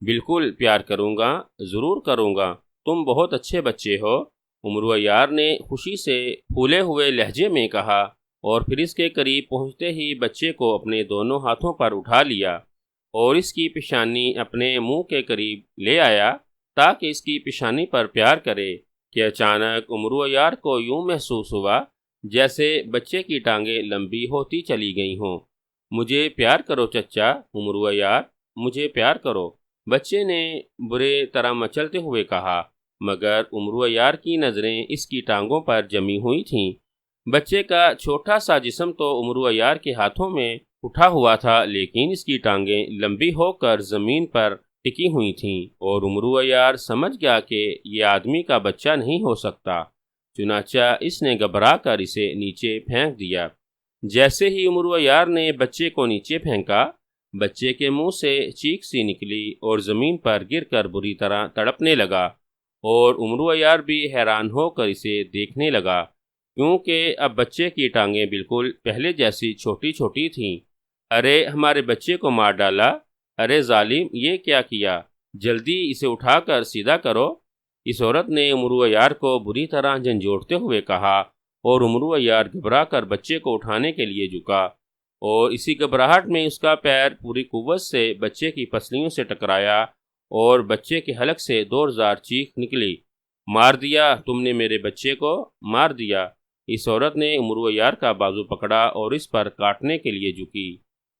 بالکل پیار کروں گا، ضرور کروں گا، تم بہت اچھے بچے ہو، امرو عیار نے خوشی سے پھولے ہوئے لہجے میں کہا، اور پھر اس کے قریب پہنچتے ہی بچے کو اپنے دونوں ہاتھوں پر اٹھا لیا اور اس کی پیشانی اپنے منہ کے قریب لے آیا تاکہ اس کی پیشانی پر پیار کرے کہ اچانک امرو عیار کو یوں محسوس ہوا جیسے بچے کی ٹانگیں لمبی ہوتی چلی گئی ہوں۔ مجھے پیار کرو چچا امرو عیار، مجھے پیار کرو، بچے نے برے طرح مچلتے ہوئے کہا، مگر امرو عیار کی نظریں اس کی ٹانگوں پر جمی ہوئی تھیں۔ بچے کا چھوٹا سا جسم تو امرو عیار کے ہاتھوں میں اٹھا ہوا تھا، لیکن اس کی ٹانگیں لمبی ہو کر زمین پر ٹکی ہوئی تھیں، اور امرو عیار سمجھ گیا کہ یہ آدمی کا بچہ نہیں ہو سکتا، چنانچہ اس نے گھبرا کر اسے نیچے پھینک دیا۔ جیسے ہی امرو عیار نے بچے کو نیچے پھینکا، بچے کے منہ سے چیخ سی نکلی اور زمین پر گر کر بری طرح تڑپنے لگا، اور امرو عیار بھی حیران ہو کر اسے دیکھنے لگا، کیونکہ اب بچے کی ٹانگیں بالکل پہلے جیسی چھوٹی چھوٹی تھیں۔ ارے ہمارے بچے کو مار ڈالا، ارے ظالم، یہ کیا کیا، جلدی اسے اٹھا کر سیدھا کرو، اس عورت نے امرو عیار کو بری طرح جھنجھوڑتے ہوئے کہا، اور امرو عیار گھبرا کر بچے کو اٹھانے کے لیے جھکا، اور اسی گھبراہٹ میں اس کا پیر پوری قوت سے بچے کی پسلیوں سے ٹکرایا اور بچے کے حلق سے زوردار چیخ نکلی، مار دیا، تم نے میرے بچے کو مار دیا۔ اس عورت نے عمرو عیار کا بازو پکڑا اور اس پر کاٹنے کے لیے جھکی۔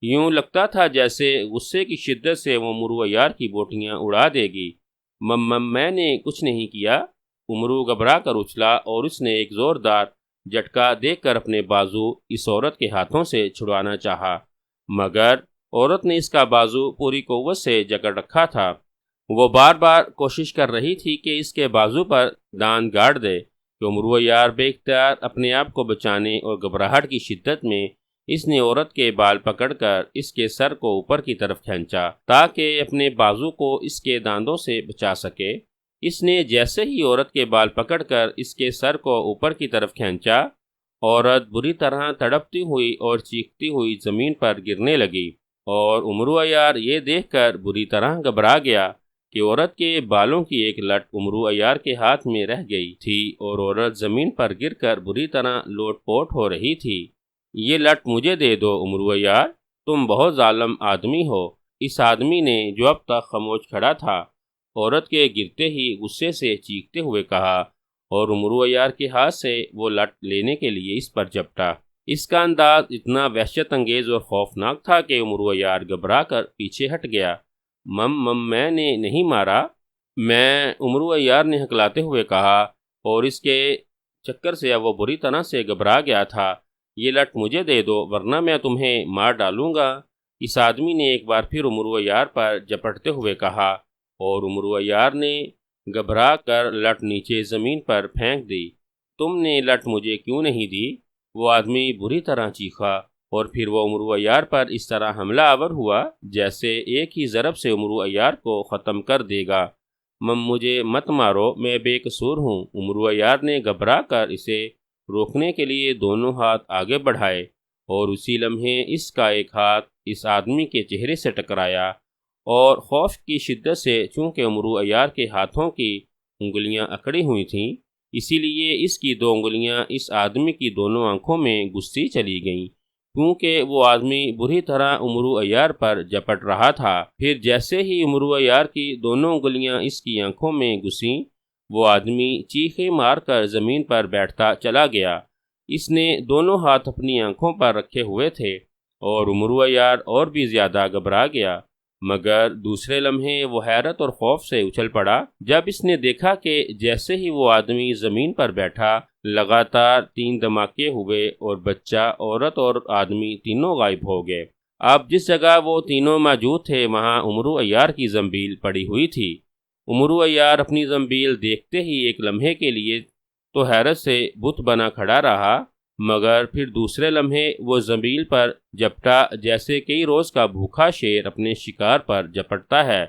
یوں لگتا تھا جیسے غصے کی شدت سے وہ عمرو عیار کی بوٹیاں اڑا دے گی۔ میں نے کچھ نہیں کیا۔ عمرو گھبرا کر اچھلا اور اس نے ایک زوردار جھٹکا دے کر اپنے بازو اس عورت کے ہاتھوں سے چھڑوانا چاہا، مگر عورت نے اس کا بازو پوری قوت سے جکڑ رکھا تھا۔ وہ بار بار کوشش کر رہی تھی کہ اس کے بازو پر دان گاڑ دے کہ عمرو عیار بے اختیار اپنے آپ کو بچانے اور گھبراہٹ کی شدت میں اس نے عورت کے بال پکڑ کر اس کے سر کو اوپر کی طرف کھینچا تاکہ اپنے بازو کو اس کے داندوں سے بچا سکے۔ اس نے جیسے ہی عورت کے بال پکڑ کر اس کے سر کو اوپر کی طرف کھینچا، عورت بری طرح تڑپتی ہوئی اور چیختی ہوئی زمین پر گرنے لگی، اور عمرو عیار یہ دیکھ کر بری طرح گھبرا گیا کہ عورت کے بالوں کی ایک لٹ عمرو عیار کے ہاتھ میں رہ گئی تھی اور عورت زمین پر گر کر بری طرح لوٹ پوٹ ہو رہی تھی۔ یہ لٹ مجھے دے دو عمرو عیار، تم بہت ظالم آدمی ہو۔ اس آدمی نے جو اب تک خاموش کھڑا تھا، عورت کے گرتے ہی غصے سے چیختے ہوئے کہا، اور عمرو عیار کے ہاتھ سے وہ لٹ لینے کے لیے اس پر جھپٹا۔ اس کا انداز اتنا وحشت انگیز اور خوفناک تھا کہ عمرو عیار گھبرا کر پیچھے ہٹ گیا۔ میں نے نہیں مارا، عمرو عیار نے ہکلاتے ہوئے کہا، اور اس کے چکر سے وہ بری طرح سے گھبرا گیا تھا۔ یہ لٹ مجھے دے دو ورنہ میں تمہیں مار ڈالوں گا۔ اس آدمی نے ایک بار پھر عمرو عیار پر جپٹتے ہوئے کہا، اور عمرو عیار نے گھبرا کر لٹ نیچے زمین پر پھینک دی۔ تم نے لٹ مجھے کیوں نہیں دی؟ وہ آدمی بری طرح چیخا، اور پھر وہ عمرو عیار پر اس طرح حملہ آور ہوا جیسے ایک ہی ضرب سے عمرو عیار کو ختم کر دے گا۔ مجھے مت مارو، میں بے قصور ہوں۔ عمرو عیار نے گھبرا کر اسے روکنے کے لیے دونوں ہاتھ آگے بڑھائے، اور اسی لمحے اس کا ایک ہاتھ اس آدمی کے چہرے سے ٹکرایا، اور خوف کی شدت سے چونکہ عمرو عیار کے ہاتھوں کی انگلیاں اکڑی ہوئی تھیں، اسی لیے اس کی دو انگلیاں اس آدمی کی دونوں آنکھوں میں گھسی چلی گئیں، کیونکہ وہ آدمی بری طرح عمرو عیار پر جپٹ رہا تھا۔ پھر جیسے ہی عمرو عیار کی دونوں انگلیاں اس کی آنکھوں میں گھسیں، وہ آدمی چیخیں مار کر زمین پر بیٹھتا چلا گیا۔ اس نے دونوں ہاتھ اپنی آنکھوں پر رکھے ہوئے تھے، اور عمرو عیار اور بھی زیادہ گھبرا گیا، مگر دوسرے لمحے وہ حیرت اور خوف سے اچھل پڑا جب اس نے دیکھا کہ جیسے ہی وہ آدمی زمین پر بیٹھا، لگاتار 3 دھماکے ہوئے اور بچہ، عورت اور آدمی تینوں غائب ہو گئے۔ اب جس جگہ وہ تینوں موجود تھے وہاں عمرو عیار کی زنبیل پڑی ہوئی تھی۔ عمرو عیار اپنی زنبیل دیکھتے ہی ایک لمحے کے لیے تو حیرت سے بت بنا کھڑا رہا، مگر پھر دوسرے لمحے وہ زنبیل پر جپٹا جیسے کئی روز کا بھوکا شیر اپنے شکار پر جپٹتا ہے،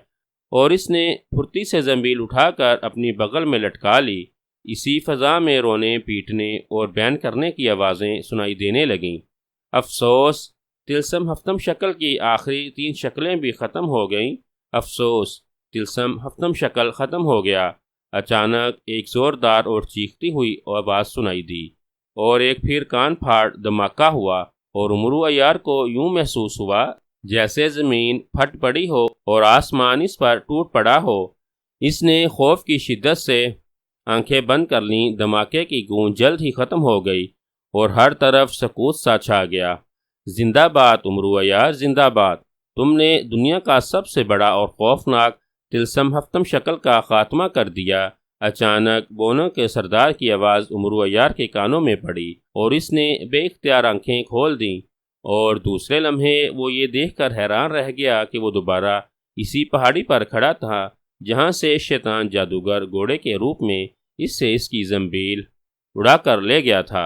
اور اس نے پھرتی سے زنبیل اٹھا کر اپنی بغل میں لٹکا لی۔ اسی فضا میں رونے، پیٹنے اور بین کرنے کی آوازیں سنائی دینے لگیں۔ افسوس، طلسم ہفتم شکل کی آخری 3 شکلیں بھی ختم ہو گئیں۔ افسوس، طلسم ہفتم شکل ختم ہو گیا۔ اچانک ایک زوردار اور چیختی ہوئی آواز سنائی دی، اور ایک پھر کان پھاڑ دھماکہ ہوا، اور عمرو عیار کو یوں محسوس ہوا جیسے زمین پھٹ پڑی ہو اور آسمان اس پر ٹوٹ پڑا ہو۔ اس نے خوف کی شدت سے آنکھیں بند کر لیں۔ دھماکے کی گونج جلد ہی ختم ہو گئی، اور ہر طرف سکوت سا چھا گیا۔ زندہ باد عمرو عیار، زندہ باد! تم نے دنیا کا سب سے بڑا اور خوفناک طلسم ہفتم شکل کا خاتمہ کر دیا۔ اچانک بونوں کے سردار کی آواز عمرو عیار کے کانوں میں پڑی، اور اس نے بے اختیار آنکھیں کھول دیں، اور دوسرے لمحے وہ یہ دیکھ کر حیران رہ گیا کہ وہ دوبارہ اسی پہاڑی پر کھڑا تھا جہاں سے شیطان جادوگر گھوڑے کے روپ میں اس کی زنبیل اڑا کر لے گیا تھا،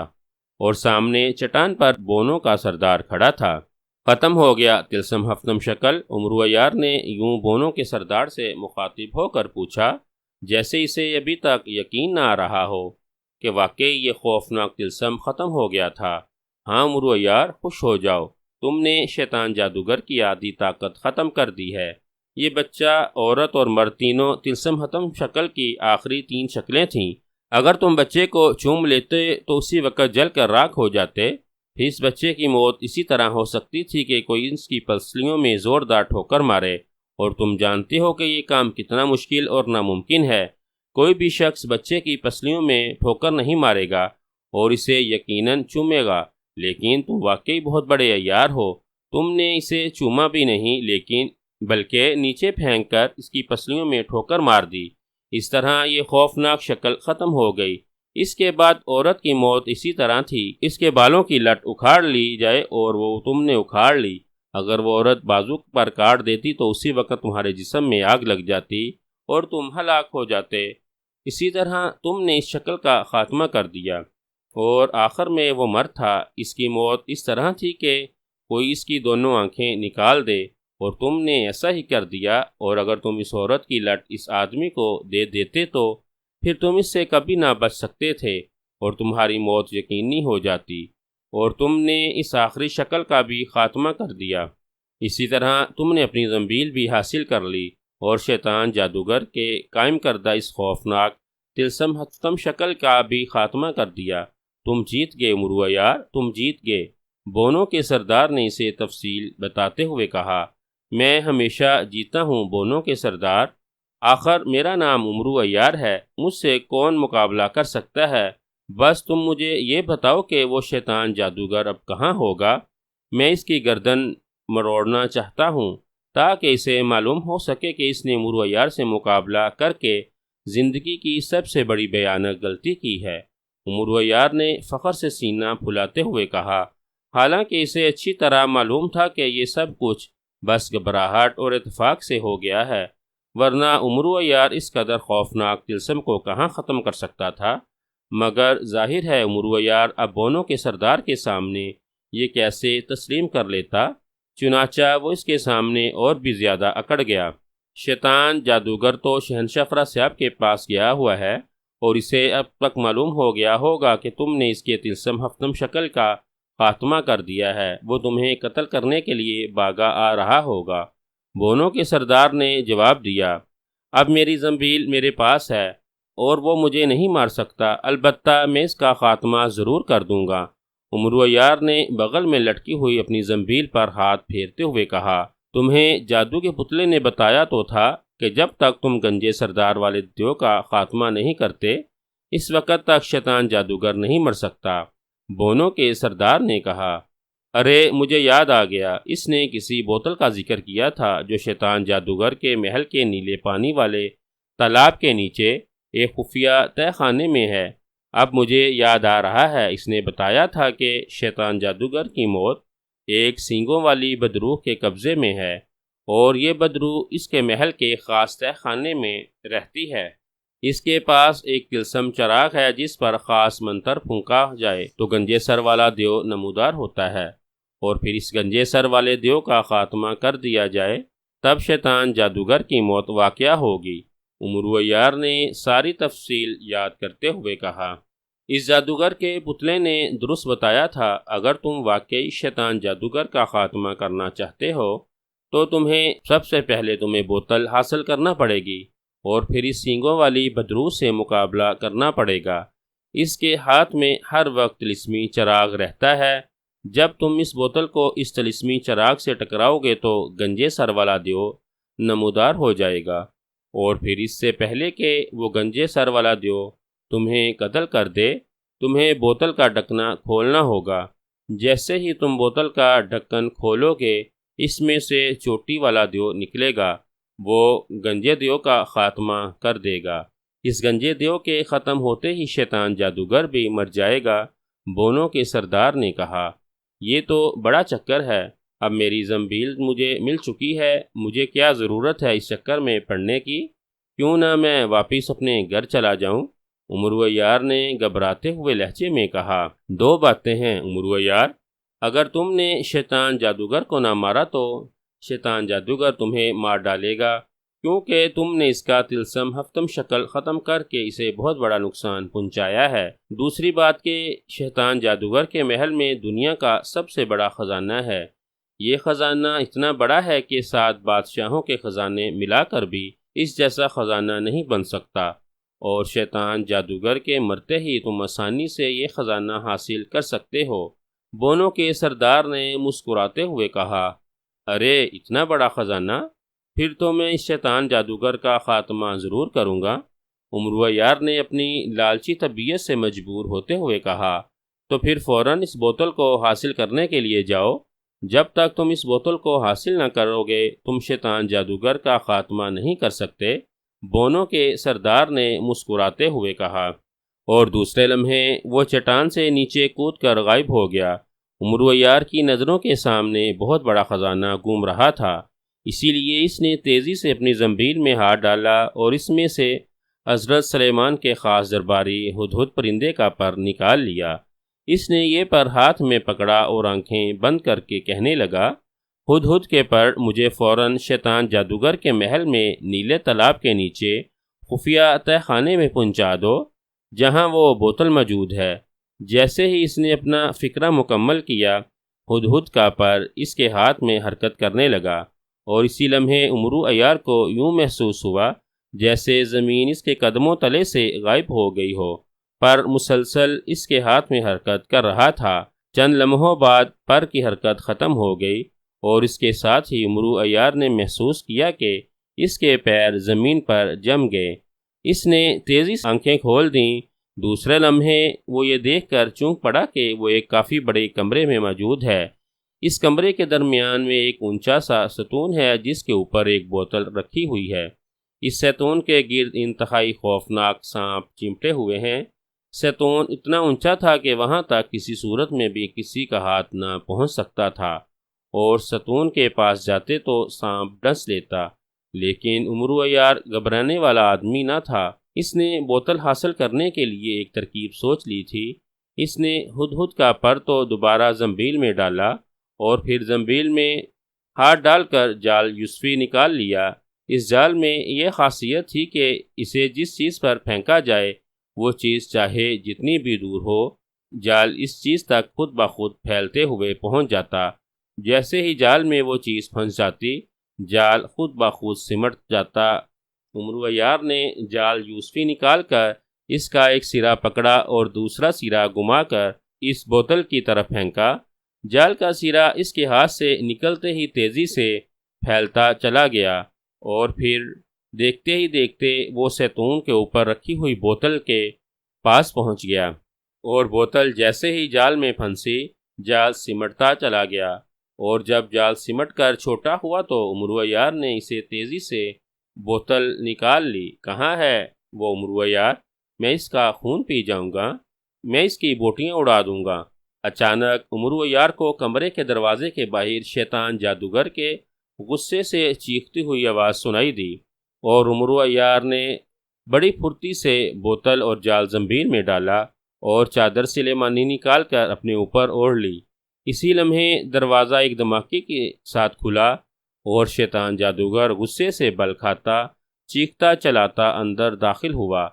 اور سامنے چٹان پر بونوں کا سردار کھڑا تھا۔ ختم ہو گیا طلسم ہفتم شکل؟ عمرو عیار نے یوں بونوں کے سردار سے مخاطب ہو کر پوچھا، جیسے اسے ابھی تک یقین نہ آ رہا ہو کہ واقعی یہ خوفناک طلسم ختم ہو گیا تھا۔ ہاں عمرو عیار، خوش ہو جاؤ، تم نے شیطان جادوگر کی آدھی طاقت ختم کر دی ہے۔ یہ بچہ، عورت اور مرد تینوں طلسم ہفتم شکل کی آخری 3 شکلیں تھیں۔ اگر تم بچے کو چوم لیتے تو اسی وقت جل کر راکھ ہو جاتے۔ پھر اس بچے کی موت اسی طرح ہو سکتی تھی کہ کوئی اس کی پسلیوں میں زوردار ٹھوکر مارے، اور تم جانتے ہو کہ یہ کام کتنا مشکل اور ناممکن ہے۔ کوئی بھی شخص بچے کی پسلیوں میں ٹھوکر نہیں مارے گا اور اسے یقیناً چومے گا، لیکن تم واقعی بہت بڑے عیار ہو۔ تم نے اسے چوما بھی نہیں بلکہ نیچے پھینک کر اس کی پسلیوں میں ٹھوکر مار دی۔ اس طرح یہ خوفناک شکل ختم ہو گئی۔ اس کے بعد عورت کی موت اسی طرح تھی۔ اس کے بالوں کی لٹ اکھاڑ لی جائے اور وہ تم نے اکھاڑ لی۔ اگر وہ عورت بازو پر کاٹ دیتی تو اسی وقت تمہارے جسم میں آگ لگ جاتی اور تم ہلاک ہو جاتے۔ اسی طرح تم نے اس شکل کا خاتمہ کر دیا، اور آخر میں وہ مرد تھا۔ اس کی موت اس طرح تھی کہ کوئی اس کی دونوں آنکھیں نکال دے، اور تم نے ایسا ہی کر دیا۔ اور اگر تم اس عورت کی لٹ اس آدمی کو دے دیتے تو پھر تم اس سے کبھی نہ بچ سکتے تھے اور تمہاری موت یقینی ہو جاتی، اور تم نے اس آخری شکل کا بھی خاتمہ کر دیا۔ اسی طرح تم نے اپنی زنبیل بھی حاصل کر لی اور شیطان جادوگر کے قائم کردہ اس خوفناک طلسم ختم شکل کا بھی خاتمہ کر دیا۔ تم جیت گئے امرو عیار، تم جیت گئے۔ بونو کے سردار نے اسے تفصیل بتاتے ہوئے کہا، میں ہمیشہ جیتا ہوں بونو کے سردار۔ آخر میرا نام امرو عیار ہے، مجھ سے کون مقابلہ کر سکتا ہے؟ بس تم مجھے یہ بتاؤ کہ وہ شیطان جادوگر اب کہاں ہوگا۔ میں اس کی گردن مروڑنا چاہتا ہوں تاکہ اسے معلوم ہو سکے کہ اس نے امرو عیار سے مقابلہ کر کے زندگی کی سب سے بڑی بھیانک غلطی کی ہے۔ امرو عیار نے فخر سے سینہ پھلاتے ہوئے کہا، حالانکہ اسے اچھی طرح معلوم تھا کہ یہ سب کچھ بس گھبراہٹ اور اتفاق سے ہو گیا ہے، ورنہ امرو عیار اس قدر خوفناک طلسم کو کہاں ختم کر سکتا تھا۔ مگر ظاہر ہے امرو عیار اب بونو کے سردار کے سامنے یہ کیسے تسلیم کر لیتا، چنانچہ وہ اس کے سامنے اور بھی زیادہ اکڑ گیا۔ شیطان جادوگر تو شہنشاہ افراسیاب کے پاس گیا ہوا ہے، اور اسے اب تک معلوم ہو گیا ہوگا کہ تم نے اس کے طلسم ہفتم شکل کا خاتمہ کر دیا ہے۔ وہ تمہیں قتل کرنے کے لیے بھاگا آ رہا ہوگا۔ بونو کے سردار نے جواب دیا، اب میری زنبیل میرے پاس ہے اور وہ مجھے نہیں مار سکتا، البتہ میں اس کا خاتمہ ضرور کر دوں گا۔ امرو عیار نے بغل میں لٹکی ہوئی اپنی زنبیل پر ہاتھ پھیرتے ہوئے کہا، تمہیں جادو کے پتلے نے بتایا تو تھا کہ جب تک تم گنجے سردار والے دیو کا خاتمہ نہیں کرتے، اس وقت تک شیطان جادوگر نہیں مر سکتا۔ بونو کے سردار نے کہا، ارے مجھے یاد آ گیا، اس نے کسی بوتل کا ذکر کیا تھا جو شیطان جادوگر کے محل کے نیلے پانی والے تالاب کے نیچے ایک خفیہ تہہ خانے میں ہے۔ اب مجھے یاد آ رہا ہے، اس نے بتایا تھا کہ شیطان جادوگر کی موت ایک سینگوں والی بدروح کے قبضے میں ہے، اور یہ بدروح اس کے محل کے خاص تہہ خانے میں رہتی ہے۔ اس کے پاس ایک طلسم چراغ ہے جس پر خاص منتر پھونکا جائے تو گنجے سر والا دیو نمودار ہوتا ہے، اور پھر اس گنجے سر والے دیو کا خاتمہ کر دیا جائے، تب شیطان جادوگر کی موت واقعہ ہوگی۔ امرو عیار نے ساری تفصیل یاد کرتے ہوئے کہا، اس جادوگر کے پتلے نے درست بتایا تھا، اگر تم واقعی شیطان جادوگر کا خاتمہ کرنا چاہتے ہو تو سب سے پہلے تمہیں بوتل حاصل کرنا پڑے گی، اور پھر اس سینگوں والی بدروح سے مقابلہ کرنا پڑے گا۔ اس کے ہاتھ میں ہر وقت طلسمی چراغ رہتا ہے۔ جب تم اس بوتل کو اس طلسمی چراغ سے ٹکراؤ گے تو گنجے سر والا دیو نمودار ہو جائے گا، اور پھر اس سے پہلے کہ وہ گنجے سر والا دیو تمہیں قتل کر دے، تمہیں بوتل کا ڈھکنا کھولنا ہوگا۔ جیسے ہی تم بوتل کا ڈھکن کھولو گے، اس میں سے چوٹی والا دیو نکلے گا، وہ گنجے دیو کا خاتمہ کر دے گا۔ اس گنجے دیو کے ختم ہوتے ہی شیطان جادوگر بھی مر جائے گا۔ بونو کے سردار نے کہا، یہ تو بڑا چکر ہے، اب میری زنبیل مجھے مل چکی ہے، مجھے کیا ضرورت ہے اس چکر میں پڑنے کی؟ کیوں نہ میں واپس اپنے گھر چلا جاؤں؟ امرو عیار نے گھبراتے ہوئے لہجے میں کہا، دو باتیں ہیں امرو عیار، اگر تم نے شیطان جادوگر کو نہ مارا تو شیطان جادوگر تمہیں مار ڈالے گا، کیونکہ تم نے اس کا طلسم ہفتم شکل ختم کر کے اسے بہت بڑا نقصان پہنچایا ہے۔ دوسری بات کہ شیطان جادوگر کے محل میں دنیا کا سب سے بڑا خزانہ ہے۔ یہ خزانہ اتنا بڑا ہے کہ 7 بادشاہوں کے خزانے ملا کر بھی اس جیسا خزانہ نہیں بن سکتا، اور شیطان جادوگر کے مرتے ہی تم آسانی سے یہ خزانہ حاصل کر سکتے ہو۔ بونوں کے سردار نے مسکراتے ہوئے کہا، ارے اتنا بڑا خزانہ! پھر تو میں اس شیطان جادوگر کا خاتمہ ضرور کروں گا۔ امرو عیار نے اپنی لالچی طبیعت سے مجبور ہوتے ہوئے کہا، تو پھر فوراً اس بوتل کو حاصل کرنے کے لیے جاؤ۔ جب تک تم اس بوتل کو حاصل نہ کرو گے تم شیطان جادوگر کا خاتمہ نہیں کر سکتے، بونوں کے سردار نے مسکراتے ہوئے کہا، اور دوسرے لمحے وہ چٹان سے نیچے کود کر غائب ہو گیا۔ امرو عیار کی نظروں کے سامنے بہت بڑا خزانہ گھوم رہا تھا، اسی لیے اس نے تیزی سے اپنی زنبیل میں ہاتھ ڈالا اور اس میں سے حضرت سلیمان کے خاص درباری ہدہد پرندے کا پر نکال لیا۔ اس نے یہ پر ہاتھ میں پکڑا اور آنکھیں بند کر کے کہنے لگا، ہدہد کے پر مجھے فوراً شیطان جادوگر کے محل میں نیلے تالاب کے نیچے خفیہ تہ خانے میں پہنچا دو، جہاں وہ بوتل موجود ہے۔ جیسے ہی اس نے اپنا فکرہ مکمل کیا، ہدہد کا پر اس کے ہاتھ میں حرکت کرنے لگا، اور اسی لمحے امرو عیار کو یوں محسوس ہوا جیسے زمین اس کے قدموں تلے سے غائب ہو گئی ہو۔ پر مسلسل اس کے ہاتھ میں حرکت کر رہا تھا۔ چند لمحوں بعد پر کی حرکت ختم ہو گئی اور اس کے ساتھ ہی امرو عیار نے محسوس کیا کہ اس کے پیر زمین پر جم گئے۔ اس نے تیزی سے آنکھیں کھول دیں۔ دوسرے لمحے وہ یہ دیکھ کر چونک پڑا کہ وہ ایک کافی بڑے کمرے میں موجود ہے۔ اس کمرے کے درمیان میں ایک اونچا سا ستون ہے جس کے اوپر ایک بوتل رکھی ہوئی ہے۔ اس ستون کے گرد انتہائی خوفناک سانپ چمٹے ہوئے ہیں۔ ستون اتنا اونچا تھا کہ وہاں تک کسی صورت میں بھی کسی کا ہاتھ نہ پہنچ سکتا تھا، اور ستون کے پاس جاتے تو سانپ ڈس لیتا، لیکن امرو عیار گھبرانے والا آدمی نہ تھا۔ اس نے بوتل حاصل کرنے کے لیے ایک ترکیب سوچ لی تھی۔ اس نے ہدہد کا پر تو دوبارہ زنبیل میں ڈالا اور پھر زنبیل میں ہاتھ ڈال کر جال یوسفی نکال لیا۔ اس جال میں یہ خاصیت تھی کہ اسے جس چیز پر پھینکا جائے وہ چیز چاہے جتنی بھی دور ہو، جال اس چیز تک خود بخود پھیلتے ہوئے پہنچ جاتا۔ جیسے ہی جال میں وہ چیز پھنس جاتی، جال خود بخود سمٹ جاتا۔ امرو عیار نے جال یوسفی نکال کر اس کا ایک سرا پکڑا اور دوسرا سرا گھما کر اس بوتل کی طرف پھینکا۔ جال کا سرا اس کے ہاتھ سے نکلتے ہی تیزی سے پھیلتا چلا گیا، اور پھر دیکھتے ہی دیکھتے وہ ستون کے اوپر رکھی ہوئی بوتل کے پاس پہنچ گیا، اور بوتل جیسے ہی جال میں پھنسی، جال سمٹتا چلا گیا، اور جب جال سمٹ کر چھوٹا ہوا تو امرو عیار نے اسے تیزی سے بوتل نکال لی۔ کہاں ہے وہ امرو عیار؟ میں اس کا خون پی جاؤں گا، میں اس کی بوٹیاں اڑا دوں گا۔ اچانک امرو عیار کو کمرے کے دروازے کے باہر شیطان جادوگر کے غصے سے چیختی ہوئی آواز سنائی دی، اور امرو عیار نے بڑی پھرتی سے بوتل اور جال زنبیل میں ڈالا اور چادر سلیمانی نکال کر اپنے اوپر اوڑھ لی۔ اسی لمحے دروازہ ایک دھماکے کے ساتھ کھلا اور شیطان جادوگر غصے سے بل کھاتا چیختا چلاتا اندر داخل ہوا۔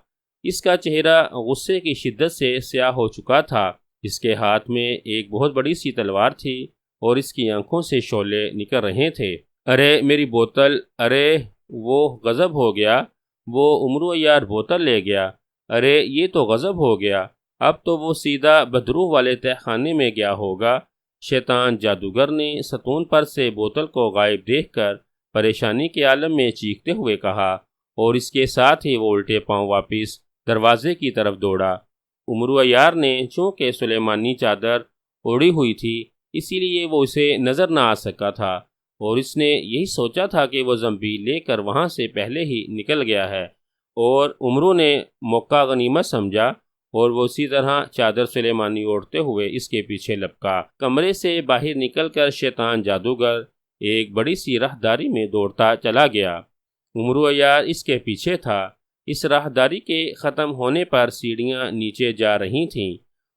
اس کا چہرہ غصے کی شدت سے سیاہ ہو چکا تھا۔ اس کے ہاتھ میں ایک بہت بڑی سی تلوار تھی اور اس کی آنکھوں سے شعلے نکل رہے تھے۔ ارے میری بوتل! ارے وہ غضب ہو گیا! وہ امرو عیار بوتل لے گیا! ارے یہ تو غضب ہو گیا! اب تو وہ سیدھا بدروح والے تہ خانے میں گیا ہوگا۔ شیطان جادوگر نے ستون پر سے بوتل کو غائب دیکھ کر پریشانی کے عالم میں چیختے ہوئے کہا، اور اس کے ساتھ ہی وہ الٹے پاؤں واپس دروازے کی طرف دوڑا۔ امرو عیار نے چونکہ سلیمانی چادر اوڑھی ہوئی تھی اسی لیے وہ اسے نظر نہ آ سکا تھا، اور اس نے یہی سوچا تھا کہ وہ زنبیل لے کر وہاں سے پہلے ہی نکل گیا ہے، اور امرو نے موقع غنیمت سمجھا اور وہ اسی طرح چادر سلیمانی اوڑھتے ہوئے اس کے پیچھے لپکا۔ کمرے سے باہر نکل کر شیطان جادوگر ایک بڑی سی راہداری میں دوڑتا چلا گیا۔ امرو عیار اس کے پیچھے تھا۔ اس راہداری کے ختم ہونے پر سیڑھیاں نیچے جا رہی تھیں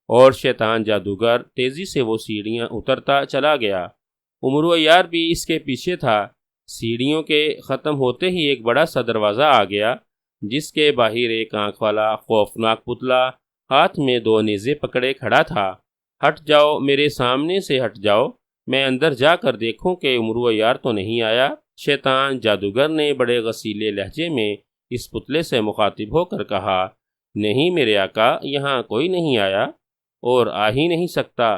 اور شیطان جادوگر تیزی سے وہ سیڑھیاں اترتا چلا گیا۔ امرو عیار بھی اس کے پیچھے تھا۔ سیڑھیوں کے ختم ہوتے ہی ایک بڑا سا دروازہ آ گیا جس کے باہر ایک آنکھ والا خوفناک پتلا ہاتھ میں 2 نیزے پکڑے کھڑا تھا۔ ہٹ جاؤ، میرے سامنے سے ہٹ جاؤ، میں اندر جا کر دیکھوں کہ امرو عیار تو نہیں آیا۔ شیطان جادوگر نے بڑے غصیلے لہجے میں اس پتلے سے مخاطب ہو کر کہا، نہیں میرے آقا، یہاں کوئی نہیں آیا اور آ ہی نہیں سکتا۔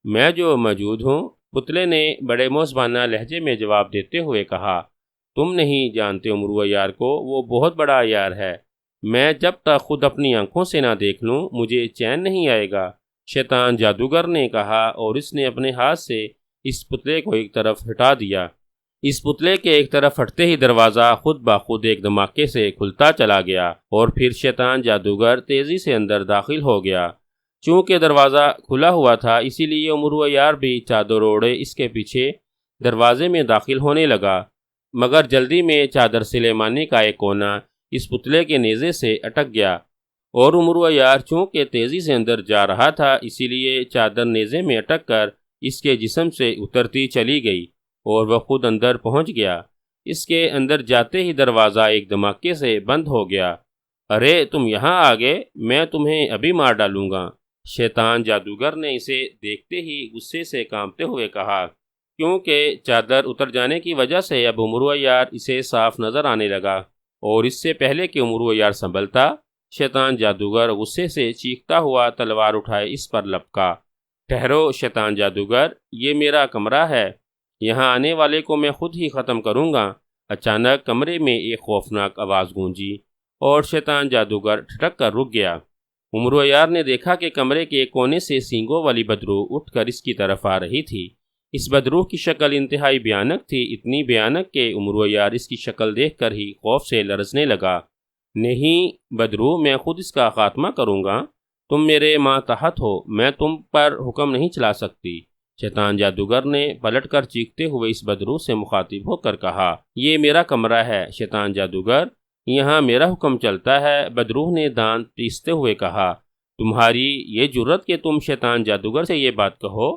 میں جو موجود ہوں، پتلے نے بڑے موزبانہ لہجے میں جواب دیتے ہوئے کہا۔ تم نہیں جانتے امرو عیار کو، وہ بہت بڑا عیار ہے۔ میں جب تک خود اپنی آنکھوں سے نہ دیکھ لوں مجھے چین نہیں آئے گا، شیطان جادوگر نے کہا، اور اس نے اپنے ہاتھ سے اس پتلے کو ایک طرف ہٹا دیا۔ اس پتلے کے ایک طرف ہٹتے ہی دروازہ خود بخود ایک دھماکے سے کھلتا چلا گیا، اور پھر شیطان جادوگر تیزی سے اندر داخل ہو گیا۔ چونکہ دروازہ کھلا ہوا تھا اسی لیے امرو عیار بھی چادر اوڑھے اس کے پیچھے دروازے میں داخل ہونے لگا، مگر جلدی میں چادر سلیمانی کا ایک کونا اس پتلے کے نیزے سے اٹک گیا، اور امرو عیار چونکہ تیزی سے اندر جا رہا تھا اسی لیے چادر نیزے میں اٹک کر اس کے جسم سے اترتی چلی گئی، اور وہ خود اندر پہنچ گیا۔ اس کے اندر جاتے ہی دروازہ ایک دھماکے سے بند ہو گیا۔ ارے تم یہاں آ گئے، میں تمہیں ابھی مار ڈالوں گا، شیطان جادوگر نے اسے دیکھتے ہی غصے سے کانپتے ہوئے کہا۔ کیونکہ چادر اتر جانے کی وجہ سے اب امرو عیار اسے صاف نظر آنے لگا، اور اس سے پہلے کہ امرو عیار سنبھلتا، شیطان جادوگر غصے سے چیختا ہوا تلوار اٹھائے اس پر لپکا۔ ٹھہرو شیطان جادوگر، یہ میرا کمرہ ہے، یہاں آنے والے کو میں خود ہی ختم کروں گا۔ اچانک کمرے میں ایک خوفناک آواز گونجی، اور شیطان جادوگر ٹھٹک کر رک گیا۔ امرو عیار نے دیکھا کہ کمرے کے کونے سے سینگوں والی بدروح اٹھ کر اس کی طرف آ رہی تھی۔ اس بدروح کی شکل انتہائی بھیانک تھی، اتنی بھیانک کہ امرو عیار اس کی شکل دیکھ کر ہی خوف سے لرزنے لگا۔ نہیں بدروح، میں خود اس کا خاتمہ کروں گا، تم میرے ماتحت ہو، میں تم پر حکم نہیں چلا سکتی، شیطان جادوگر نے پلٹ کر چیختے ہوئے اس بدروح سے مخاطب ہو کر کہا۔ یہ میرا کمرہ ہے شیطان جادوگر، یہاں میرا حکم چلتا ہے، بدروح نے دانت پیستے ہوئے کہا۔ تمہاری یہ جرت کہ تم شیطان جادوگر سے یہ بات کہو،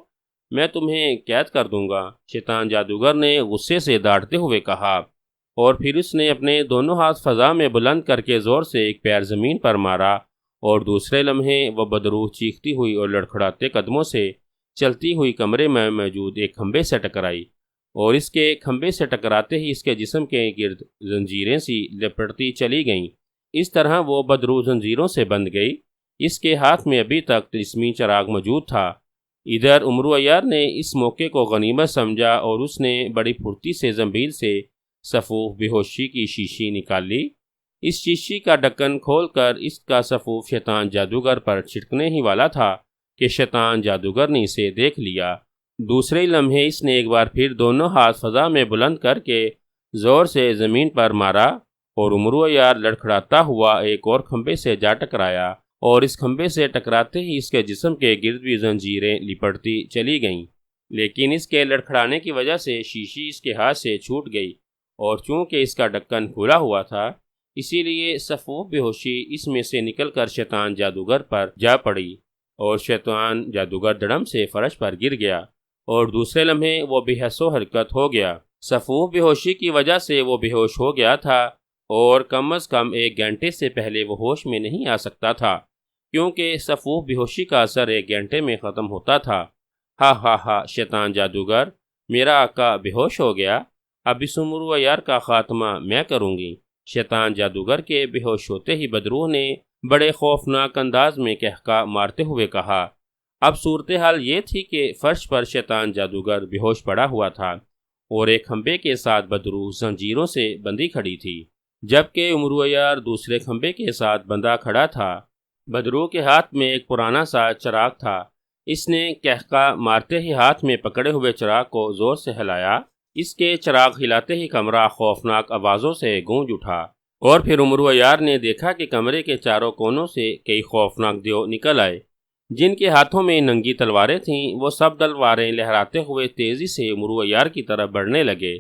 میں تمہیں قید کر دوں گا، شیطان جادوگر نے غصے سے ڈانٹتے ہوئے کہا، اور پھر اس نے اپنے دونوں ہاتھ فضا میں بلند کر کے زور سے ایک پیر زمین پر مارا، اور دوسرے لمحے وہ بدروح چیختی ہوئی اور لڑکھڑاتے قدموں سے چلتی ہوئی کمرے میں موجود ایک کھمبے سے ٹکرائی، اور اس کے کھمبے سے ٹکراتے ہی اس کے جسم کے گرد زنجیریں سی لپٹتی چلی گئیں۔ اس طرح وہ بدروح زنجیروں سے بندھ گئی۔ اس کے ہاتھ میں ابھی تک طلسمی چراغ موجود تھا۔ ادھر امرو عیار نے اس موقع کو غنیمت سمجھا، اور اس نے بڑی پھرتی سے زنبیل سے سفوف بے ہوشی کی شیشی نکال لی۔ اس شیشی کا ڈھکن کھول کر اس کا سفوف شیطان جادوگر پر چھڑکنے ہی والا تھا کہ شیطان جادوگر نے اسے دیکھ لیا۔ دوسرے لمحے اس نے ایک بار پھر دونوں ہاتھ فضا میں بلند کر کے زور سے زمین پر مارا، اور امرو عیار لڑکھڑاتا ہوا ایک اور کھمبے سے جا ٹکرایا، اور اس کھمبے سے ٹکراتے ہی اس کے جسم کے گرد بھی زنجیریں لپٹتی چلی گئیں، لیکن اس کے لڑکھڑانے کی وجہ سے شیشی اس کے ہاتھ سے چھوٹ گئی، اور چونکہ اس کا ڈھکن کھلا ہوا تھا اسی لیے سفوف بے ہوشی اس میں سے نکل کر شیطان جادوگر پر جا پڑی، اور شیطان جادوگر دڑم سے فرش پر گر گیا، اور دوسرے لمحے وہ بے حس و حرکت ہو گیا۔ سفوف بے ہوشی کی وجہ سے وہ بے ہوش ہو گیا تھا، اور کم از کم 1 گھنٹے سے پہلے وہ ہوش میں نہیں آ سکتا تھا، کیونکہ سفوف بے ہوشی کا اثر 1 گھنٹے میں ختم ہوتا تھا۔ ہا ہا ہا شیطان جادوگر، میرا آقا بے ہوش ہو گیا، اب اس امرو عیار کا خاتمہ میں کروں گی۔ شیطان جادوگر کے بے ہوش ہوتے ہی بدروح نے بڑے خوفناک انداز میں قہقہ مارتے ہوئے کہا۔ اب صورتحال یہ تھی کہ فرش پر شیطان جادوگر بے ہوش پڑا ہوا تھا، اور ایک کھمبے کے ساتھ بدروح زنجیروں سے بندھی کھڑی تھی، جبکہ امرو عیار دوسرے کھمبے کے ساتھ بندھا کھڑا تھا۔ بدروح کے ہاتھ میں ایک پرانا سا چراغ تھا۔ اس نے قہقہ مارتے ہی ہاتھ میں پکڑے ہوئے چراغ کو زور سے ہلایا۔ اس کے چراغ ہلاتے ہی کمرہ خوفناک آوازوں سے گونج اٹھا، اور پھر امرو عیار نے دیکھا کہ کمرے کے چاروں کونوں سے کئی خوفناک دیو نکل آئے، جن کے ہاتھوں میں ننگی تلواریں تھیں۔ وہ سب تلواریں لہراتے ہوئے تیزی سے امرو عیار کی طرف بڑھنے لگے۔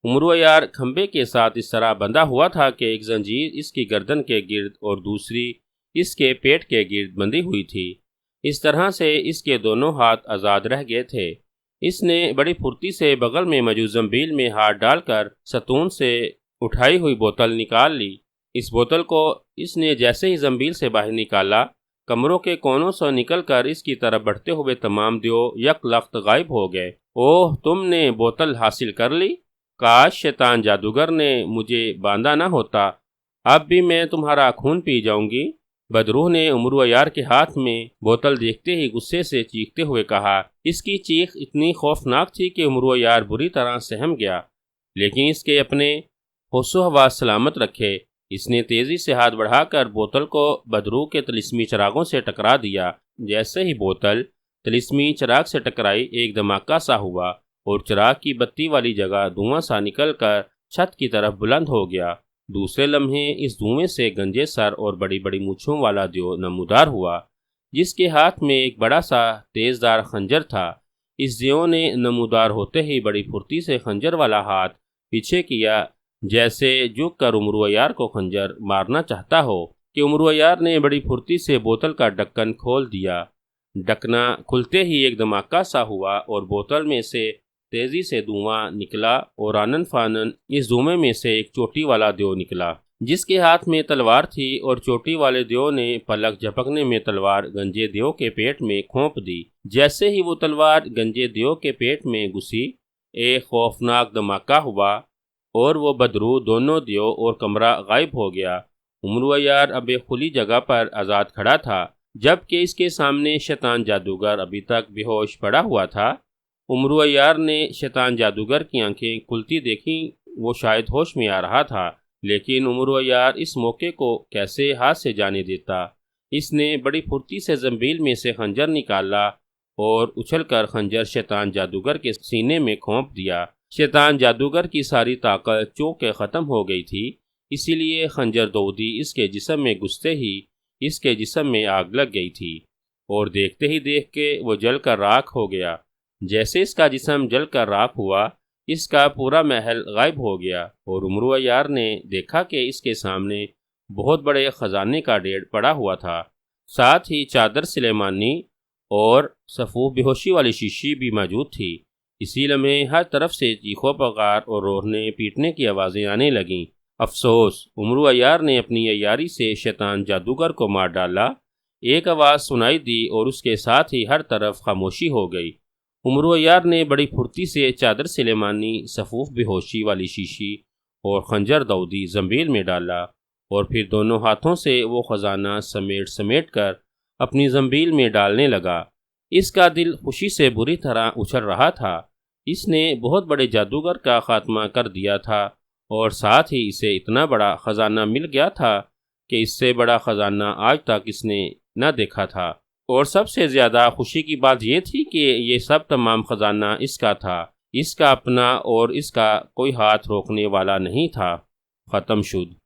امرو عیار کھمبے کے ساتھ اس طرح بندھا ہوا تھا کہ ایک زنجیر اس کی گردن کے گرد اور دوسری اس کے پیٹ کے گرد بندھی ہوئی تھی۔ اس طرح سے اس کے دونوں ہاتھ آزاد رہ گئے تھے۔ اس نے بڑی پھرتی سے بغل میں موجود زنبیل میں ہاتھ ڈال کر ستون سے اٹھائی ہوئی بوتل نکال لی۔ اس بوتل کو اس نے جیسے ہی زنبیل سے باہر نکالا، کمروں کے کونوں سے نکل کر اس کی طرف بڑھتے ہوئے تمام دیو یک لخت غائب ہو گئے۔ اوہ، تم نے بوتل حاصل کر لی؟ کاش شیطان جادوگر نے مجھے باندھا نہ ہوتا، اب بھی میں تمہارا خون پی جاؤں گی۔ بدروح نے عمرو عیار کے ہاتھ میں بوتل دیکھتے ہی غصے سے چیختے ہوئے کہا۔ اس کی چیخ اتنی خوفناک تھی کہ عمرو عیار بری طرح سہم گیا، لیکن اس کے اپنے ہوش و حواس سلامت رکھے۔ اس نے تیزی سے ہاتھ بڑھا کر بوتل کو بدروح کے طلسمی چراغوں سے ٹکرا دیا۔ جیسے ہی بوتل طلسمی چراغ سے ٹکرائی، ایک دھماکہ سا ہوا اور چراغ کی بتی والی جگہ دھواں سا نکل کر چھت کی طرف بلند ہو گیا۔ دوسرے لمحے اس دھوئیں سے گنجے سر اور بڑی بڑی مونچھوں والا دیو نمودار ہوا، جس کے ہاتھ میں ایک بڑا سا تیز دار خنجر تھا۔ اس دیو نے نمودار ہوتے ہی بڑی پھرتی سے خنجر والا ہاتھ پیچھے کیا، جیسے جھک کر عمرو عیار کو خنجر مارنا چاہتا ہو کہ عمرو عیار نے بڑی پھرتی سے بوتل کا ڈھکن کھول دیا۔ ڈھکنا کھلتے ہی ایک دھماکہ سا ہوا اور بوتل میں سے تیزی سے دھواں نکلا اور آنن فانن اس دھوئیں میں سے ایک چوٹی والا دیو نکلا، جس کے ہاتھ میں تلوار تھی، اور چوٹی والے دیو نے پلک جھپکنے میں تلوار گنجے دیو کے پیٹ میں کھونپ دی۔ جیسے ہی وہ تلوار گنجے دیو کے پیٹ میں گھسی، ایک خوفناک دھماکہ ہوا اور وہ بدروح، دونوں دیو اور کمرہ غائب ہو گیا۔ عمرو عیار اب ایک کھلی جگہ پر آزاد کھڑا تھا، جبکہ اس کے سامنے شیطان جادوگر ابھی تک بے ہوش پڑا ہوا تھا۔ عمرو عیار نے شیطان جادوگر کی آنکھیں کھلتی دیکھیں، وہ شاید ہوش میں آ رہا تھا، لیکن عمرو عیار اس موقع کو کیسے ہاتھ سے جانے دیتا۔ اس نے بڑی پھرتی سے زنبیل میں سے خنجر نکالا اور اچھل کر خنجر شیطان جادوگر کے سینے میں کھونپ دیا۔ شیطان جادوگر کی ساری طاقت چونکہ ختم ہو گئی تھی، اسی لیے خنجر دودی اس کے جسم میں گھستے ہی اس کے جسم میں آگ لگ گئی تھی، اور دیکھتے ہی دیکھ کے وہ جل کر راکھ ہو گیا۔ جیسے اس کا جسم جل کر راکھ ہوا، اس کا پورا محل غائب ہو گیا، اور عمرو عیار نے دیکھا کہ اس کے سامنے بہت بڑے خزانے کا ڈھیر پڑا ہوا تھا، ساتھ ہی چادر سلیمانی اور صفوف بے ہوشی والی شیشی بھی موجود تھی۔ اسی لمحے ہر طرف سے چیخو پکار اور رونے پیٹنے کی آوازیں آنے لگیں۔ افسوس، عمرو عیار نے اپنی عیاری سے شیطان جادوگر کو مار ڈالا۔ ایک آواز سنائی دی اور اس کے ساتھ ہی ہر طرف خاموشی ہو گئی۔ عمرو عیار نے بڑی پھرتی سے چادر سلیمانی، صفوف بے ہوشی والی شیشی اور خنجر دودی زنبیل میں ڈالا، اور پھر دونوں ہاتھوں سے وہ خزانہ سمیٹ سمیٹ کر اپنی زنبیل میں ڈالنے لگا۔ اس کا دل خوشی سے بری طرح اچھل رہا تھا۔ اس نے بہت بڑے جادوگر کا خاتمہ کر دیا تھا، اور ساتھ ہی اسے اتنا بڑا خزانہ مل گیا تھا کہ اس سے بڑا خزانہ آج تک اس نے نہ دیکھا تھا۔ اور سب سے زیادہ خوشی کی بات یہ تھی کہ یہ سب تمام خزانہ اس کا تھا، اس کا اپنا، اور اس کا کوئی ہاتھ روکنے والا نہیں تھا۔ ختم شد۔